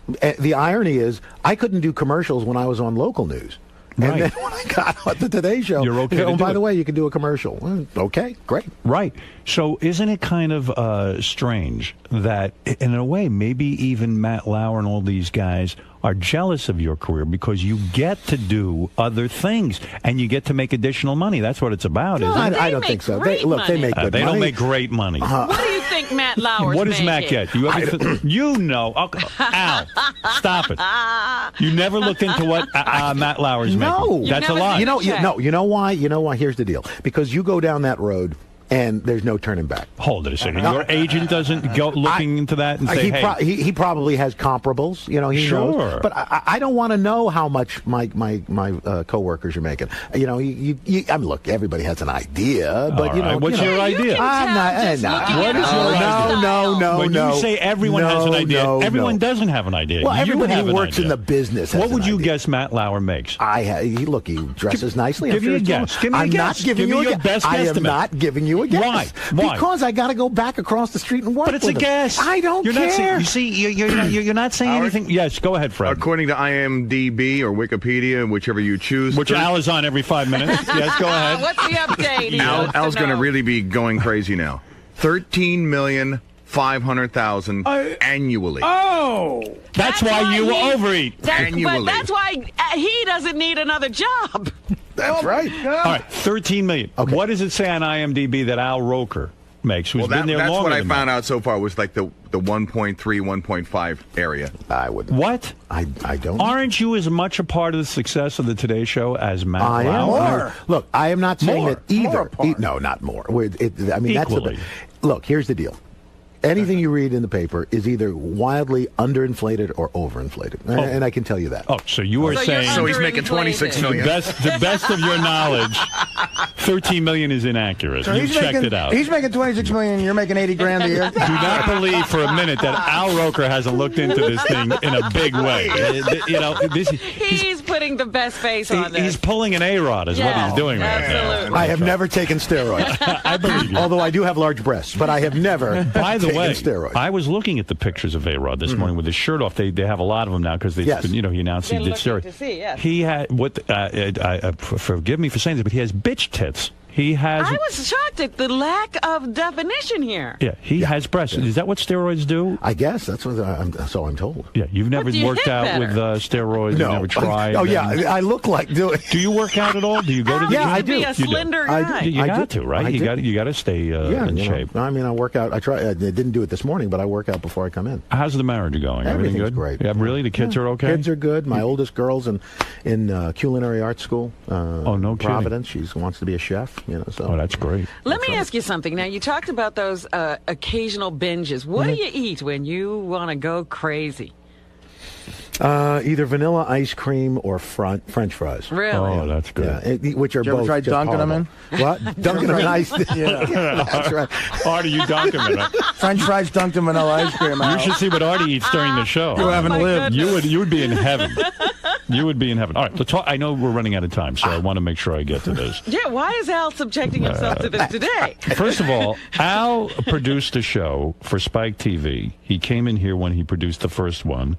The irony is, I couldn't do commercials when I was on local news. Right. And then when I got on the Today Show, You're okay to oh, do by it. the way, you can do a commercial. Well, okay, great. Right. So isn't it kind of strange that, in a way, maybe even Matt Lauer and all these guys are jealous of your career because you get to do other things and you get to make additional money. That's what it's about, No, isn't it? I don't think so. They make good They money. don't make great money. What do you think Matt Lauer's What does Matt making? get? Do you ever you know. Al, stop it. You never looked into what Matt Lauer's No, making. That's a lie. You know why? You know why? Here's the deal. Because you go down that road, and there's no turning back. Hold it a second. Your agent doesn't go looking into that and say, hey. He probably has comparables. You know, he knows. But I don't want to know how much my coworkers are making. You know, I mean, look, everybody has an idea, but you know, what's your idea? I'm not. What is your idea? No. When you say everyone has an idea, everyone doesn't have an idea. Well, everybody who works in the business. What would you guess Matt Lauer makes? He dresses nicely. Give me a guess. I'm not giving you a guess. I am not giving you a guess. Why? Because I got to go back across the street and work. But it's a guess. I don't care. You see, you're not saying anything. Yes, go ahead, Fred. According to IMDb or Wikipedia, whichever you choose. Which Al is on every 5 minutes. Yes, go ahead. What's the update? Al's going to really be going crazy now. 13,500,000 annually. Oh, that's why you overeat annually. But that's why he doesn't need another job. That's right. All right, 13 million. Okay. What does it say on IMDb that Al Roker makes? Who's been there that's longer what I than found that? out so far was like the 1.3, 1.5 area. I wouldn't. What? I don't. Aren't you as much a part of the success of the Today Show as Matt I am. Lauer? Look, I am not saying More. that either. More No, not more. I mean, Equally. Look, here's the deal. Anything you read in the paper is either wildly underinflated or overinflated, and I can tell you that. Oh, so you are saying so he's making 26 million. The best of your knowledge, 13 million is inaccurate. So You've he's checked making, it out. He's making 26 million. You're making 80 grand a year. Do not believe for a minute that Al Roker hasn't looked into this thing in a big way. You know, He's putting the best face on this. He's pulling an A-Rod is what he's doing right now. I have never taken steroids. I believe you. Although I do have large breasts, but I have never By the taken way, steroids. I was looking at the pictures of A-Rod this morning with his shirt off. They have a lot of them now because he announced he did steroids. He had forgive me for saying this, but he has bitch tits. He has. I was shocked at the lack of definition here. Yeah, he has breasts. Is that what steroids do? I guess that's what so I'm told. Yeah, you've never do you worked hit out better? with steroids. No. You've never tried. Oh yeah, I look like doing. Do you work out at all? Do you go to the Yeah, gym? I do. Be a slender guy. You got do. to, right? I You do. got to stay in shape. I mean, I work out. I try. I didn't do it this morning, but I work out before I come in. How's the marriage going? Everything Everything's good? great. Yeah, really? The kids are okay? Kids are good. My oldest girl's in culinary arts school. Oh, no kidding. Providence. She wants to be a chef. You know. So. Oh, that's great. Let me ask you something. Now, you talked about those occasional binges. What do you eat when you want to go crazy? Either vanilla ice cream or French fries. Really? Oh, that's good. Yeah, which are Did you ever both try just dunking them in? horrible. What? Dunking them in ice? Yeah. That's right. Artie, you dunk them in it. French fries dunked in vanilla ice cream. You should see what Artie eats during the show. You haven't lived. You would be in heaven. You would be in heaven. All right, let's talk. I know we're running out of time, so I want to make sure I get to this. Yeah, why is Al subjecting himself to this today? First of all, Al produced a show for Spike TV. He came in here when he produced the first one.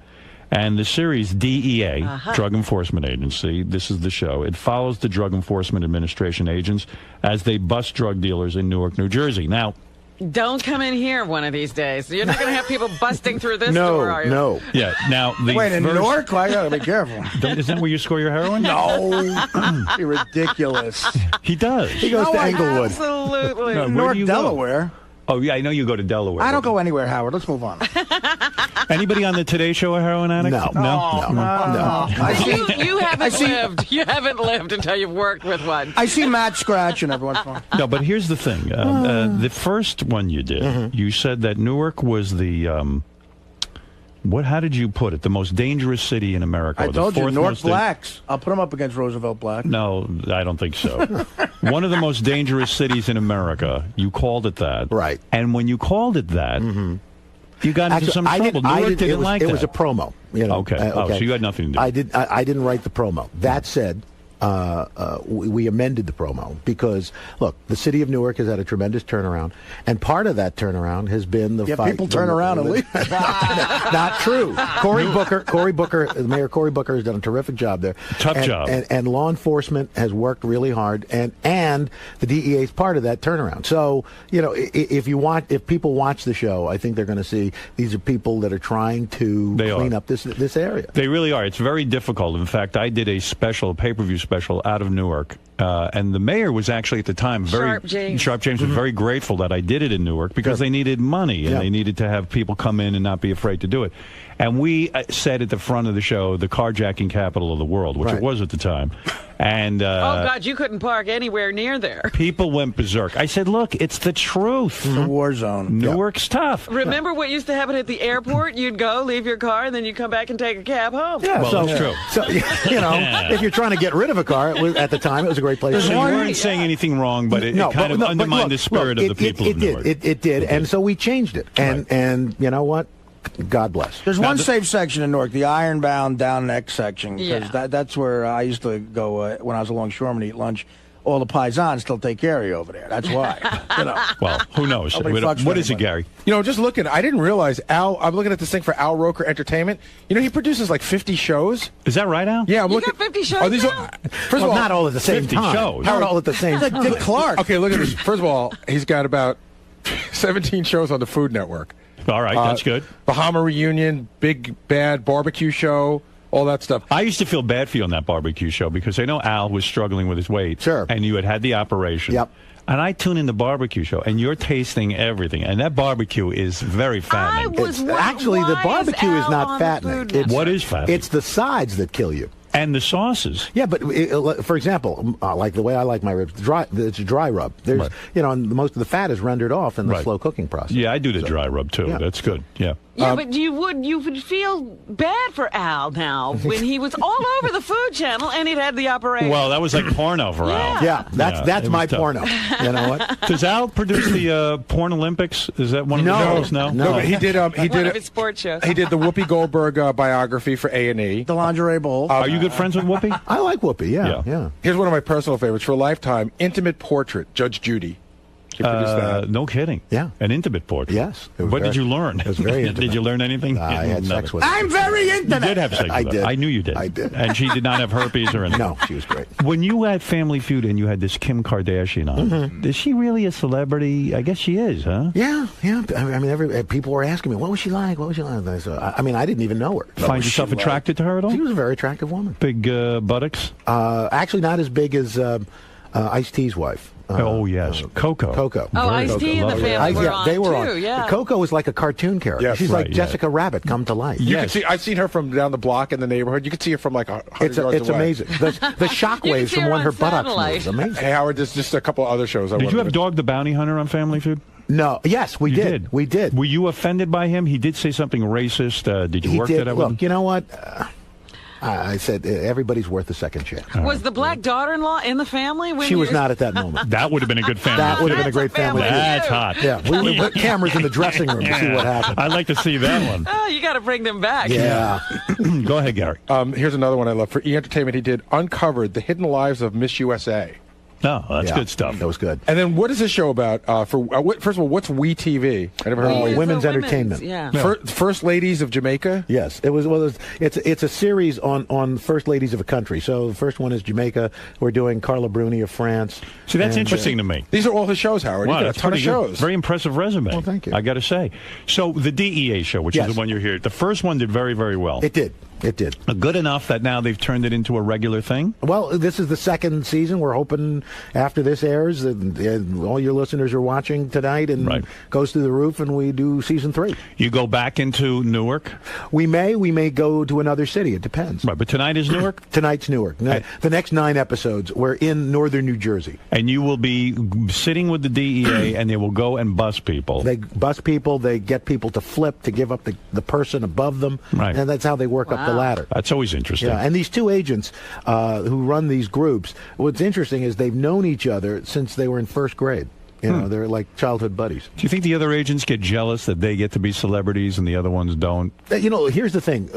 And the series DEA, Drug Enforcement Agency, this is the show. It follows the Drug Enforcement Administration agents as they bust drug dealers in Newark, New Jersey. Now, Don't come in here one of these days. You're not going to have people busting through this door, are you? No. Yeah. Now, Wait, in Newark? I gotta be careful. Isn't that where you score your heroin? No, you're ridiculous. He does. He goes to Englewood. Absolutely. No, where Newark, do you go? Delaware. Oh, yeah, I know you go to Delaware. I don't go anywhere, Howard. Let's move on. Anybody on the Today Show a heroin addict? No. No. You haven't lived. You haven't lived until you've worked with one. I see Matt scratching every once in a while. No, but here's the thing. The first one you did, you said that Newark was the, how did you put it? The most dangerous city in America. I the told you, fourth Newark most Blacks. I'll put them up against Roosevelt Black. No, I don't think so. One of the most dangerous cities in America. You called it that. Right. And when you called it that, you got into some trouble. Newark didn't like that. It was a promo. You know, Okay. So you had nothing to do. I didn't write the promo. That said, we amended the promo because, look, the city of Newark has had a tremendous turnaround, and part of that turnaround has been the fight. People turn around and leave. Not true. Mayor Cory Booker has done a terrific job there. Tough job. And law enforcement has worked really hard, and the DEA is part of that turnaround. So, you know, if people watch the show, I think they're going to see these are people that are trying to clean up this area. They really are. It's very difficult. In fact, I did a pay-per-view special out of Newark, And the mayor was actually at the time Sharp James was very grateful that I did it in Newark because they needed money and they needed to have people come in and not be afraid to do it. And we said at the front of the show, the carjacking capital of the world, which it was at the time. And oh God, you couldn't park anywhere near there. People went berserk. I said, look, it's the truth. It's a war zone. Newark's tough. Remember what used to happen at the airport? You'd go, leave your car, and then you come back and take a cab home. Yeah, well, that's true. So, you know, if you're trying to get rid of a car, at the time, it was a great place. So you weren't saying anything wrong, but it kind of undermined the spirit of the people of Newark. It did, and so we changed it. And you know what? God bless. There's one safe section in Newark, the Ironbound down neck section, because that's where I used to go when I was a longshoreman to eat lunch. All the paisans still take care of you over there. That's why. You know. Well, who knows? What is it, Gary? You know, just looking, I didn't realize I'm looking at this thing for Al Roker Entertainment. You know, he produces like 50 shows. Is that right, Al? Yeah, I'm You looking. got 50 shows These now? first of all, not all at the same 50 time. shows. Not all at the same time. Dick Clark. Okay, look at this. First of all, he's got about 17 shows on the Food Network. All right, that's good. Bahama Reunion, Big Bad Barbecue Show, all that stuff. I used to feel bad for you on that barbecue show because I know Al was struggling with his weight. Sure. And you had the operation. Yep. And I tune in the barbecue show, and you're tasting everything. And that barbecue is very fattening. Actually, the barbecue is not fattening. What is fattening? It's the sides that kill you. And the sauces. Yeah, but for example, like the way I like my ribs, it's a dry rub. There's, you know, and most of the fat is rendered off in the slow cooking process. Yeah, I do the dry rub too. Yeah. That's good. Yeah. Yeah, but you would feel bad for Al now when he was all over the Food Channel and he'd had the operation. Well, that was like porno for Al. Yeah, that's my porno. You know what? Does Al produce the Porn Olympics? Is that one of the shows? No, but he did. He One did of his sports shows. He did the Whoopi Goldberg biography for A&E. The Lingerie Bowl. Are you good friends with Whoopi? I like Whoopi. Yeah. Here's one of my personal favorites for Lifetime: Intimate Portrait, Judge Judy. He produced that. No kidding. Yeah. An intimate portrait. Yes. What did you learn? It was very intimate. Did you learn anything? I had sex with her. I'm very You intimate. did have sex I with her. did. I knew you did. I did. And she did not have herpes or anything. No, she was great. When you had Family Feud and you had this Kim Kardashian on, is she really a celebrity? I guess she is, huh? Yeah. I mean, people were asking me, what was she like? What was she like? And I mean, I didn't even know her. Find yourself attracted to her at all? She was a very attractive woman. Big buttocks? Actually, not as big as Ice-T's wife. Oh, yes. Coco. Coco. Oh, Ice-T and the family were on, they were too, on. yeah. Coco was like a cartoon character. Yes, She's right, like Jessica Rabbit come to life. You can see. I've seen her from down the block in the neighborhood. You can see her from like 100 yards It's away. amazing. The shockwaves see from her when on her buttocks satellite. moves. Amazing. Hey Howard, there's just a couple other shows. Did you have Dog the Bounty Hunter on Family Feud? No. Yes, we You did. We did. Were you offended by him? He did say something racist. Did you He work did. that out with him? Look, you know what? I said everybody's worth a second chance. Was the black daughter-in-law in the family? When She was you- not at that moment. That would have been a good family. That would have been a great family. That's hot. Yeah, we put cameras in the dressing room to see what happened. I'd like to see that one. Oh, you got to bring them back. Yeah. Go ahead, Gary. Here's another one I love for E! Entertainment. He did Uncovered: The Hidden Lives of Miss USA. No, that's good stuff. That was good. And then what is this show about? First of all, what's We TV? I never heard of it. Women's entertainment. Yeah. First Ladies of Jamaica. Yes, it was. Well, it's a series on first ladies of a country. So the first one is Jamaica. We're doing Carla Bruni of France. See, that's And, interesting to me. These are all his shows, Howard. Wow, He's got a that's ton of pretty good. shows. Very impressive resume. Well, thank you. I got to say. So the DEA show, which Yes. is the one you're here, the first one did very, very well. It did. It did. Good enough that now they've turned it into a regular thing? Well, this is the second season. We're hoping after this airs, and all your listeners are watching tonight, and goes through the roof, and we do season 3. You go back into Newark? We may go to another city. It depends. Right, but tonight is Newark? Tonight's Newark. The next 9 episodes, we're in northern New Jersey. And you will be sitting with the DEA, and they will go and bust people. They bust people. They get people to flip, to give up the person above them. Right. And that's how they work up the ladder. That's always interesting. Yeah, and these two agents who run these groups, what's interesting is they've known each other since they were in first grade. You know, they're like childhood buddies. Do you think the other agents get jealous that they get to be celebrities and the other ones don't? You know, here's the thing.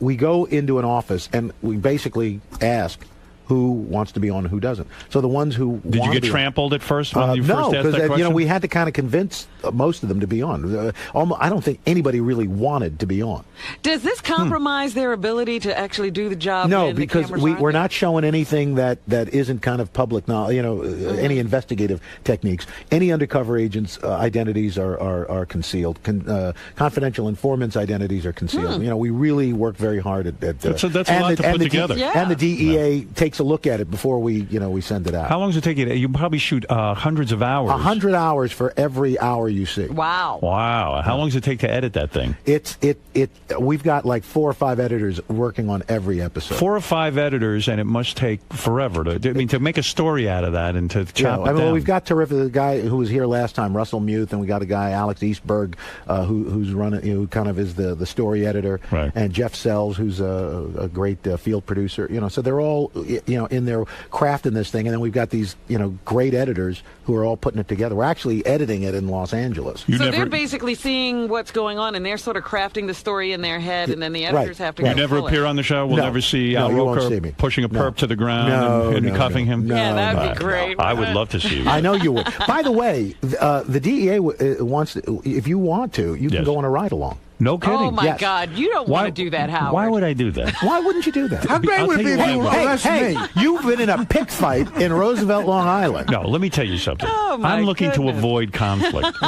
We go into an office and we basically ask who wants to be on and who doesn't. So the ones who Did you get trampled at first when you no, first asked that question? you know, we had to kind of convince most of them to be on. I don't think anybody really wanted to be on. Does this compromise their ability to actually do the job? No, when the because cameras we're aren't there? not showing anything that isn't kind of public knowledge, any investigative techniques. Any undercover agents' identities are concealed. Confidential informants' identities are concealed. You know, we really work very hard at that's a lot to put together. And the DEA takes takes a look at it before we send it out. How long does it take you? You probably shoot hundreds of hours. 100 hours for every hour you see. Wow. Wow. How long does it take to edit that thing? We've got like 4 or 5 editors working on every episode. 4 or 5 editors, and it must take forever to make a story out of that and to chop it down. Well, we've got terrific. The guy who was here last time, Russell Muth, and we got a guy, Alex Eastberg, who's running, who kind of is the story editor, right. And Jeff Sells, who's a great field producer. So they're all in their craft in this thing, and then we've got these great editors who are all putting it together. We're actually editing it in Los Angeles. So they're basically seeing what's going on, and they're sort of crafting the story in their head, and then the editors have to go. You never appear on the show? We'll never see Al Roker pushing a perp to the ground and cuffing him? Yeah, that would be great. I would love to see you. I know you would. By the way, the DEA wants to, if you want to, you can go on a ride-along. No kidding. Oh, my Yes. God. You don't want to do that, Howard. Why would I do that? Why wouldn't you do that? How great would it be if you arrest me? You've been in a pit fight in Roosevelt, Long Island. No, let me tell you something. Oh, my I'm looking to goodness. avoid conflict.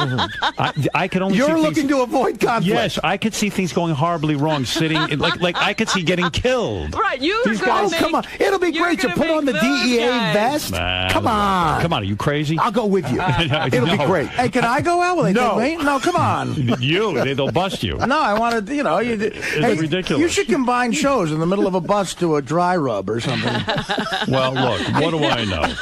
I can only see You're things, looking to avoid conflict. Yes, I could see things going horribly wrong. Sitting like I could see getting killed. Right, These guys, come on. It'll be great to put on the DEA vest. Nah, Come on. Come on, are you crazy? I'll go with you. It'll be great. Hey, can I go out? Will they No. take me? No, come on. They'll bust you. No, I want to, It's ridiculous. You should combine shows in the middle of a bus to a dry rub or something. Well, look, what do I know?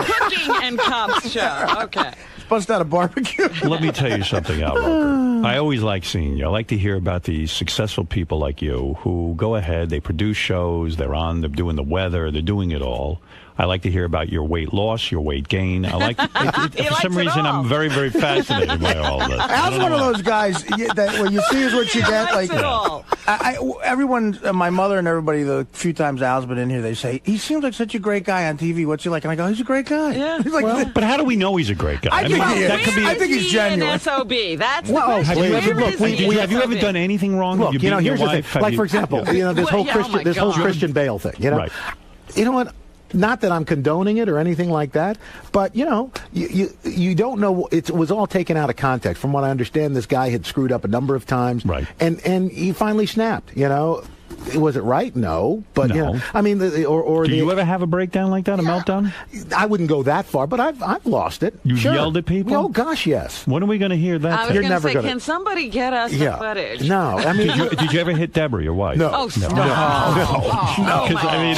Cooking and cops show. Okay. Bust out a barbecue. Let me tell you something, Al Roker. I always like seeing you. I like to hear about these successful people like you who go ahead, they produce shows, they're doing the weather, they're doing it all. I like to hear about your weight loss, your weight gain. I like for some reason I'm very, very fascinated by all this. Al's one of those guys that what you see is what you get. Like everyone, my mother and everybody, the few times Al's been in here, they say he seems like such a great guy on TV. What's he like? And I go, he's a great guy. Yeah. He's like, but how do we know he's a great guy? I think he is. that could be. I think he's genuine. An SOB. That's Well, the Have question. you ever, Where is he in have you ever SOB? done anything wrong? Look, Have you beaten here's your the wife? thing. Have Like, you- for example, this whole Christian Bale thing. Right. You know what? Not that I'm condoning it or anything like that, but you don't know. It was all taken out of context. From what I understand, this guy had screwed up a number of times, right? And he finally snapped. Was it right? No, but No. I mean, Do you ever have a breakdown like that, a meltdown? I wouldn't go that far, but I've lost it. You Sure. yelled at people? Oh gosh, yes. When are we going to hear that? I was You're going to never say, gonna- can somebody get us the footage? No, I mean, Did you ever hit Deborah, your wife? No. Oh, stop. No. Oh, 'Cause, I mean,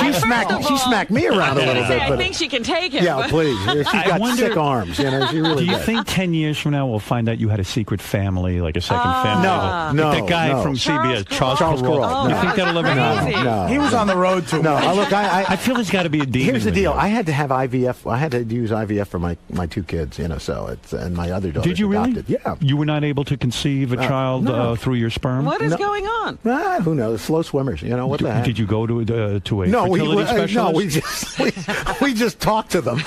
She smacked me around a little bit. I But think she can take him. yeah, but- please. She's I got wonder- sick arms. She really Do you does. think 10 years from now we'll find out you had a secret family, like a second family? No, Like that guy no. from CBS, Charles Charles Kuralt. Kuralt. You No. think that'll ever happen? No. he was on the road too No, much. look, I feel there's got to be a demon. here's the in deal. you. I had to have IVF. I had to use IVF for my 2 kids. So it's and my other daughter. Did you really? adopted. Yeah. You were not able to conceive a child no. through your sperm? What is No. going on? Who knows? Slow swimmers. What the heck? Did you go to a No, fertility specialist? no, we just talked to them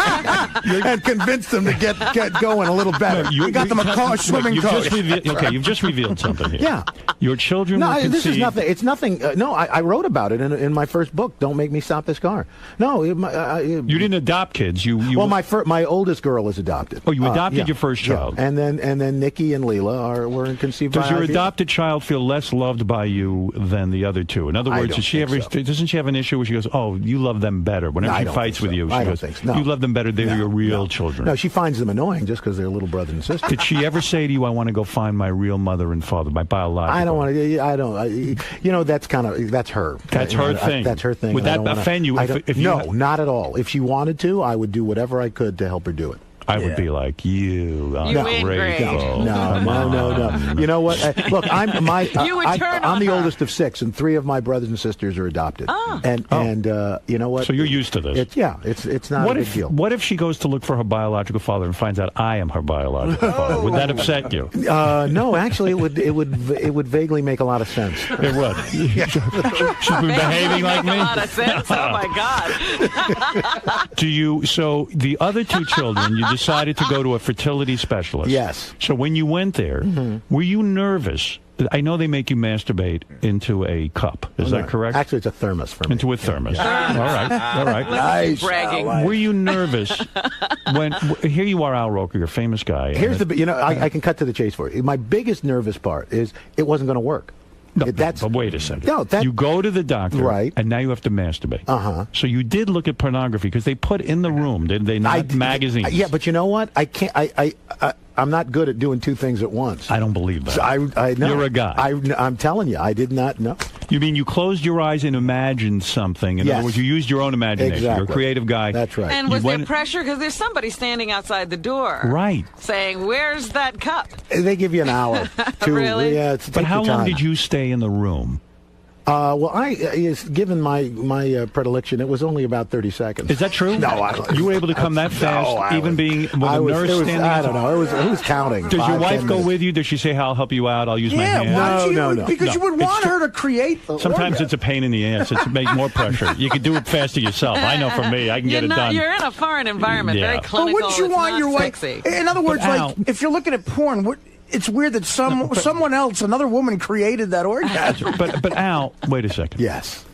and convinced them to get going a little better. We got them a swimming coach. You've just revealed something here. Yeah. Your children were No, conceived. this is nothing. It's nothing. No, I wrote about it in my first book. Don't make me stop this car. No, You didn't adopt kids. You well, my oldest girl is adopted. Oh, you adopted yeah, your first child. yeah. and then Nikki and Leela were conceived. Does by your IVF. adopted child feel less loved by you than the other two? In other I words, don't does she think ever? so. Doesn't she have an issue where she goes, "Oh, you love them better"? Whenever No, I she don't fights think with so. you, she I don't goes, think so. No. "You love them better. They're your real children." No, she finds them annoying just because they're little brother and sister. Did she ever say to you, "I want to go find my real mother and father, my biological"? I don't want to. I don't. That's that's her. That's her thing. That's her thing. Would and I that don't wanna- offend you I if- don't- if you no, had- not at all. If she wanted to, I would do whatever I could to help her do it. I would be like, you ungrateful. No. You know what? Look, I'm the her. oldest of 6, and 3 of my brothers and sisters are adopted. And you know what? So you're used to this. It's not a big deal. What if she goes to look for her biological father and finds out I am her biological father? Would that upset you? No, actually, it would vaguely make a lot of sense. It would. She's been behaving like me. A lot of sense. Oh my God. Do you? So the other 2 children, you decided to go to a fertility specialist. Yes. So when you went there, were you nervous? I know they make you masturbate into a cup. Is that correct? Actually, it's a thermos for me. Into a thermos. Yeah. All right. Nice. Bragging. Were you nervous when? Here you are, Al Roker, you're a famous guy. Here's I can cut to the chase for you. My biggest nervous part is it wasn't going to work. No, but wait a second. No, you go to the doctor, right, and now you have to masturbate. Uh-huh. So you did look at pornography because they put in the room, did they not? Magazines. Yeah, but you know what? I can't. I'm not good at doing two things at once. I don't believe that. So I know. You're a guy. I'm telling you, I did not know. You mean you closed your eyes and imagined something? In other words, you used your own imagination. Exactly. You're a creative guy. That's right. And was there pressure? Because there's somebody standing outside the door. Right. Saying, where's that cup? They give you an hour. Really? Yeah, but how long did you stay in the room? Well, given my predilection, it was only about 30 seconds. Is that true? No, you were able to come that fast, even being with a nurse standing. I don't know. Who's counting? Does your wife go with you? Does she say, "I'll help you out. I'll use my hand"? No. Because you would want her to create the Sometimes orgasm. it's a pain in the ass. It's make more pressure. You can do it faster yourself. I know for me, I can get it done. You're in a foreign environment, very But clinical. wouldn't you it's want not your wife? sexy. In other words, Al, if you're looking at porn, it's weird that someone else, another woman, created that orgasm. But Al, wait a second. Yes.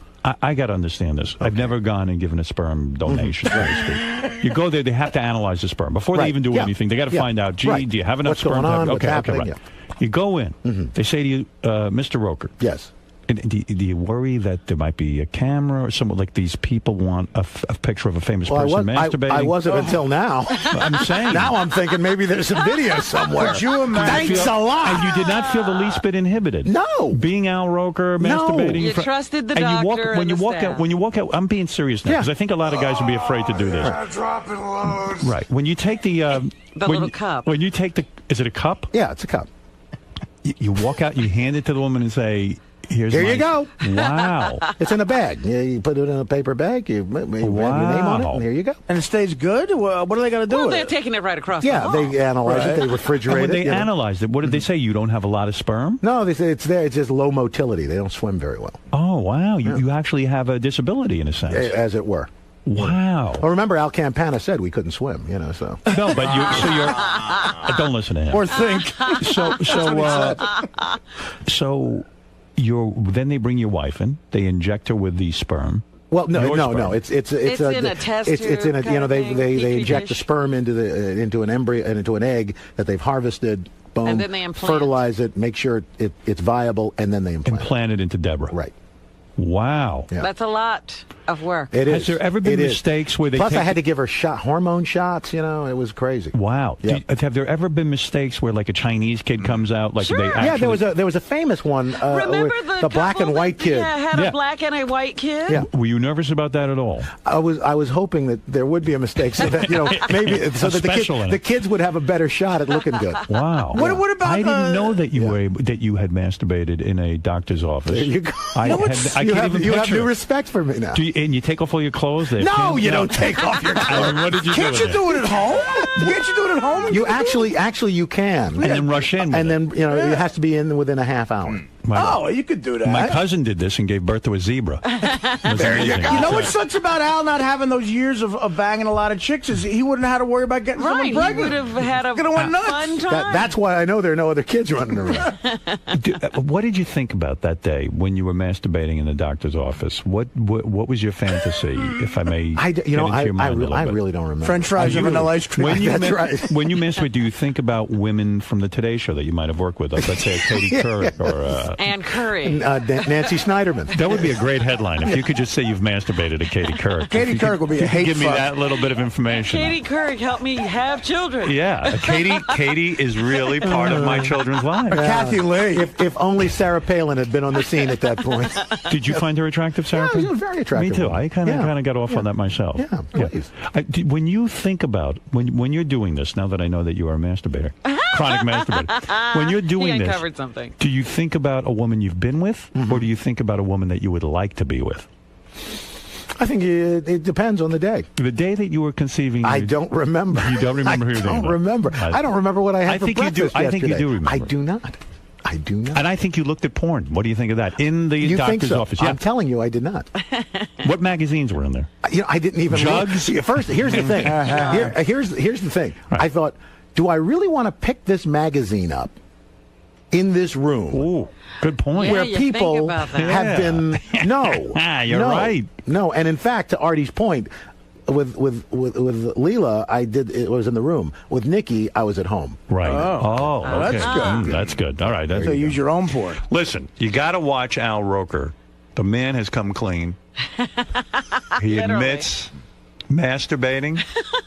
I got to understand this. I've never gone and given a sperm donation, so to speak. You go there, they have to analyze the sperm. Before they even do anything, they got to find out, gee, do you have enough What's sperm? going on? What's Okay, happening? right. Yeah. You go in. They say to you, Mr. Roker. Yes. Do you worry that there might be a camera or something like these people want a picture of a famous person masturbating? I wasn't until now. I'm saying. Now I'm thinking maybe there's a video somewhere. Could you imagine? Thanks a lot. And you did not feel the least bit inhibited. No. Being Al Roker, masturbating. You trusted the and doctor when and you the walk staff. out. When you walk out, I'm being serious now because I think a lot of guys would be afraid to do this. Dropping loads. Right. When you take the little cup. When you take the, is it a cup? Yeah, it's a cup. You walk out, you hand it to the woman and say, Here you go. Wow. It's in a bag. You put it in a paper bag. You have your name on it, and here you go. And it stays good? Well, what are they going to do Well, with they're it? taking it right across the Yeah, hall. they analyze it. They And refrigerate when it. they you know. analyzed it, what did they say? You don't have a lot of sperm? No, they say it's there. It's just low motility. They don't swim very well, Oh, wow. You actually have a disability in a sense. as it were. Wow. Well, remember, Al Campana said we couldn't swim. So. No, but you're don't listen to him. Or think. So then they bring your wife in. They inject her with the sperm. Well, no. It's in a test It's in a tube kind of they thing, they petri inject the dish. sperm into an embryo and into an egg that they've harvested. Boom. And then they implant. Fertilize it, make sure it's viable, and then they implant it into Deborah. Right. Wow. Yeah. That's a lot of work. It is. Has there ever been It is. mistakes where they Plus, take I had to give her hormone shots. It was crazy. Wow. Yeah. Have there ever been mistakes where like a Chinese kid comes out like they actually... Yeah, there was a famous one. Remember where the black and white kid. Yeah, had a black and a white kid? Yeah. Were you nervous about that at all? I was hoping that there would be a mistake so that maybe so that the kids would have a better shot at looking good. Wow. What about I didn't know that you were that you had masturbated in a doctor's office. There you go. I you can't have even new picture. respect for me now. And you take off all your clothes? No, you don't take off your clothes. I mean, what did you Can't do? you do it at home? Can't you do it at home? You actually you can, And then rush in. and then it has to be in within a half hour. Oh, you could do that. My cousin did this and gave birth to a zebra. There you go. You know what sucks about Al not having those years of banging a lot of chicks is he wouldn't have had to worry about getting Right, someone he would pregnant. have had a Gonna went nuts. fun time. That's why I know there are no other kids running around. What did you think about that day when you were masturbating in the doctor's office? What was your fantasy, if I may? I I really don't remember. French fries and vanilla ice cream. When you That's right. When you masturbate, do you think about women from the Today Show that you might have worked with, like let's say Katie Couric or Ann Curry. Nancy Snyderman. That would be a great headline if you could just say you've masturbated to Katie Couric. Katie Couric would be a hate Give me fuck. that little bit of information. Katie Couric helped me have children. Yeah, Katie is really part of my children's lives. Kathy Lee. If only Sarah Palin had been on the scene at that point. Did you find her attractive, Sarah? Yeah, she was very attractive. Me too. woman. I kind of got off on that myself. Yeah, please. When you think about when you're doing this, now that I know that you are a masturbator, chronic masturbator, when you're doing He this, uncovered something. do you think about a woman you've been with, or do you think about a woman that you would like to be with? I think it depends on the day. The day that you were conceiving, I don't remember. You don't remember who you're I thinking don't about? remember. I don't remember what I had I for think you do. breakfast I think you yesterday. do remember. I do not. I do not. And I think you looked at porn. What do you think of that in the You think doctor's so? office? Yeah. I'm telling you, I did not. What magazines were in there? I didn't even Jugs? look. First, here's the thing. Here's the thing. Right. I thought, do I really want to pick this magazine up in this room? Ooh, good point. Yeah, where you people think about that. have been You're no, right. and in fact, to Artie's point, Leela, I did. It was in the room. With Nikki, I was at home. Right. Oh. Okay. That's good. That's good. All right. That's So use your own port. Listen, you got to watch Al Roker. The man has come clean. He admits masturbating.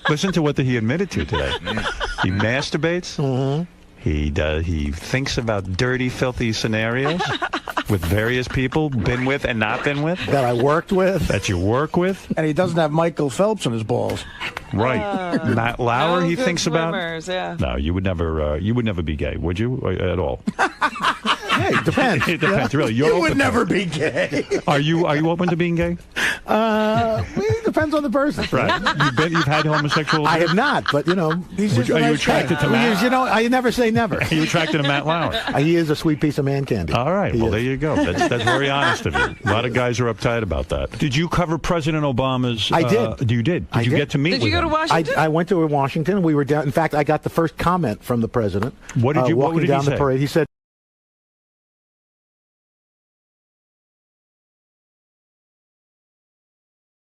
Listen to what he admitted to today. He masturbates. Mm-hmm. He thinks about dirty, filthy scenarios with various people, been with and not been with. That I worked with. That you work with. And he doesn't have Michael Phelps in his balls. Right. Matt Lauer, he good thinks swimmers, about. Yeah. No, you would never be gay, would you? At all? Hey, it depends. It depends, really. You You're would open never to it. be gay. Are you open to being gay? It depends on the person. Right. You've had homosexual. I have not, but he's just are a you nice attracted guy. to Matt? I never say never. Are you attracted to Matt Lauer? He is a sweet piece of man candy. All right. He Well, is. there you go. That's very honest of you. A lot of guys are uptight about that. Did you cover President Obama's? I did. You did. Did you get to meet Did with you go to him? Washington? I went to Washington. We were down. In fact, I got the first comment from the president. What did you? Walking what did down he the say? parade, he said,